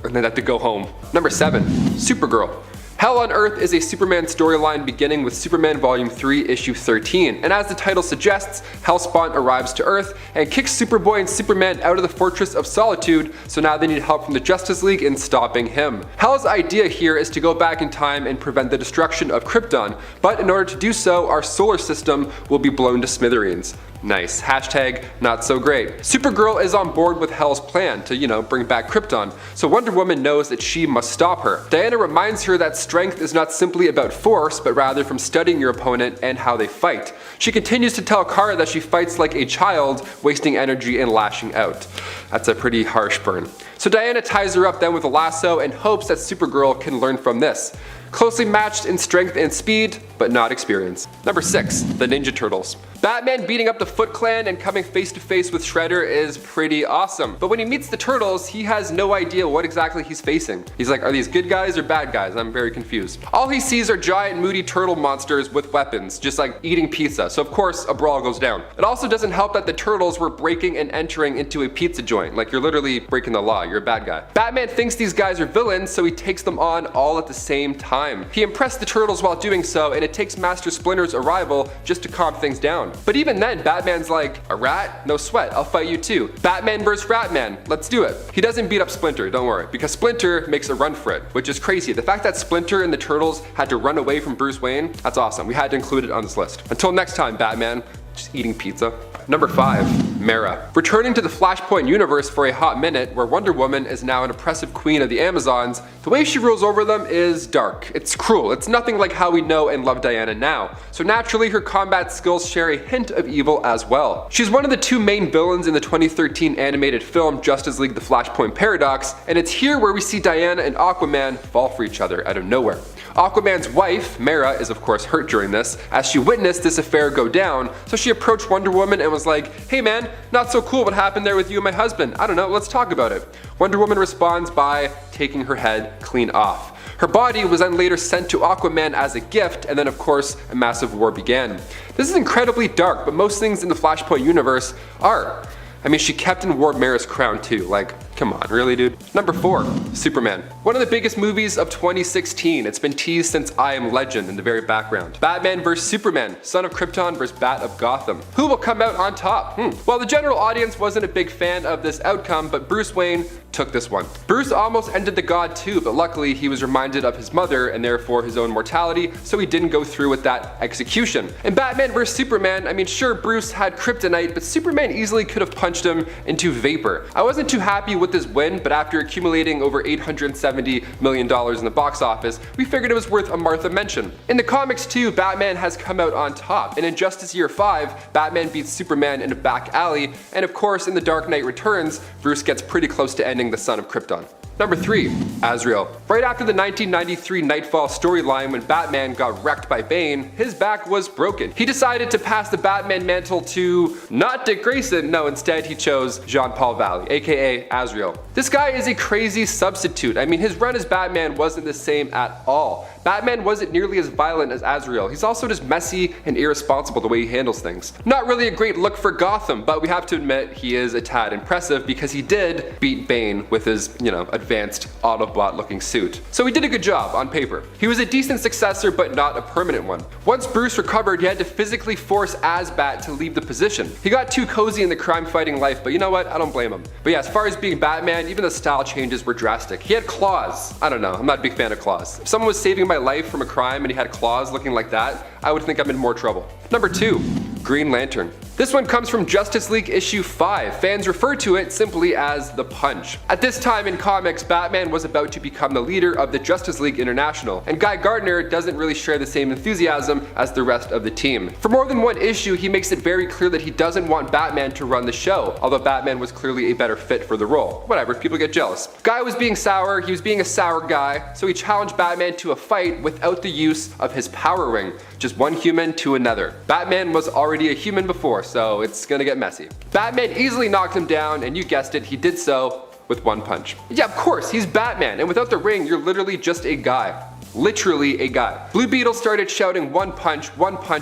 and they have to go home. Number 7. Supergirl. Hell on Earth is a Superman storyline beginning with Superman Volume 3, Issue 13, and as the title suggests, Hellspawn arrives to Earth and kicks Superboy and Superman out of the Fortress of Solitude, so now they need help from the Justice League in stopping him. Hell's idea here is to go back in time and prevent the destruction of Krypton, but in order to do so, our solar system will be blown to smithereens. Nice. Hashtag not so great. Supergirl is on board with Hell's plan to, bring back Krypton, so Wonder Woman knows that she must stop her. Diana reminds her that strength is not simply about force, but rather from studying your opponent and how they fight. She continues to tell Kara that she fights like a child, wasting energy and lashing out. That's a pretty harsh burn. So Diana ties her up then with a lasso and hopes that Supergirl can learn from this. Closely matched in strength and speed, but not experience. Number 6. The Ninja Turtles. Batman beating up the Foot Clan and coming face to face with Shredder is pretty awesome. But when he meets the Turtles, he has no idea what exactly he's facing. He's like, are these good guys or bad guys? I'm very confused. All he sees are giant moody turtle monsters with weapons, just like eating pizza. So of course, a brawl goes down. It also doesn't help that the Turtles were breaking and entering into a pizza joint. Like, you're literally breaking the law, you're a bad guy. Batman thinks these guys are villains, so he takes them on all at the same time. He impressed the Turtles while doing so, and and it takes Master Splinter's arrival just to calm things down. But even then, Batman's like, a rat? No sweat, I'll fight you too. Batman vs. Ratman, let's do it. He doesn't beat up Splinter, don't worry, because Splinter makes a run for it, which is crazy. The fact that Splinter and the Turtles had to run away from Bruce Wayne, that's awesome. We had to include it on this list. Until next time, Batman, just eating pizza. Number 5, Mera. Returning to the Flashpoint universe for a hot minute, where Wonder Woman is now an oppressive queen of the Amazons, the way she rules over them is dark. It's cruel. It's nothing like how we know and love Diana now. So naturally, her combat skills share a hint of evil as well. She's one of the 2 main villains in the 2013 animated film Justice League: The Flashpoint Paradox, and it's here where we see Diana and Aquaman fall for each other out of nowhere. Aquaman's wife, Mera, is of course hurt during this, as she witnessed this affair go down, so she approached Wonder Woman and was like, hey man, not so cool what happened there with you and my husband, I don't know, let's talk about it. Wonder Woman responds by taking her head clean off. Her body was then later sent to Aquaman as a gift, and then of course a massive war began. This is incredibly dark, but most things in the Flashpoint universe are. I mean, she kept and wore Mera's crown too, like, come on, really dude? Number 4, Superman. One of the biggest movies of 2016. It's been teased since I Am Legend in the very background. Batman vs. Superman, Son of Krypton vs. Bat of Gotham. Who will come out on top? Well, the general audience wasn't a big fan of this outcome, but Bruce Wayne took this one. Bruce almost ended the god too, but luckily he was reminded of his mother and therefore his own mortality, so he didn't go through with that execution. In Batman vs. Superman, I mean, sure, Bruce had kryptonite, but Superman easily could have punched him into vapor. I wasn't too happy with this win, but after accumulating over $870 million in the box office, we figured it was worth a Martha mention. In the comics too, Batman has come out on top. In Injustice Year 5, Batman beats Superman in a back alley, and of course in The Dark Knight Returns, Bruce gets pretty close to ending the Son of Krypton. Number 3, Azrael. Right after the 1993 Nightfall storyline when Batman got wrecked by Bane, his back was broken. He decided to pass the Batman mantle to not Dick Grayson, no, instead he chose Jean-Paul Valley, aka Azrael. This guy is a crazy substitute. I mean, his run as Batman wasn't the same at all. Batman wasn't nearly as violent as Azrael. He's also just messy and irresponsible the way he handles things. Not really a great look for Gotham, but we have to admit he is a tad impressive because he did beat Bane with his, advanced Autobot looking suit. So he did a good job on paper. He was a decent successor, but not a permanent one. Once Bruce recovered, he had to physically force Azbat to leave the position. He got too cozy in the crime fighting life, but you know what? I don't blame him. But yeah, as far as being Batman, even the style changes were drastic. He had claws. I don't know, I'm not a big fan of claws. If someone was saving my life from a crime and he had claws looking like that, I would think I'm in more trouble. Number 2, Green Lantern. This one comes from Justice League issue 5. Fans refer to it simply as the Punch. At this time in comics, Batman was about to become the leader of the Justice League International, and Guy Gardner doesn't really share the same enthusiasm as the rest of the team. For more than one issue, he makes it very clear that he doesn't want Batman to run the show, although Batman was clearly a better fit for the role. Whatever, people get jealous. Guy was being sour, he was being a sour guy, so he challenged Batman to a fight without the use of his power ring. Just one human to another. Batman was already a human before, so it's gonna get messy. Batman easily knocked him down, and you guessed it, he did so with one punch. Yeah, of course, he's Batman, and without the ring, you're literally just a guy. Literally a guy. Blue Beetle started shouting one punch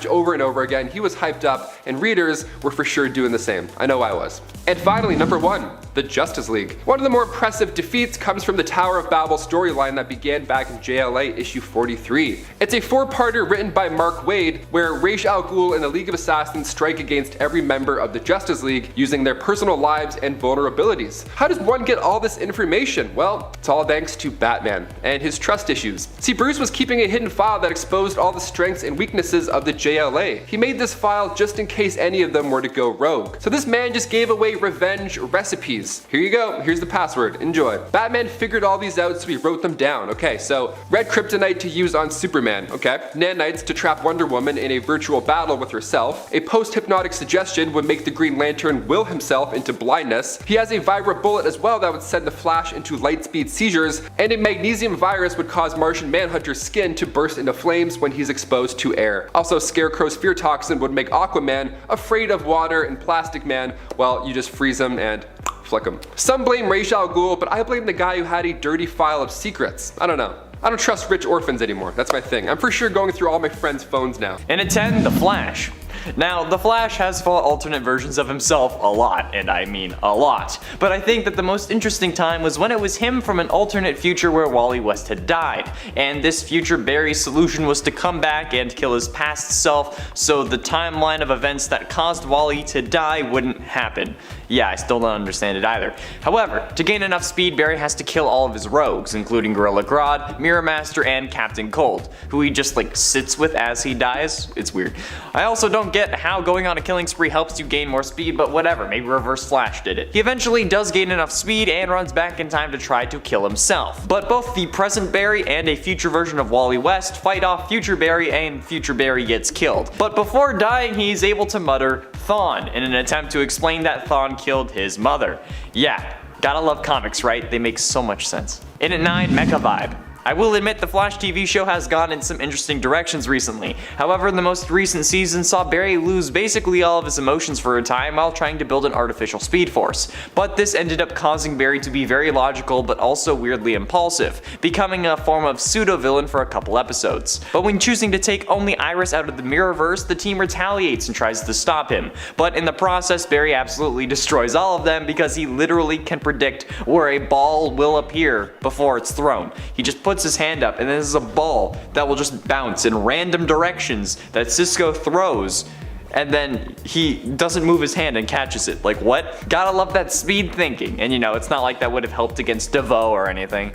over and over again. He was hyped up, and readers were for sure doing the same. I know I was. And finally, number 1, the Justice League. One of the more impressive defeats comes from the Tower of Babel storyline that began back in JLA issue 43. It's a 4-parter written by Mark Waid, where Ra's al Ghul and the League of Assassins strike against every member of the Justice League using their personal lives and vulnerabilities. How does one get all this information? Well, it's all thanks to Batman and his trust issues. See, Bruce was keeping a hidden file that exposed all the strengths and weaknesses of the JLA. He made this file just in case any of them were to go rogue. So this man just gave away revenge recipes. Here you go, here's the password, enjoy. Batman figured all these out, so he wrote them down. Okay, so red kryptonite to use on Superman, okay. Nanites to trap Wonder Woman in a virtual battle with herself. A post-hypnotic suggestion would make the Green Lantern will himself into blindness. He has a Vibra bullet as well that would send the Flash into light speed seizures, and a magnesium virus would cause Martian Manhunter's skin to burst into flames when he's exposed to air. Also, Scarecrow's fear toxin would make Aquaman afraid of water, and Plastic Man, well, you just freeze him and flick him. Some blame Ra's al Ghul, but I blame the guy who had a dirty file of secrets. I don't know. I don't trust rich orphans anymore. That's my thing. I'm for sure going through all my friends' phones now. And at 10, The Flash. Now, the Flash has fought alternate versions of himself a lot, and I mean a lot. But I think that the most interesting time was when it was him from an alternate future where Wally West had died, and this future Barry's solution was to come back and kill his past self so the timeline of events that caused Wally to die wouldn't happen. Yeah, I still don't understand it either. However, to gain enough speed, Barry has to kill all of his rogues, including Gorilla Grodd, Mirror Master, and Captain Cold, who he just like sits with as he dies. It's weird. I also don't get how going on a killing spree helps you gain more speed, but whatever, maybe Reverse Flash did it. He eventually does gain enough speed and runs back in time to try to kill himself. But both the present Barry and a future version of Wally West fight off future Barry, and future Barry gets killed. But before dying, he's able to mutter Thawne in an attempt to explain that Thawne killed his mother. Yeah, gotta love comics, right? They make so much sense. In at 9, Mecha Vibe. I will admit the Flash TV show has gone in some interesting directions recently. However, the most recent season saw Barry lose basically all of his emotions for a time while trying to build an artificial speed force. But this ended up causing Barry to be very logical but also weirdly impulsive, becoming a form of pseudo-villain for a couple episodes. But when choosing to take only Iris out of the Mirrorverse, the team retaliates and tries to stop him. But in the process, Barry absolutely destroys all of them because he literally can predict where a ball will appear before it's thrown. He just puts his hand up and this is a ball that will just bounce in random directions that Cisco throws, and then he doesn't move his hand and catches it. Like, what? Gotta love that speed thinking. And you know, it's not like that would have helped against DeVoe or anything.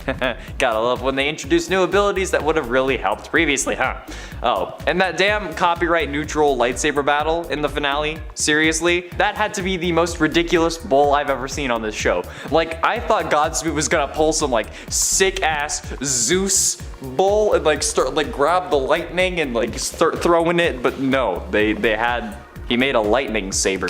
Gotta love when they introduce new abilities that would have really helped previously, huh? Oh, and that damn copyright neutral lightsaber battle in the finale, seriously? That had to be the most ridiculous bull I've ever seen on this show. Like, I thought Godspeed was gonna pull some like sick ass Zeus bull and like start like grab the lightning and like start throwing it, but no, he made a lightning saber.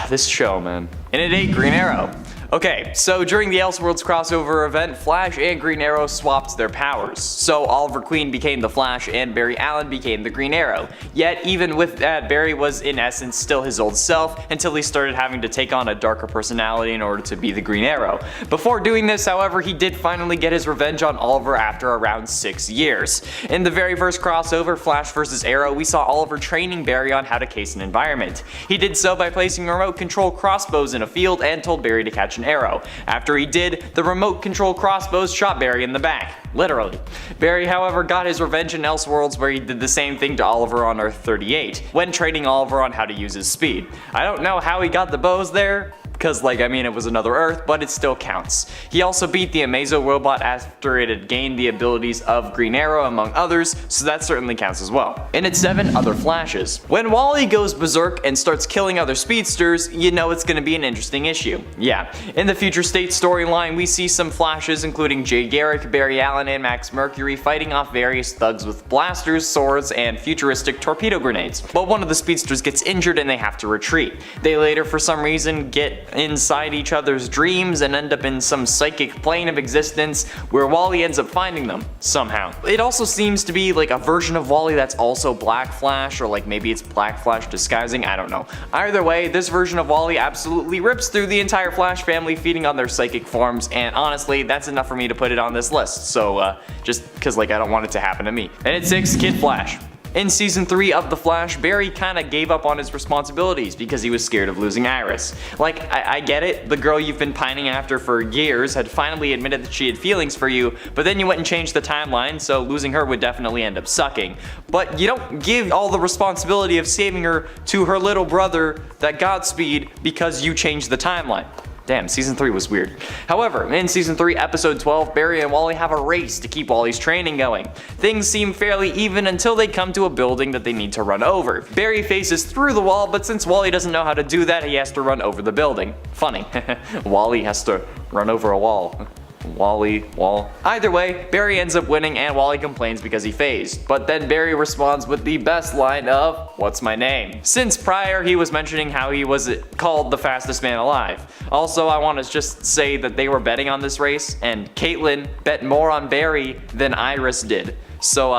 This show, man. And it ate Green Arrow. Okay, so during the Elseworlds crossover event, Flash and Green Arrow swapped their powers. So Oliver Queen became the Flash and Barry Allen became the Green Arrow. Yet even with that, Barry was in essence still his old self until he started having to take on a darker personality in order to be the Green Arrow. Before doing this, however, he did finally get his revenge on Oliver after around 6 years. In the very first crossover, Flash vs. Arrow, we saw Oliver training Barry on how to case an environment. He did so by placing remote control crossbows in a field and told Barry to catch an arrow. After he did, the remote control crossbows shot Barry in the back. Literally. Barry, however, got his revenge in Elseworlds where he did the same thing to Oliver on Earth 38, when training Oliver on how to use his speed. I don't know how he got the bows there, because like, I mean, it was another Earth, but it still counts. He also beat the Amazo robot after it had gained the abilities of Green Arrow among others, so that certainly counts as well. And it's 7 other Flashes. When Wally goes berserk and starts killing other speedsters, you know it's gonna be an interesting issue. Yeah, in the Future State storyline, we see some Flashes including Jay Garrick, Barry Allen, and Max Mercury fighting off various thugs with blasters, swords, and futuristic torpedo grenades. But one of the speedsters gets injured and they have to retreat. They later, for some reason, get inside each other's dreams and end up in some psychic plane of existence where Wally ends up finding them somehow. It also seems to be like a version of Wally that's also Black Flash, or like maybe it's Black Flash disguising, I don't know. Either way, this version of Wally absolutely rips through the entire Flash family, feeding on their psychic forms, and honestly, that's enough for me to put it on this list, so just because like I don't want it to happen to me. And at 6, Kid Flash. In season 3 of The Flash, Barry kinda gave up on his responsibilities because he was scared of losing Iris. Like, I get it, the girl you've been pining after for years had finally admitted that she had feelings for you, but then you went and changed the timeline, so losing her would definitely end up sucking. But you don't give all the responsibility of saving her to her little brother that Godspeed because you changed the timeline. Damn, season 3 was weird. However, in season 3, episode 12, Barry and Wally have a race to keep Wally's training going. Things seem fairly even until they come to a building that they need to run over. Barry faces through the wall, but since Wally doesn't know how to do that, he has to run over the building. Funny. Wally has to run over a wall. Wall. Either way, Barry ends up winning and Wally complains because he phased. But then Barry responds with the best line of, "What's my name?" Since prior he was mentioning how he was called the fastest man alive. Also, I want to just say that they were betting on this race and Caitlyn bet more on Barry than Iris did. So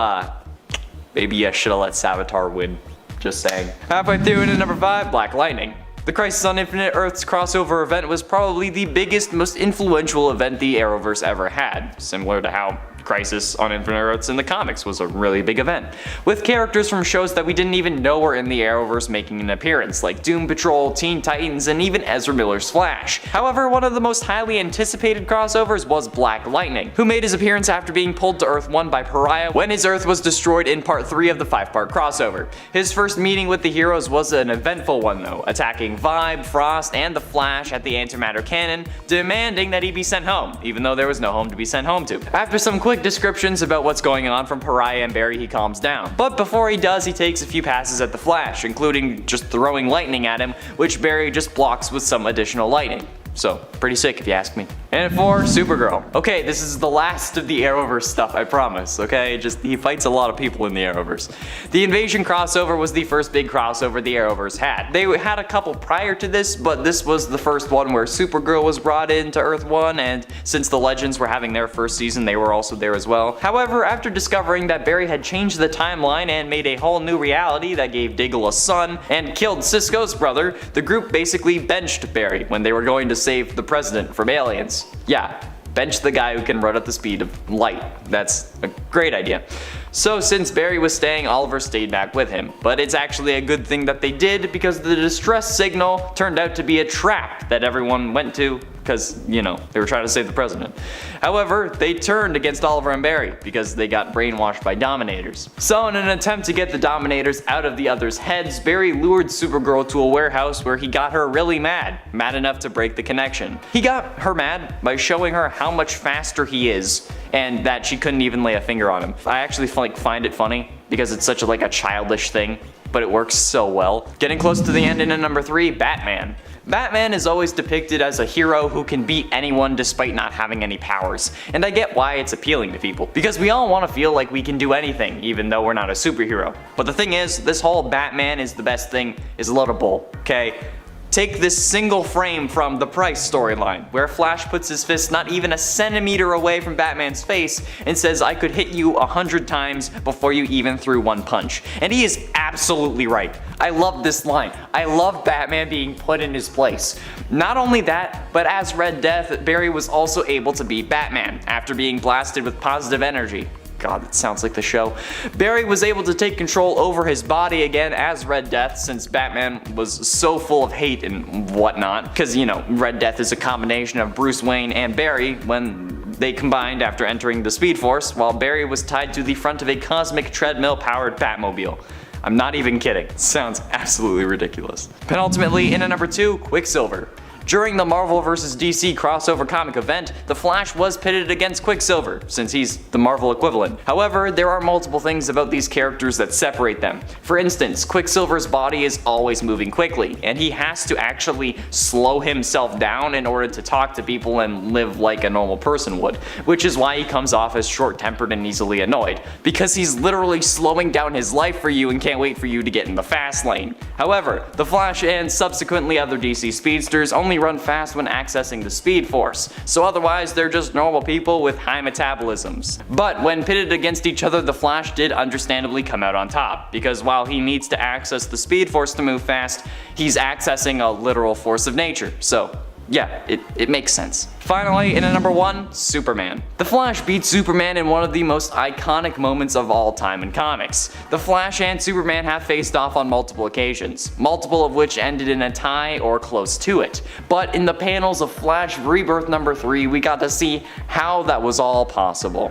maybe I should have let Savitar win. Just saying. Halfway through into number 5, Black Lightning. The Crisis on Infinite Earths crossover event was probably the biggest, most influential event the Arrowverse ever had, similar to how Crisis on Infinite Earths in the comics was a really big event, with characters from shows that we didn't even know were in the Arrowverse making an appearance, like Doom Patrol, Teen Titans, and even Ezra Miller's Flash. However, one of the most highly anticipated crossovers was Black Lightning, who made his appearance after being pulled to Earth 1 by Pariah when his Earth was destroyed in part 3 of the 5-part crossover. His first meeting with the heroes was an eventful one though, attacking Vibe, Frost, and the Flash at the antimatter cannon, demanding that he be sent home, even though there was no home to be sent home to. After some quick descriptions about what's going on from Pariah and Barry, he calms down. But before he does, he takes a few passes at the Flash, including just throwing lightning at him, which Barry just blocks with some additional lightning. So, pretty sick if you ask me. And for Supergirl. Okay, this is the last of the Arrowverse stuff, I promise, okay? He fights a lot of people in the Arrowverse. The Invasion crossover was the first big crossover the Arrowverse had. They had a couple prior to this, but this was the first one where Supergirl was brought into Earth 1, and since the Legends were having their first season, they were also there as well. However, after discovering that Barry had changed the timeline and made a whole new reality that gave Diggle a son, and killed Cisco's brother, the group basically benched Barry when they were going to save the president from aliens. Yeah, bench the guy who can run at the speed of light. That's a great idea. So since Barry was staying, Oliver stayed back with him. But it's actually a good thing that they did, because the distress signal turned out to be a trap that everyone went to because, you know, they were trying to save the president. However, they turned against Oliver and Barry because they got brainwashed by Dominators. So in an attempt to get the Dominators out of the others' heads, Barry lured Supergirl to a warehouse where he got her really mad enough to break the connection. He got her mad by showing her how much faster he is and that she couldn't even lay a finger on him. I actually find it funny because it's such a childish thing, but it works so well. Getting close to the end in number 3, Batman. Batman is always depicted as a hero who can beat anyone despite not having any powers, and I get why it's appealing to people, because we all want to feel like we can do anything even though we're not a superhero. But the thing is, this whole Batman is the best thing is a load of bull, okay? Take this single frame from the Price storyline, where Flash puts his fist not even a centimeter away from Batman's face and says, "I could hit you 100 times before you even threw one punch." And he is absolutely right. I love this line. I love Batman being put in his place. Not only that, but as Red Death, Barry was also able to beat Batman after being blasted with positive energy. God, that sounds like the show. Barry was able to take control over his body again as Red Death, since Batman was so full of hate and whatnot. Because, you know, Red Death is a combination of Bruce Wayne and Barry when they combined after entering the Speed Force, while Barry was tied to the front of a cosmic treadmill-powered Batmobile. I'm not even kidding. It sounds absolutely ridiculous. Penultimately, in at number 2, Quicksilver. During the Marvel vs. DC crossover comic event, the Flash was pitted against Quicksilver, since he's the Marvel equivalent. However, there are multiple things about these characters that separate them. For instance, Quicksilver's body is always moving quickly, and he has to actually slow himself down in order to talk to people and live like a normal person would, which is why he comes off as short-tempered and easily annoyed, because he's literally slowing down his life for you and can't wait for you to get in the fast lane. However, the Flash and subsequently other DC speedsters only run fast when accessing the Speed Force, so otherwise they're just normal people with high metabolisms. But when pitted against each other, the Flash did understandably come out on top, because while he needs to access the Speed Force to move fast, he's accessing a literal force of nature, so yeah, it makes sense. Finally, in at number 1, Superman. The Flash beats Superman in one of the most iconic moments of all time in comics. The Flash and Superman have faced off on multiple occasions, multiple of which ended in a tie or close to it. But in the panels of Flash Rebirth number 3, we got to see how that was all possible.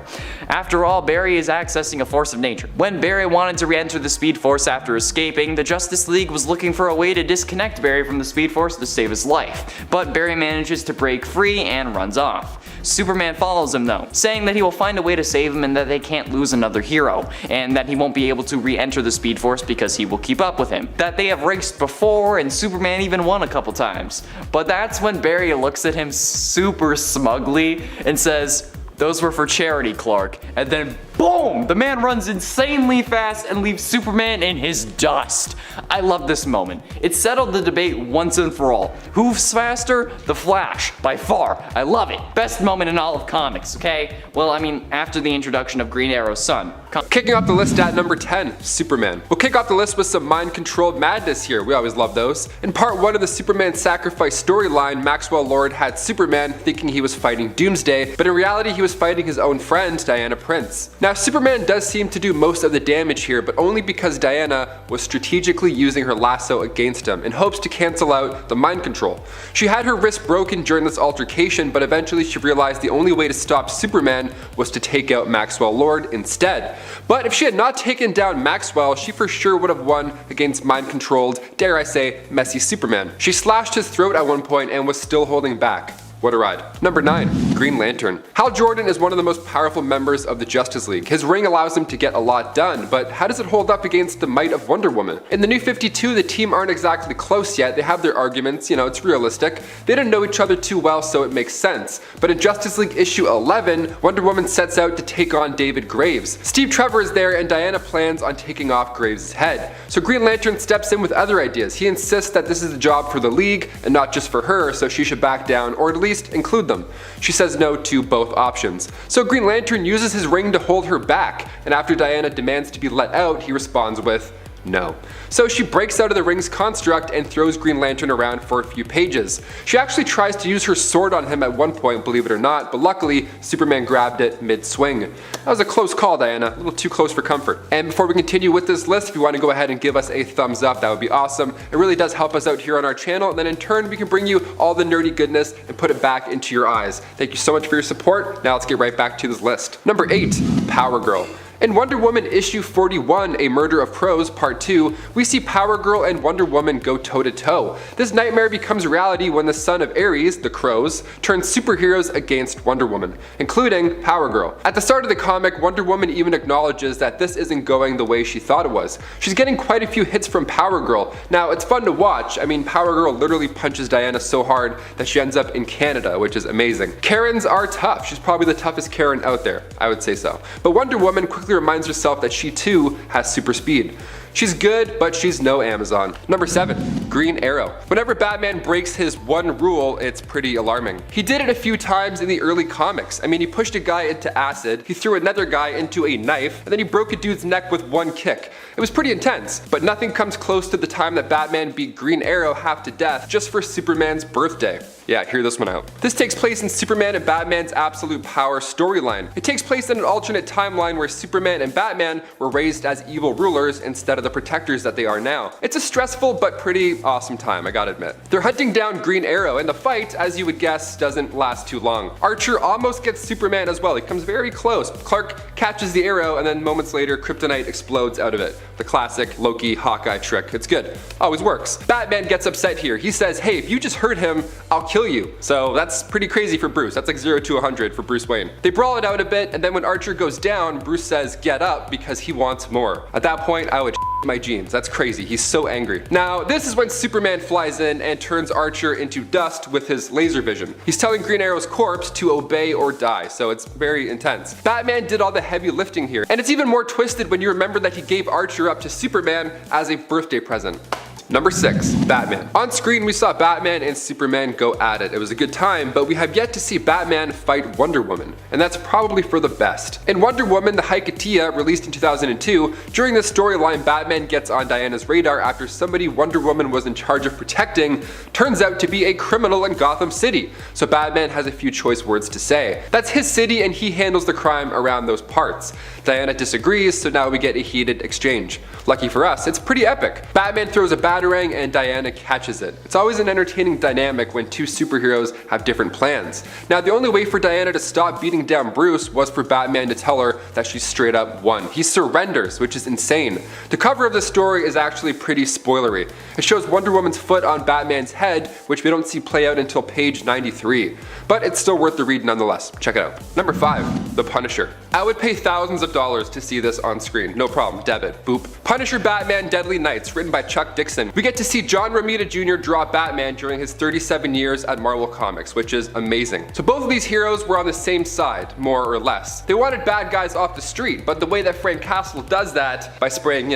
After all, Barry is accessing a force of nature. When Barry wanted to re-enter the Speed Force after escaping, the Justice League was looking for a way to disconnect Barry from the Speed Force to save his life. But Barry manages to break free and runs off. Superman follows him though, saying that he will find a way to save him and that they can't lose another hero, and that he won't be able to re-enter the Speed Force because he will keep up with him. That they have raced before and Superman even won a couple times. But that's when Barry looks at him super smugly and says, "Those were for charity, Clark." And then boom! The man runs insanely fast and leaves Superman in his dust. I love this moment. It settled the debate once and for all. Who's faster? The Flash, by far. I love it. Best moment in all of comics, okay? Well, I mean, after the introduction of Green Arrow's son. Kicking off the list at number 10, Superman. We'll kick off the list with some mind-controlled madness here. We always love those. In part 1 of the Superman sacrifice storyline, Maxwell Lord had Superman thinking he was fighting Doomsday, but in reality he was fighting his own friend, Diana Prince. Now Superman does seem to do most of the damage here, but only because Diana was strategically using her lasso against him in hopes to cancel out the mind control. She had her wrist broken during this altercation, but eventually she realized the only way to stop Superman was to take out Maxwell Lord instead. But if she had not taken down Maxwell, she for sure would have won against mind-controlled, dare I say, messy Superman. She slashed his throat at one point and was still holding back. What a ride. Number 9, Green Lantern. Hal Jordan is one of the most powerful members of the Justice League. His ring allows him to get a lot done, but how does it hold up against the might of Wonder Woman? In the New 52, the team aren't exactly close yet. They have their arguments, it's realistic. They didn't know each other too well, so it makes sense. But in Justice League issue 11, Wonder Woman sets out to take on David Graves. Steve Trevor is there and Diana plans on taking off Graves' head. So Green Lantern steps in with other ideas. He insists that this is a job for the League and not just for her, so she should back down or at least include them. She says no to both options. So Green Lantern uses his ring to hold her back, and after Diana demands to be let out, he responds with no. So she breaks out of the ring's construct and throws Green Lantern around for a few pages. She actually tries to use her sword on him at one point, believe it or not, but luckily Superman grabbed it mid-swing. That was a close call, Diana, a little too close for comfort. And before we continue with this list, if you want to go ahead and give us a thumbs up, that would be awesome. It really does help us out here on our channel, and then in turn we can bring you all the nerdy goodness and put it back into your eyes. Thank you so much for your support. Now let's get right back to this list. Number 8, Power Girl. In Wonder Woman issue 41, A Murder of Crows Part 2, we see Power Girl and Wonder Woman go toe-to-toe. This nightmare becomes reality when the son of Ares, the Crows, turns superheroes against Wonder Woman, including Power Girl. At the start of the comic, Wonder Woman even acknowledges that this isn't going the way she thought it was. She's getting quite a few hits from Power Girl. Now, it's fun to watch. I mean, Power Girl literally punches Diana so hard that she ends up in Canada, which is amazing. Karens are tough. She's probably the toughest Karen out there, I would say so. But Wonder Woman quickly reminds herself that she too has super speed. She's good, but she's no Amazon. Number 7, Green Arrow. Whenever Batman breaks his one rule, it's pretty alarming. He did it a few times in the early comics. I mean, he pushed a guy into acid, he threw another guy into a knife, and then he broke a dude's neck with one kick. It was pretty intense, but nothing comes close to the time that Batman beat Green Arrow half to death just for Superman's birthday. Yeah, hear this one out. This takes place in Superman and Batman's Absolute Power storyline. It takes place in an alternate timeline where Superman and Batman were raised as evil rulers instead of the protectors that they are now. It's a stressful but pretty awesome time, I gotta admit. They're hunting down Green Arrow, and the fight, as you would guess, doesn't last too long. Archer almost gets Superman as well. He comes very close. Clark catches the arrow, and then moments later, kryptonite explodes out of it. The classic Loki Hawkeye trick. It's good. Always works. Batman gets upset here. He says, hey, if you just hurt him, I'll kill you. So that's pretty crazy for Bruce. That's like 0 to 100 for Bruce Wayne. They brawl it out a bit, and then when Archer goes down, Bruce says get up because he wants more. At that point, I would my jeans. That's crazy. He's so angry. Now, this is when Superman flies in and turns Archer into dust with his laser vision. He's telling Green Arrow's corpse to obey or die, so it's very intense. Batman did all the heavy lifting here, and it's even more twisted when you remember that he gave Archer up to Superman as a birthday present. Number 6, Batman. On screen we saw Batman and Superman go at it. It was a good time, but we have yet to see Batman fight Wonder Woman, and that's probably for the best. In Wonder Woman, the Hikatia, released in 2002, during this storyline Batman gets on Diana's radar after somebody Wonder Woman was in charge of protecting turns out to be a criminal in Gotham City. So Batman has a few choice words to say. That's his city and he handles the crime around those parts. Diana disagrees, so now we get a heated exchange. Lucky for us, it's pretty epic. Batman throws a batarang and Diana catches it. It's always an entertaining dynamic when two superheroes have different plans. Now, the only way for Diana to stop beating down Bruce was for Batman to tell her that she straight up won. He surrenders, which is insane. The cover of the story is actually pretty spoilery. It shows Wonder Woman's foot on Batman's head, which we don't see play out until page 93. But it's still worth the read nonetheless. Check it out. Number 5, The Punisher. I would pay thousands of dollars to see this on screen. No problem. Debit. Boop. Punisher Batman Deadly Nights, written by Chuck Dixon. We get to see John Romita Jr. draw Batman during his 37 years at Marvel Comics, which is amazing. So both of these heroes were on the same side, more or less. They wanted bad guys off the street, but the way that Frank Castle does that, by spraying,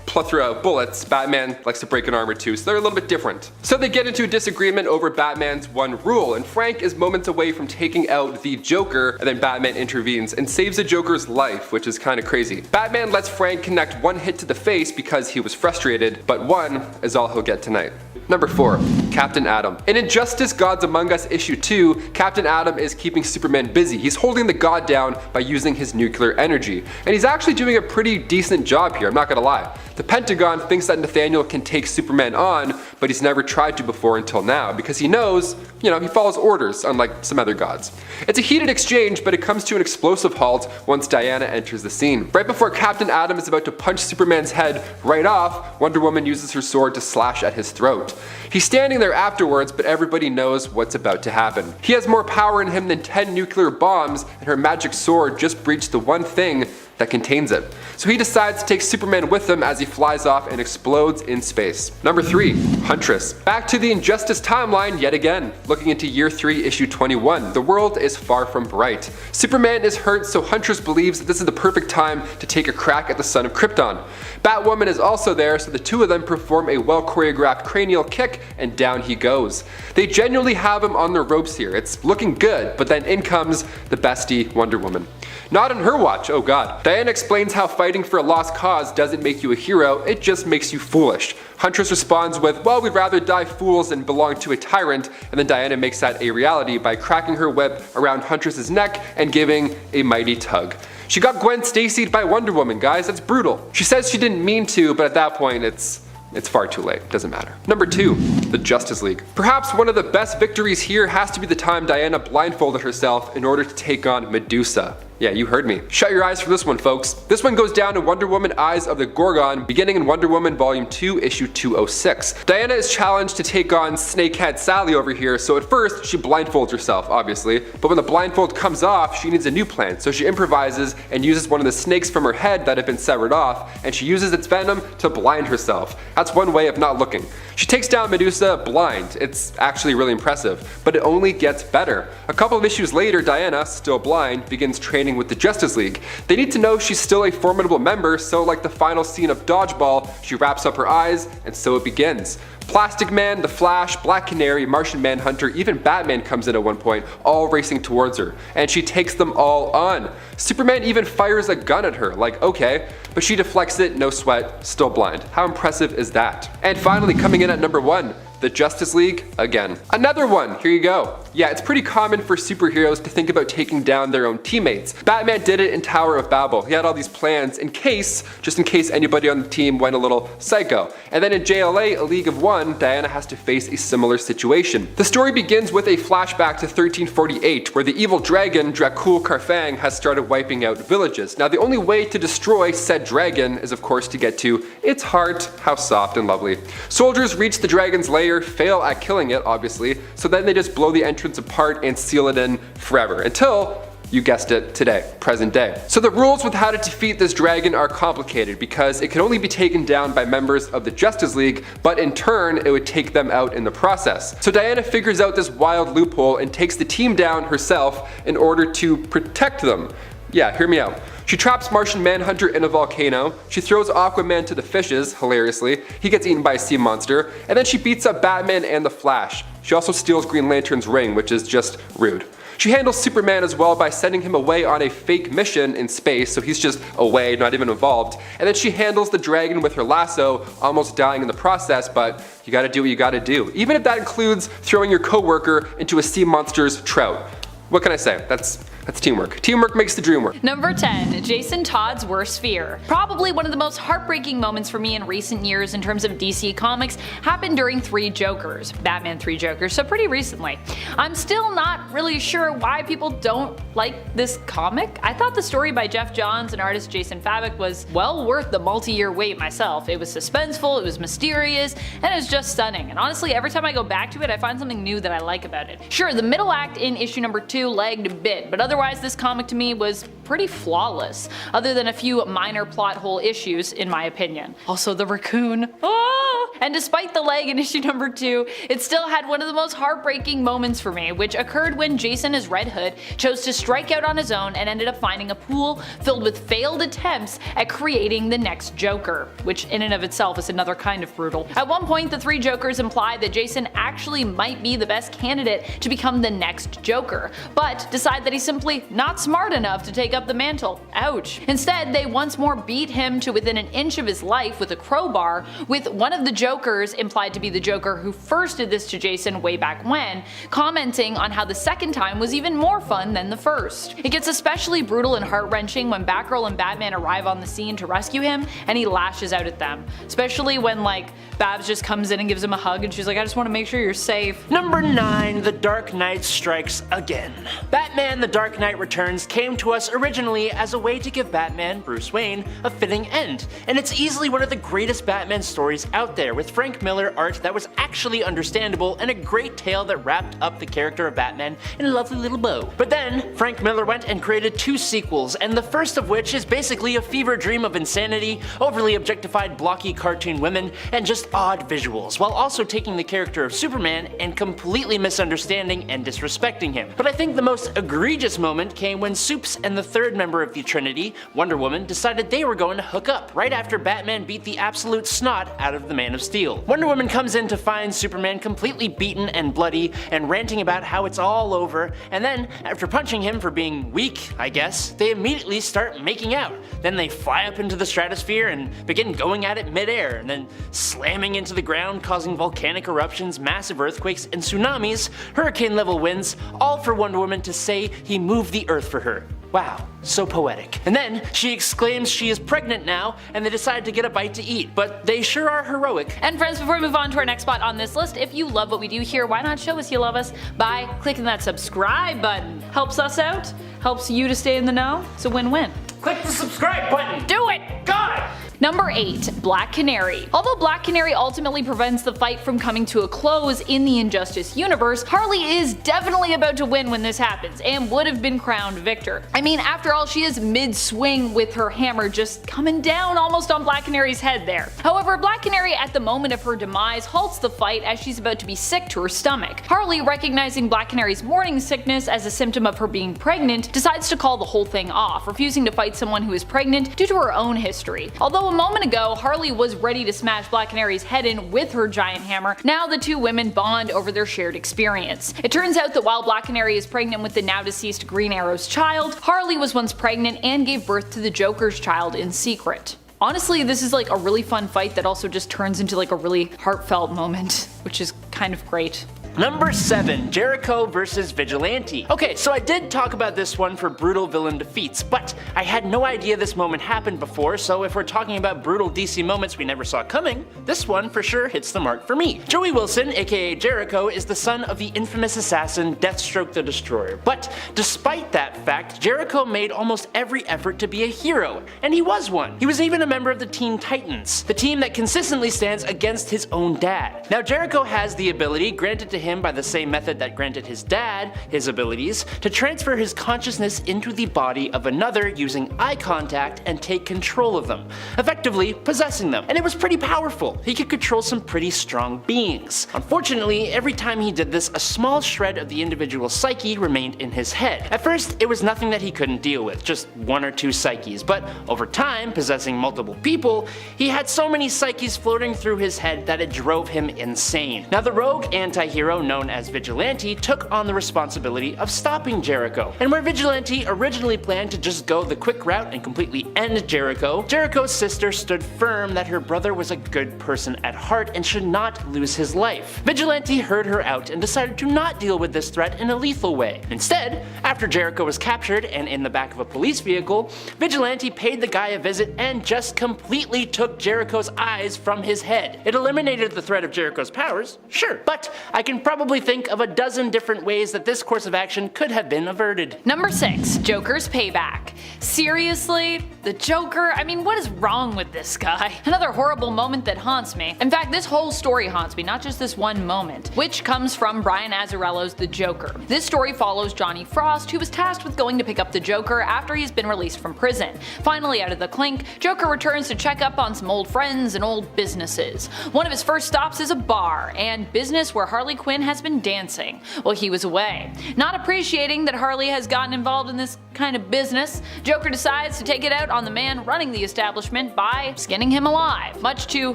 plethora of bullets, Batman likes to break an arm or two, so they're a little bit different. So they get into a disagreement over Batman's one rule, and Frank is moments away from taking out the Joker, and then Batman intervenes and saves the Joker's life, which is kind of crazy. Batman lets Frank connect one hit to the face because he was frustrated, but one is all he'll get tonight. Number 4. Captain Atom. In Injustice Gods Among Us issue 2, Captain Atom is keeping Superman busy. He's holding the god down by using his nuclear energy. And he's actually doing a pretty decent job here, I'm not gonna lie. The Pentagon thinks that Nathaniel can take Superman on, but he's never tried to before until now, because he knows, he follows orders, unlike some other gods. It's a heated exchange, but it comes to an explosive halt once Diana enters the scene. Right before Captain Atom is about to punch Superman's head right off, Wonder Woman uses her sword to slash at his throat. He's standing there afterwards, but everybody knows what's about to happen. He has more power in him than 10 nuclear bombs, and her magic sword just breached the one thing that contains it. So he decides to take Superman with him as he flies off and explodes in space. Number 3. Huntress. Back to the Injustice timeline yet again. Looking into year 3, issue 21. The world is far from bright. Superman is hurt, so Huntress believes that this is the perfect time to take a crack at the son of Krypton. Batwoman is also there, so the two of them perform a well choreographed cranial kick, and down he goes. They genuinely have him on the ropes here. It's looking good, but then in comes the bestie Wonder Woman. Not on her watch, oh god. Diana explains how fighting for a lost cause doesn't make you a hero, it just makes you foolish. Huntress responds with, well, we'd rather die fools than belong to a tyrant, and then Diana makes that a reality by cracking her whip around Huntress's neck and giving a mighty tug. She got Gwen Stacy'd by Wonder Woman, guys, that's brutal. She says she didn't mean to, but at that point it's far too late, doesn't matter. Number 2, the Justice League. Perhaps one of the best victories here has to be the time Diana blindfolded herself in order to take on Medusa. Yeah, you heard me. Shut your eyes for this one, folks. This one goes down to Wonder Woman Eyes of the Gorgon, beginning in Wonder Woman Volume 2, issue 206. Diana is challenged to take on Snakehead Sally over here, so at first she blindfolds herself, obviously, but when the blindfold comes off, she needs a new plan, so she improvises and uses one of the snakes from her head that had been severed off, and she uses its venom to blind herself. That's one way of not looking. She takes down Medusa blind. It's actually really impressive, but it only gets better. A couple of issues later, Diana, still blind, begins training with the Justice League. They need to know she's still a formidable member, so like the final scene of Dodgeball, she wraps up her eyes, and so it begins. Plastic Man, The Flash, Black Canary, Martian Manhunter, even Batman comes in at one point, all racing towards her, and she takes them all on. Superman even fires a gun at her, like okay, but she deflects it, no sweat, still blind. How impressive is that? And finally, coming in at number 1, the Justice League again. Another one, here you go. Yeah, it's pretty common for superheroes to think about taking down their own teammates. Batman did it in Tower of Babel. He had all these plans just in case anybody on the team went a little psycho. And then in JLA, A League of One, Diana has to face a similar situation. The story begins with a flashback to 1348, where the evil dragon, Dracul Carfang, has started wiping out villages. Now the only way to destroy said dragon is of course to get to its heart. How soft and lovely. Soldiers reach the dragon's lair, fail at killing it obviously, so then they just blow the entrance apart and seal it in forever, until, you guessed it, today, present day. So the rules with how to defeat this dragon are complicated because it can only be taken down by members of the Justice League, but in turn it would take them out in the process. So Diana figures out this wild loophole and takes the team down herself in order to protect them. Yeah, hear me out. She traps Martian Manhunter in a volcano, she throws Aquaman to the fishes, hilariously, he gets eaten by a sea monster, and then she beats up Batman and the Flash. She also steals Green Lantern's ring, which is just rude. She handles Superman as well by sending him away on a fake mission in space, so he's just away, not even involved. And then she handles the dragon with her lasso, almost dying in the process, but you gotta do what you gotta do. Even if that includes throwing your coworker into a sea monster's trout. What can I say? That's teamwork. Teamwork makes the dream work. Number 10. Jason Todd's worst fear. Probably one of the most heartbreaking moments for me in recent years in terms of DC Comics happened during 3 Jokers. Batman 3 Jokers, so pretty recently. I'm still not really sure why people don't like this comic. I thought the story by Jeff Johns and artist Jason Fabok was well worth the multi-year wait myself. It was suspenseful, it was mysterious, and it was just stunning. And honestly, every time I go back to it, I find something new that I like about it. Sure, the middle act in issue number 2 lagged a bit, but otherwise this comic to me was pretty flawless, other than a few minor plot hole issues in my opinion. Also the raccoon. Oh! And despite the leg in issue number 2, it still had one of the most heartbreaking moments for me, which occurred when Jason as Red Hood chose to strike out on his own and ended up finding a pool filled with failed attempts at creating the next Joker, which in and of itself is another kind of brutal. At one point, the 3 Jokers implied that Jason actually might be the best candidate to become the next Joker, but decide that he's simply not smart enough to take up the mantle. Ouch. Instead, they once more beat him to within an inch of his life with a crowbar, with one of the Jokers, implied to be the Joker who first did this to Jason way back when, commenting on how the second time was even more fun than the first. It gets especially brutal and heart-wrenching when Batgirl and Batman arrive on the scene to rescue him and he lashes out at them, especially when like Babs just comes in and gives him a hug and she's like, I just want to make sure you're safe. Number 9. The Dark Knight Strikes Again. Batman The Dark Knight Returns came to us originally as a way to give Batman, Bruce Wayne, a fitting end, and it's easily one of the greatest Batman stories out there, with Frank Miller art that was actually understandable and a great tale that wrapped up the character of Batman in a lovely little bow. But then, Frank Miller went and created 2 sequels, and the first of which is basically a fever dream of insanity, overly objectified blocky cartoon women, and just odd visuals, while also taking the character of Superman and completely misunderstanding and disrespecting him. But I think the most egregious moment came when Supes and the 3rd member of the Trinity, Wonder Woman, decided they were going to hook up right after Batman beat the absolute snot out of the Man of Steel. Wonder Woman comes in to find Superman completely beaten and bloody and ranting about how it's all over, and then, after punching him for being weak, I guess, they immediately start making out. Then they fly up into the stratosphere and begin going at it midair, and then slamming into the ground, causing volcanic eruptions, massive earthquakes, and tsunamis, hurricane-level winds, all for Wonder Woman to say he moved the earth for her. Wow, so poetic. And then she exclaims she is pregnant now, and they decide to get a bite to eat, but they sure are heroic. And friends, before we move on to our next spot on this list, if you love what we do here, why not show us you love us by clicking that subscribe button? Helps us out, helps you to stay in the know, it's a win-win. Click the subscribe button! Do it! God! Number 8. Black Canary. Although Black Canary ultimately prevents the fight from coming to a close in the Injustice universe, Harley is definitely about to win when this happens, and would have been crowned victor. I mean, after all, she is mid-swing with her hammer just coming down almost on Black Canary's head there. However, Black Canary at the moment of her demise halts the fight as she's about to be sick to her stomach. Harley, recognizing Black Canary's morning sickness as a symptom of her being pregnant, decides to call the whole thing off, refusing to fight someone who is pregnant due to her own history. Although a moment ago, Harley was ready to smash Black Canary's head in with her giant hammer, now the 2 women bond over their shared experience. It turns out that while Black Canary is pregnant with the now deceased Green Arrow's child, Harley was once pregnant and gave birth to the Joker's child in secret. Honestly, this is like a really fun fight that also just turns into like a really heartfelt moment, which is kind of great. Number 7. Jericho vs. Vigilante. Okay, so I did talk about this one for brutal villain defeats, but I had no idea this moment happened before, so if we're talking about brutal DC moments we never saw coming, this one for sure hits the mark for me. Joey Wilson, aka Jericho, is the son of the infamous assassin Deathstroke the Destroyer, but despite that fact, Jericho made almost every effort to be a hero, and he was one. He was even a member of the Teen Titans, the team that consistently stands against his own dad. Now Jericho has the ability, granted to him by the same method that granted his dad his abilities, to transfer his consciousness into the body of another using eye contact and take control of them, effectively possessing them. And it was pretty powerful. He could control some pretty strong beings. Unfortunately, every time he did this, a small shred of the individual psyche remained in his head. At first, it was nothing that he couldn't deal with, just 1 or 2 psyches, but over time, possessing multiple people, he had so many psyches floating through his head that it drove him insane. Now the rogue anti-hero known as Vigilante took on the responsibility of stopping Jericho. And where Vigilante originally planned to just go the quick route and completely end Jericho, Jericho's sister stood firm that her brother was a good person at heart and should not lose his life. Vigilante heard her out and decided to not deal with this threat in a lethal way. Instead, after Jericho was captured and in the back of a police vehicle, Vigilante paid the guy a visit and just completely took Jericho's eyes from his head. It eliminated the threat of Jericho's powers, sure, but I can probably think of a dozen different ways that this course of action could have been averted. Number 6. Joker's Payback. Seriously? the Joker? I mean, what is wrong with this guy? Another horrible moment that haunts me. In fact, this whole story haunts me, not just this one moment, which comes from Brian Azzarello's The Joker. This story follows Johnny Frost, who was tasked with going to pick up the Joker after he's been released from prison. Finally out of the clink, Joker returns to check up on some old friends and old businesses. One of his first stops is a bar and business where Harley Quinn has been dancing while he was away. Not appreciating that Harley has gotten involved in this kind of business, Joker decides to take it out on the man running the establishment by skinning him alive, much to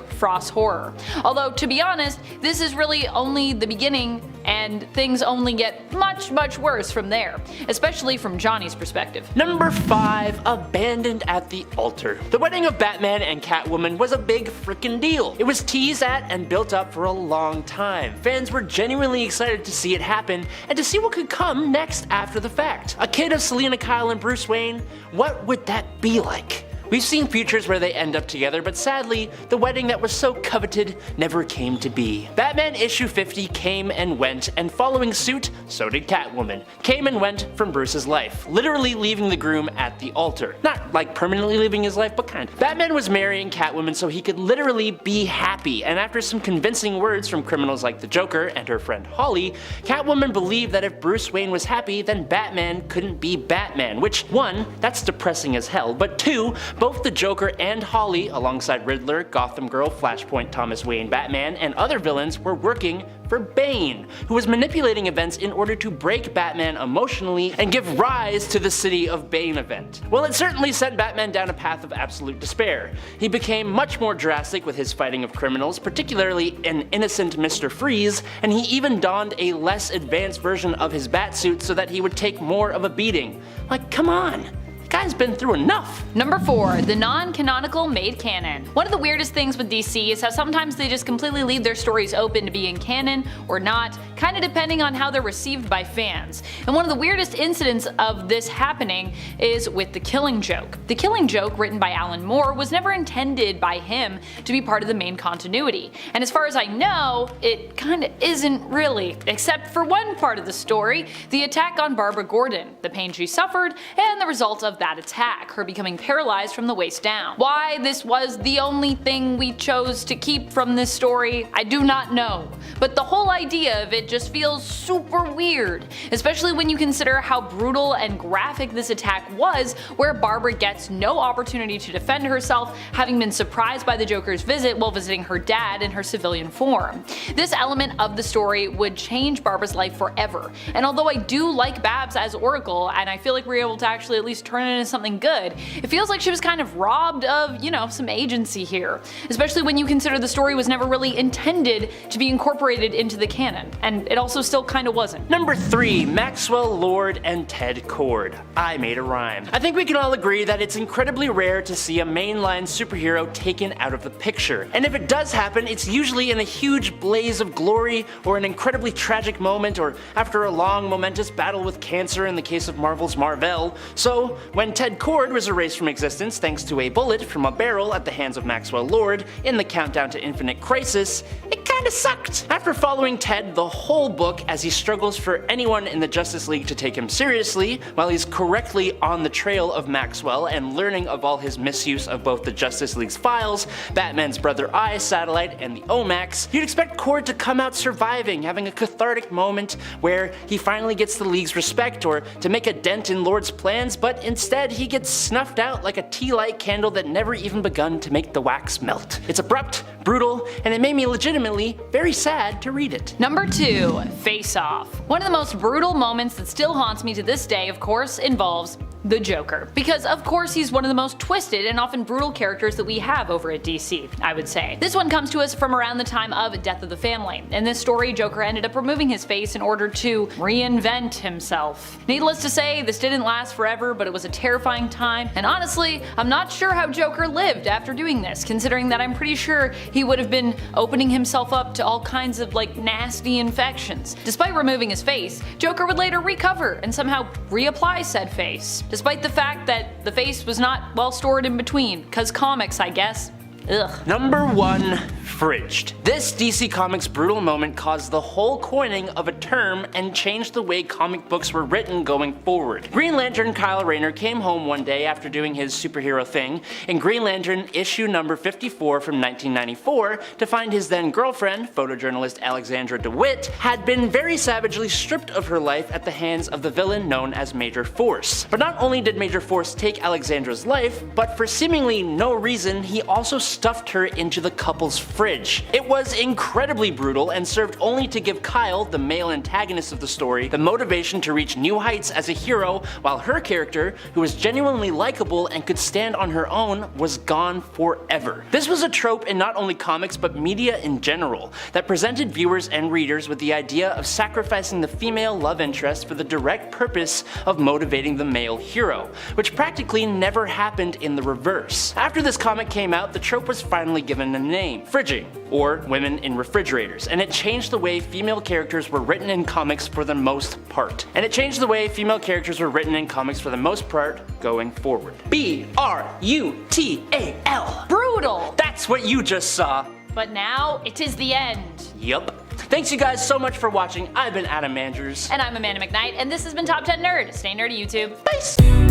Frost's horror. Although, to be honest, this is really only the beginning and things only get much worse from there, especially from Johnny's perspective. Number 5. Abandoned at the Altar. The wedding of Batman and Catwoman was a big frickin' deal. It was teased at and built up for a long time. Fans were genuinely excited to see it happen and to see what could come next after the fact. A kid of Selena Kyle and Bruce Wayne? What would that be like? We've seen futures where they end up together, but sadly, the wedding that was so coveted never came to be. Batman issue 50 came and went, and following suit, so did Catwoman. Came and went from Bruce's life, literally leaving the groom at the altar. Not like permanently leaving his life, but kind of. Batman was marrying Catwoman so he could literally be happy, and after some convincing words from criminals like the Joker and her friend Holly, Catwoman believed that if Bruce Wayne was happy, then Batman couldn't be Batman, which, 1, that's depressing as hell, but 2, both the Joker and Holly, alongside Riddler, Gotham Girl, Flashpoint, Thomas Wayne, Batman, and other villains, were working for Bane, who was manipulating events in order to break Batman emotionally and give rise to the City of Bane event. Well, it certainly sent Batman down a path of absolute despair. He became much more drastic with his fighting of criminals, particularly an innocent Mr. Freeze, and he even donned a less advanced version of his Batsuit so that he would take more of a beating. Like, come on. Guy's been through enough. Number 4. The non-canonical made canon. One of the weirdest things with DC is how sometimes they just completely leave their stories open to being canon or not, kinda depending on how they're received by fans. And one of the weirdest incidents of this happening is with The Killing Joke. The Killing Joke, written by Alan Moore, was never intended by him to be part of the main continuity. And as far as I know, it kinda isn't really, except for one part of the story, the attack on Barbara Gordon, the pain she suffered, and the result of that attack, her becoming paralyzed from the waist down. Why this was the only thing we chose to keep from this story, I do not know, but the whole idea of it just feels super weird, especially when you consider how brutal and graphic this attack was, where Barbara gets no opportunity to defend herself, having been surprised by the Joker's visit while visiting her dad in her civilian form. This element of the story would change Barbara's life forever, and although I do like Babs as Oracle, and I feel like we were able to actually at least turn it into something good, it feels like she was kind of robbed of, some agency here, especially when you consider the story was never really intended to be incorporated into the canon, and it also still kinda wasn't. Number 3. Maxwell Lord and Ted Kord. I made a rhyme. I think we can all agree that it's incredibly rare to see a mainline superhero taken out of the picture, and if it does happen, it's usually in a huge blaze of glory, or an incredibly tragic moment, or after a long momentous battle with cancer in the case of Marvel's Marvel. So, when Ted Kord was erased from existence thanks to a bullet from a barrel at the hands of Maxwell Lord in the Countdown to Infinite Crisis, it kinda sucked. After following Ted the whole book as he struggles for anyone in the Justice League to take him seriously, while he's correctly on the trail of Maxwell and learning of all his misuse of both the Justice League's files, Batman's Brother Eye satellite, and the OMAX, you'd expect Kord to come out surviving, having a cathartic moment where he finally gets the League's respect or to make a dent in Lord's plans, but instead he gets snuffed out like a tea-light candle that never even begun to make the wax melt. It's abrupt, brutal, and it made me legitimately very sad to read it. Number 2. Face Off. One of the most brutal moments that still haunts me to this day, of course, involves the Joker. Because of course he's one of the most twisted and often brutal characters that we have over at DC, I would say. This one comes to us from around the time of Death of the Family. In this story, Joker ended up removing his face in order to reinvent himself. Needless to say, this didn't last forever, but it was a terrifying time, and honestly, I'm not sure how Joker lived after doing this, considering that I'm pretty sure he would have been opening himself up to all kinds of nasty infections. Despite removing his face, Joker would later recover and somehow reapply said face, despite the fact that the face was not well stored in between, cause comics, I guess. Ugh. Number 1, fridged. This DC Comics brutal moment caused the whole coining of a term and changed the way comic books were written going forward. Green Lantern Kyle Rayner came home one day after doing his superhero thing in Green Lantern issue number 54 from 1994 to find his then girlfriend, photojournalist Alexandra DeWitt, had been very savagely stripped of her life at the hands of the villain known as Major Force. But not only did Major Force take Alexandra's life, but for seemingly no reason, he also stuffed her into the couple's fridge. It was incredibly brutal and served only to give Kyle, the male antagonist of the story, the motivation to reach new heights as a hero, while her character, who was genuinely likable and could stand on her own, was gone forever. This was a trope in not only comics but media in general, that presented viewers and readers with the idea of sacrificing the female love interest for the direct purpose of motivating the male hero, which practically never happened in the reverse. After this comic came out, the trope was finally given a name, fridging, or women in refrigerators, and it changed the way female characters were written in comics for the most part. Going forward. B-R-U-T-A-L. Brutal! That's what you just saw. But now it is the end. Yup. Thanks you guys so much for watching. I've been Adam Andrews. And I'm Amanda McKnight, and this has been Top 10 Nerd. Stay nerdy, YouTube. Peace!